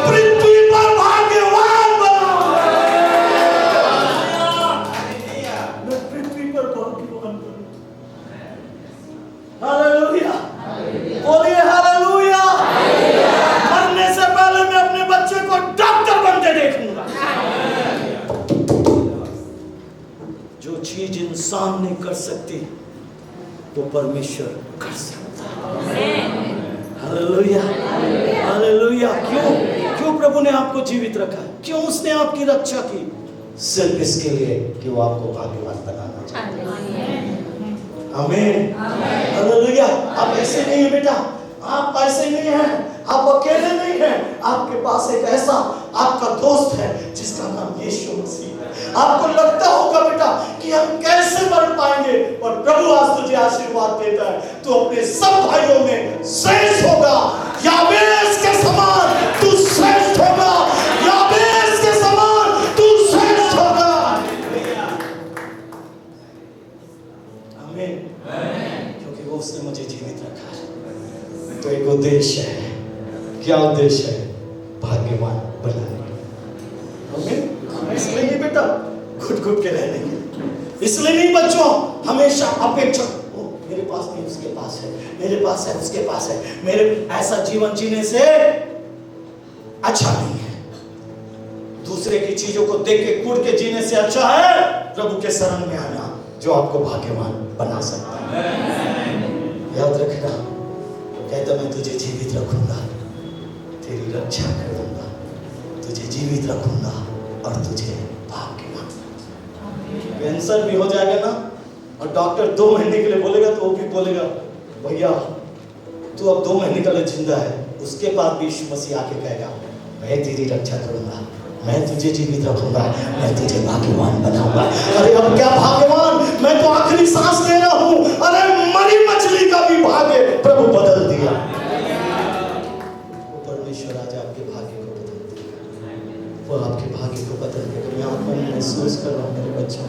पृथ्वी पर भाग्यवान बनाऊंगा। मैं पृथ्वी पर भाग्यवान बनाऊंगा। हालेलुया, बोलिए हालेलुया। मरने से पहले मैं अपने बच्चे को डॉक्टर बनते देखूंगा। जो चीज इंसान नहीं कर सकती, वो परमेश्वर कर सकता है। Hallelujah, hallelujah. क्यों प्रभु ने आपको जीवित रखा? क्यों उसने आपकी रक्षा की? सिर्फ इसके लिए कि वो आपको भाग्यवान बनाना चाहता है। आमीन, हालेलुया। आप ऐसे नहीं है बेटा, आप ऐसे नहीं हैं, आप अकेले नहीं हैं। आपके पास एक ऐसा आपका दोस्त है जिसका नाम यीशु मसीह है। आपको लगता होगा बेटा कि हम कैसे मर पाएंगे, पर प्रभु आज तुझे आशीर्वाद देता है, तू अपने सब भाइयों में श्रेष्ठ होगा। याबेस के समान तू श्रेष्ठ होगा, याबेस के समान तू श्रेष्ठ होगा। आमीन। क्योंकि वो उसने मुझे जीवित रखा है। तो एक उद्देश्य है। क्या उद्देश्य है? भाग्यवान बनाने का। इसलिए बेटा घुट घुट के रहने के, इस इसलिए नहीं बच्चों हमेशा अपेक्षा, मेरे पास नहीं उसके पास है, मेरे पास है उसके पास है, मेरे ऐसा जीवन जीने से अच्छा नहीं है। दूसरे की चीजों को देख के कूद के जीने से अच्छा है प्रभु के शरण में आना, जो आपको भाग्यवान बना सकता है। याद रखना, कहता मैं तुझे जीवित रखूंगा, तेरी रक्षा करूंगा, तुझे जीवित रखूंगा और तुझे भाग्यवान। कैंसर भी हो जाएगा ना और डॉक्टर 2 महीने के लिए बोलेगा तो वो भी बोलेगा भैया तू अब 2 महीने के लिए जिंदा है, उसके बाद भी यीशु मसीह आके कहेगा मैं तेरी रक्षा करूंगा, मैं तुझे जीवित रखूंगा, मैं तुझे भाग्यवान बनाऊंगा। अरे अब क्या भाग्यवान, मैं तो आखिरी सांस ले रहा हूं। अरे मरी मछली का भी भाग्य प्रभु बदल दिया। वो परमेश्वर आज आपके भाग्य को बदल दिया, वो आपके भाग्य को बदल दिया। मैं आत्मा में महसूस कर रहा हूँ मेरे बच्चों,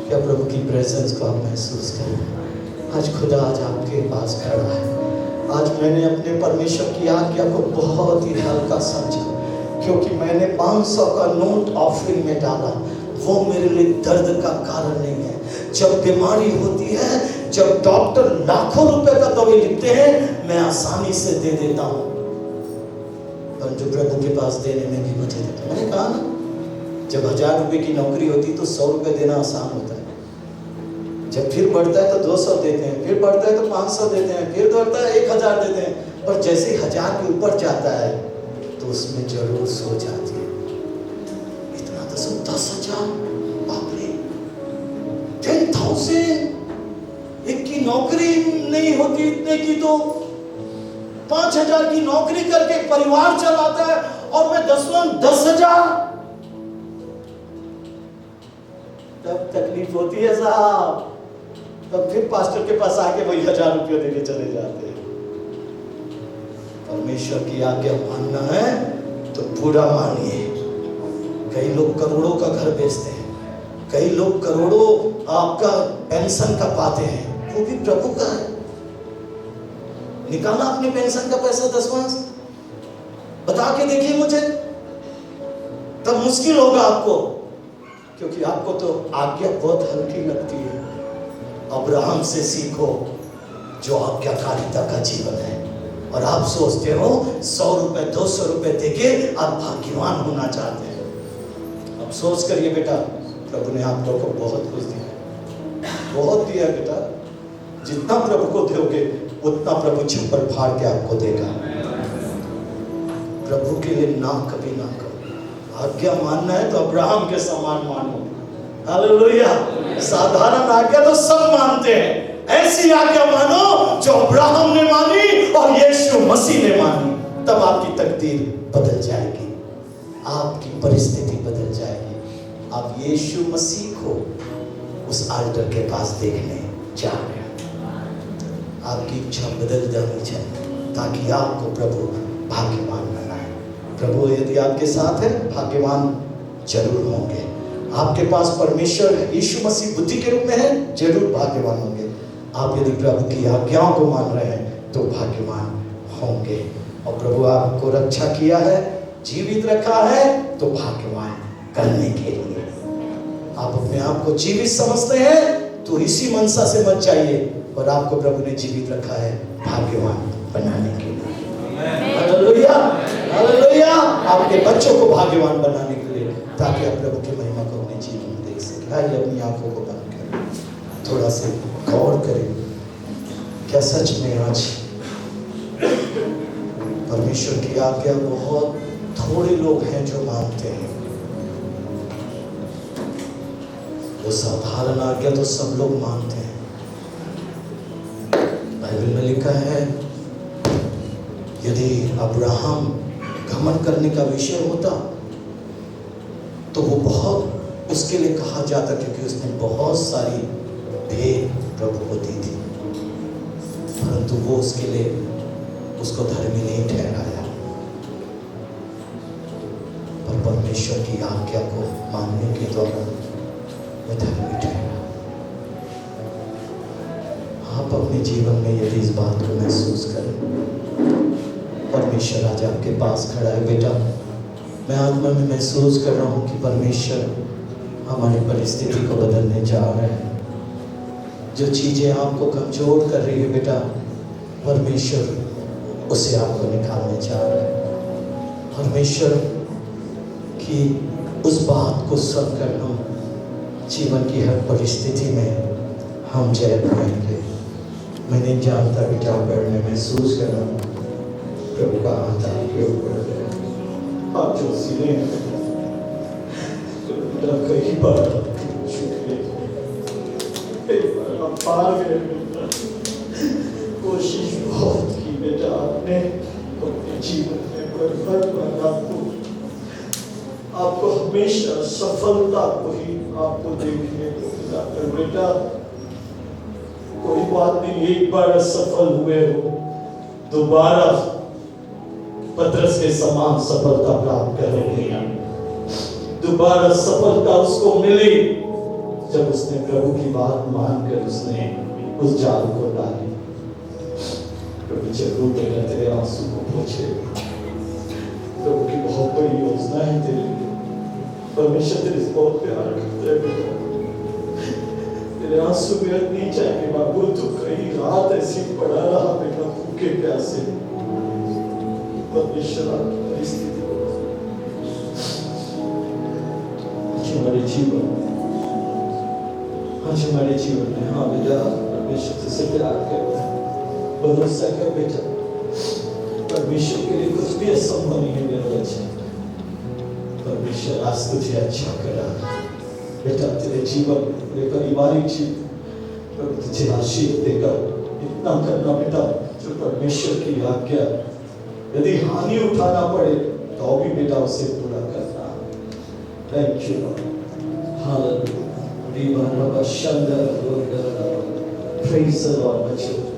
क्या प्रभु की प्रेजेंस को आप महसूस करें। आज खुदा आज आपके पास खड़ा है। आज मैंने अपने परमेश्वर की आज्ञा को बहुत ही हल्का समझा, क्योंकि मैंने 500 का नोट ऑफरिंग में डाला। वो मेरे लिए दर्द का कारण नहीं है। जब बीमारी होती है, जब डॉक्टर लाखों रुपए का दवाई लिखते हैं, मैं आसानी से दे देता हूँ, पर जो प्रभु के पास देने में भी मुझे देता। मैंने कहा ना, जब 1000 रुपए की नौकरी होती है तो 100 रुपए देना आसान होता है। जब फिर बढ़ता है तो 200 देते हैं, फिर बढ़ता है तो 500 देते हैं, फिर बढ़ता है 1000 देते हैं। और जैसे ही 1000 के ऊपर जाता है तो उसमें जरूर सो जाती है। इतना तो सब 10,000, बाप रे, 10,000 एक की नौकरी नहीं होती इतने की, तो 5,000 की नौकरी करके परिवार चलाता है, और मैं 10,000। तब तकलीफ होती है साहब, तब फिर पास्टर के पास आके वही 1000 रुपये देके चले जाते हैं। परमेश्वर की आज्ञा मानना है तो पूरा मानिए। कई लोग करोड़ों का घर बेचते हैं, कई लोग करोड़ों आपका पेंशन का पाते हैं, वो भी प्रभु का है। निकालना अपने पेंशन का पैसा 10वां बता के देखिए मुझे, तब मुश्किल होगा आपको, क्योंकि आपको तो आज्ञा बहुत हल्की लगती है। अब्राहम से सीखो जो आज्ञाकारिता का जीवन है, और आप सोचते हो 100 रुपए 200 रुपए देके आप भाग्यवान होना चाहते हैं। अब सोच करिए बेटा, प्रभु ने आप लोगों को बहुत कुछ दिया, बहुत दिया बेटा। जितना प्रभु को दोगे उतना प्रभु छप्पर फाड़ के आपको देगा। प्रभु के लिए ना कभी ना करो। आज्ञा मानना है तो अब्राहम के समान मानो। हालेलुया। साधारण आज्ञा तो सब मानते हैं, ऐसी आज्ञा मानो जो अब्राहम ने मानी और यीशु मसीह ने मानी। तब आपकी तकदीर बदल जाएगी, आपकी परिस्थिति बदल जाएगी। आप यीशु मसीह को उस आल्टर के पास देखने जा रहे हैं। आपकी इच्छा बदल जानी चाहिए ताकि आपको प्रभु भाग्यवान बनाए। प्रभु यदि आपके साथ है, भाग्यवान जरूर होंगे। आपके पास परमेश्वर यीशु मसीह बुद्धि के रूप में है, जरूर भाग्यवान होंगे। आप यदि प्रभु की आज्ञाओं को मान रहे हैं तो भाग्यवान होंगे। और प्रभु आपको रक्षा किया है, जीवित रखा है, तो भाग्यवान करने के लिए। आप अपने आप को जीवित समझते हैं तो इसी मनसा से मत जाइए, और आपको प्रभु ने जीवित रखा है भाग्यवान बनाने के लिए। Hallelujah, hallelujah. आपके बच्चों को भाग्यवान बनाने के लिए, ताकि आप प्रभु की महिमा को अपने जीवन में देख सकें। आइए अपनी आंखों को बंद करें, थोड़ा सा गौर करें। क्या सच में आज परमेश्वर की आज्ञा बहुत थोड़े लोग हैं जो मानते हैं? वो साधारण आज्ञा तो सब लोग मानते हैं। बाइबल में लिखा है, यदि अब्राहम घमंड करने का विषय होता तो वो बहुत उसके लिए कहा जाता, क्योंकि उसने बहुत सारी भेंट प्रभु को दी थी, परंतु वो उसके लिए उसको धर्मी नहीं ठहराया। पर परमेश्वर की आज्ञा को मानने के द्वारा वो धर्मी ठहरा। आप अपने जीवन में यदि इस बात को महसूस करें, परमेश्वर आज आपके पास खड़ा है। बेटा, मैं आत्मा में महसूस कर रहा हूँ कि परमेश्वर हमारी परिस्थिति को बदलने जा रहे हैं। जो चीजें आपको कमजोर कर रही है बेटा, परमेश्वर उसे आपको निकालने जा रहा है। परमेश्वर की उस बात को सुनकर हम जीवन की हर परिस्थिति में हम जय पाएंगे। मैं नहीं जानता बेटा, पर मैं महसूस कर रहा हूँ प्रभु का हाथ आपके ऊपर है। आप जो सीने कई बार हार गए बेटा, कोशिश बहुत की बेटा आपने अपने जीवन में, पर आपको हमेशा सफलता को ही आपको देखने को मिला। पर बेटा कोई बात नहीं, एक बार असफल हुए हो, दोबारा पतरस के समान सफलता प्राप्त करोगे। दोबारा सफलता उसको मिली जब उसने प्रभु की बात मानकर उसने उस जाल को डाली। प्रभु जरूर तेरे आंसू को पोंछे। प्रभु की बहुत बड़ी योजना है तेरे लिए। परमेश्वर तेरे से बहुत प्यार करता है बेटा। तेरे आंसू व्यर्थ नहीं जाएंगे बाबू। तू कई रात ऐसी पड़ा रहा बेटा, भूखे प्यासे। परमेश्वर आपकी स्थिति को हमारे जीवन, आज हमारे जीवन में, हाँ बेटा, परमेश्वर तुझसे प्यार करता है। भरोसा कर बेटा, परमेश्वर के लिए कुछ भी असंभव नहीं है मेरा बच्चा। परमेश्वर आज तुझे अच्छा करा बेटा। तेरे जीवन, तेरे पारिवारिक जीवन, प्रभु तुझे आशीष देगा। इतना करना बेटा जो परमेश्वर की आज्ञा, यदि हानि उठाना पड़े तो भी बेटा उसे पूरा करना। Thank you Lord, hallelujah. Praise the Lord, my children.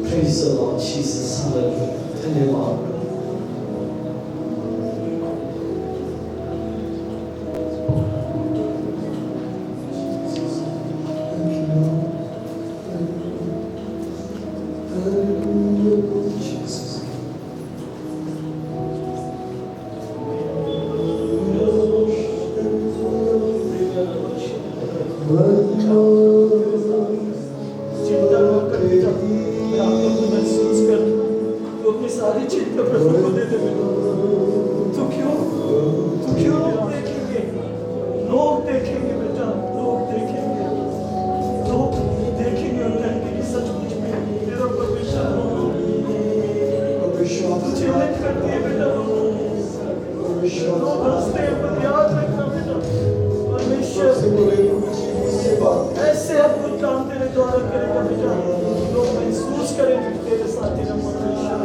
Praise the Lord Jesus. Hallelujah. धन्यवाद। सारी चिंता प्रभु को दे दे बेटा। तू क्यों देखेंगे? लोग देखेंगे बेटा, लोग देखेंगे और कहेंगे कि सचमुच में तेरा परमेश्वर तुझे हित करती है बेटा। लोग हंसते हैं, पर याद रखना बेटा, परमेश्वर ऐसे अद्भुत काम तेरे द्वारा करेगा बेटा। लोग महसूस करेंगे तेरे साथ तेरा परमेश्वर।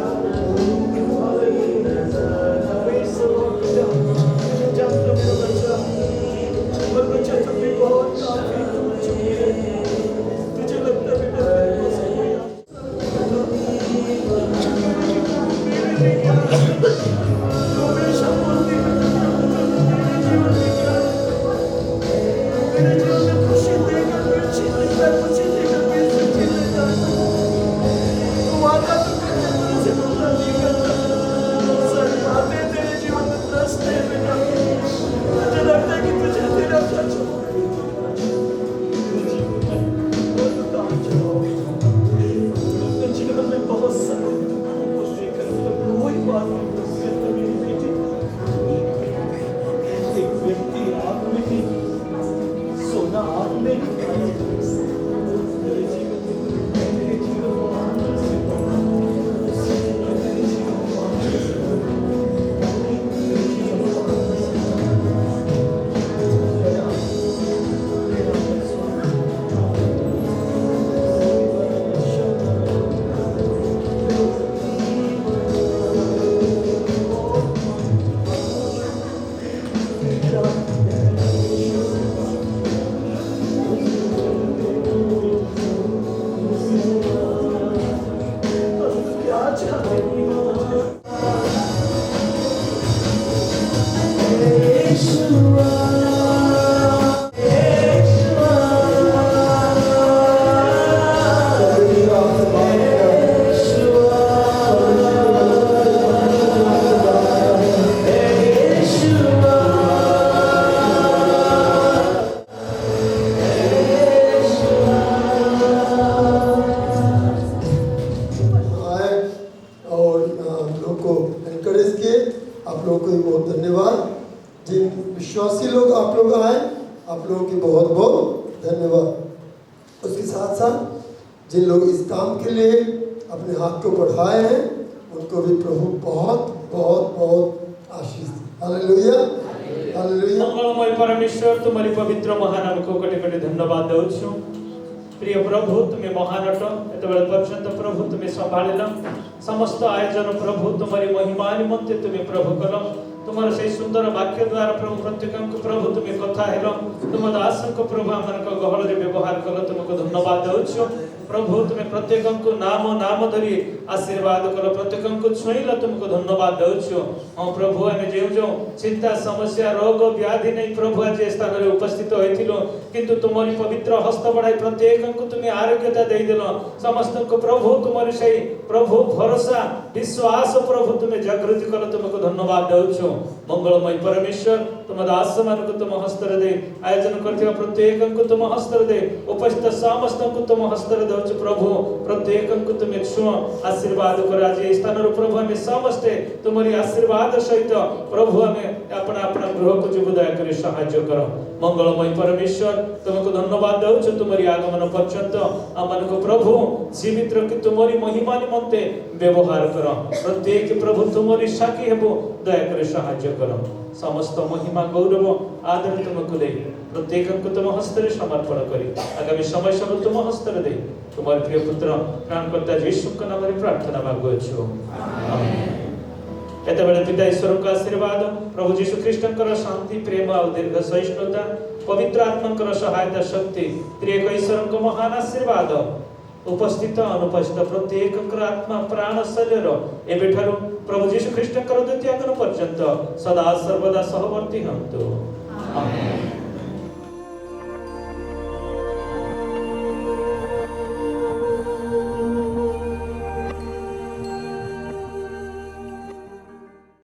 साथ साथ जिन लोग इस काम के लिए अपने हाथ को बढ़ाए हैं उनको भी प्रभु बहुत बहुत बहुत आशीष दे। Hallelujah hallelujah. मंगलमय परमेश्वर तुम्हारी पवित्र महानाम को कोटि कोटि धन्यवाद देउछु। प्रिय प्रभु तुम्हें महान अट एत बेले पर्यंत प्रभु तुम्हें संभालिल समस्त आयोजन प्रभु तुम्हारी महिमा निमंते तुम्हें प्रभु कल तुम्हारे से सुंदर वाक्य द्वारा प्रभु प्रत्येक प्रभु तुम्हें कथा हेल तुम दास को प्रभु आम गहल व्यवहार कल तुमको धन्यवाद देउछु। प्रभु तुम्हें प्रत्येक को नाम नाम धरी आशीर्वाद कल प्रत्येक को छुईल तुमको धन्यवाद देउछु। हाँ प्रभु आम जो जो चिंता समस्या रोग व्याधि नहीं प्रभु आज स्थान में उपस्थित होइथिलो किंतु तुम्हारी पवित्र हस्त बढ़ाई प्रत्येक को तुम्हें आरोग्यता दे देल समस्त को प्रभु तुम्हारी से प्रभु भरोसा विश्वास प्रभु तुम्हें जागृति कल तुमको धन्यवाद देउछु। मंगलमय परमेश्वर तुम दास मान को तुम हस्तर दे आयोजन करथिबा प्रत्येक को तुम हस्तर दे उपस्थित समस्त को तुम हस्तर देउछु। प्रभु प्रत्येक को तुम छुओ आशीर्वाद कर आज स्थान रो प्रभु हमें समस्ते तुम्हारी आशीर्वाद सहित प्रभु हमें अपना अपना गृह को जीव दया कर सहायता करो। मंगलमय परमेश्वर तुमको धन्यवाद देउछु तुम्हारी आगमन पर्यंत आमन को प्रभु जीवित रखि तुम्हारी महिमा निमंते व्यवहार करो प्रत्येक प्रभु तुम्हारी साक्षी हेबो दया कर सहायता करो। समस्त महिमा गौरव आदर तुमको दे प्रत्येक को तुम हस्तर समर्पण करी आगामी समय सब तुम हस्तर दे तुम्हारे प्रिय पुत्र प्राणकर्ता यीशु के नाम में प्रार्थना मांगुछु आमेन। एते बेले पिता ईश्वर का आशीर्वाद प्रभु यीशु ख्रीष्ट कर शांति प्रेम और दीर्घ सहिष्णुता पवित्र आत्मा कर सहायता शक्ति त्रिएक ईश्वर को महान आशीर्वाद उपस्थित अनुपस्थित प्रत्येक आत्मा प्राण शरीर एबेठारु प्रभु यीशु ख्रीष्ट कर द्वितीय आगमन पर्यंत सदा सर्वदा सहवर्ती हंतु आमेन।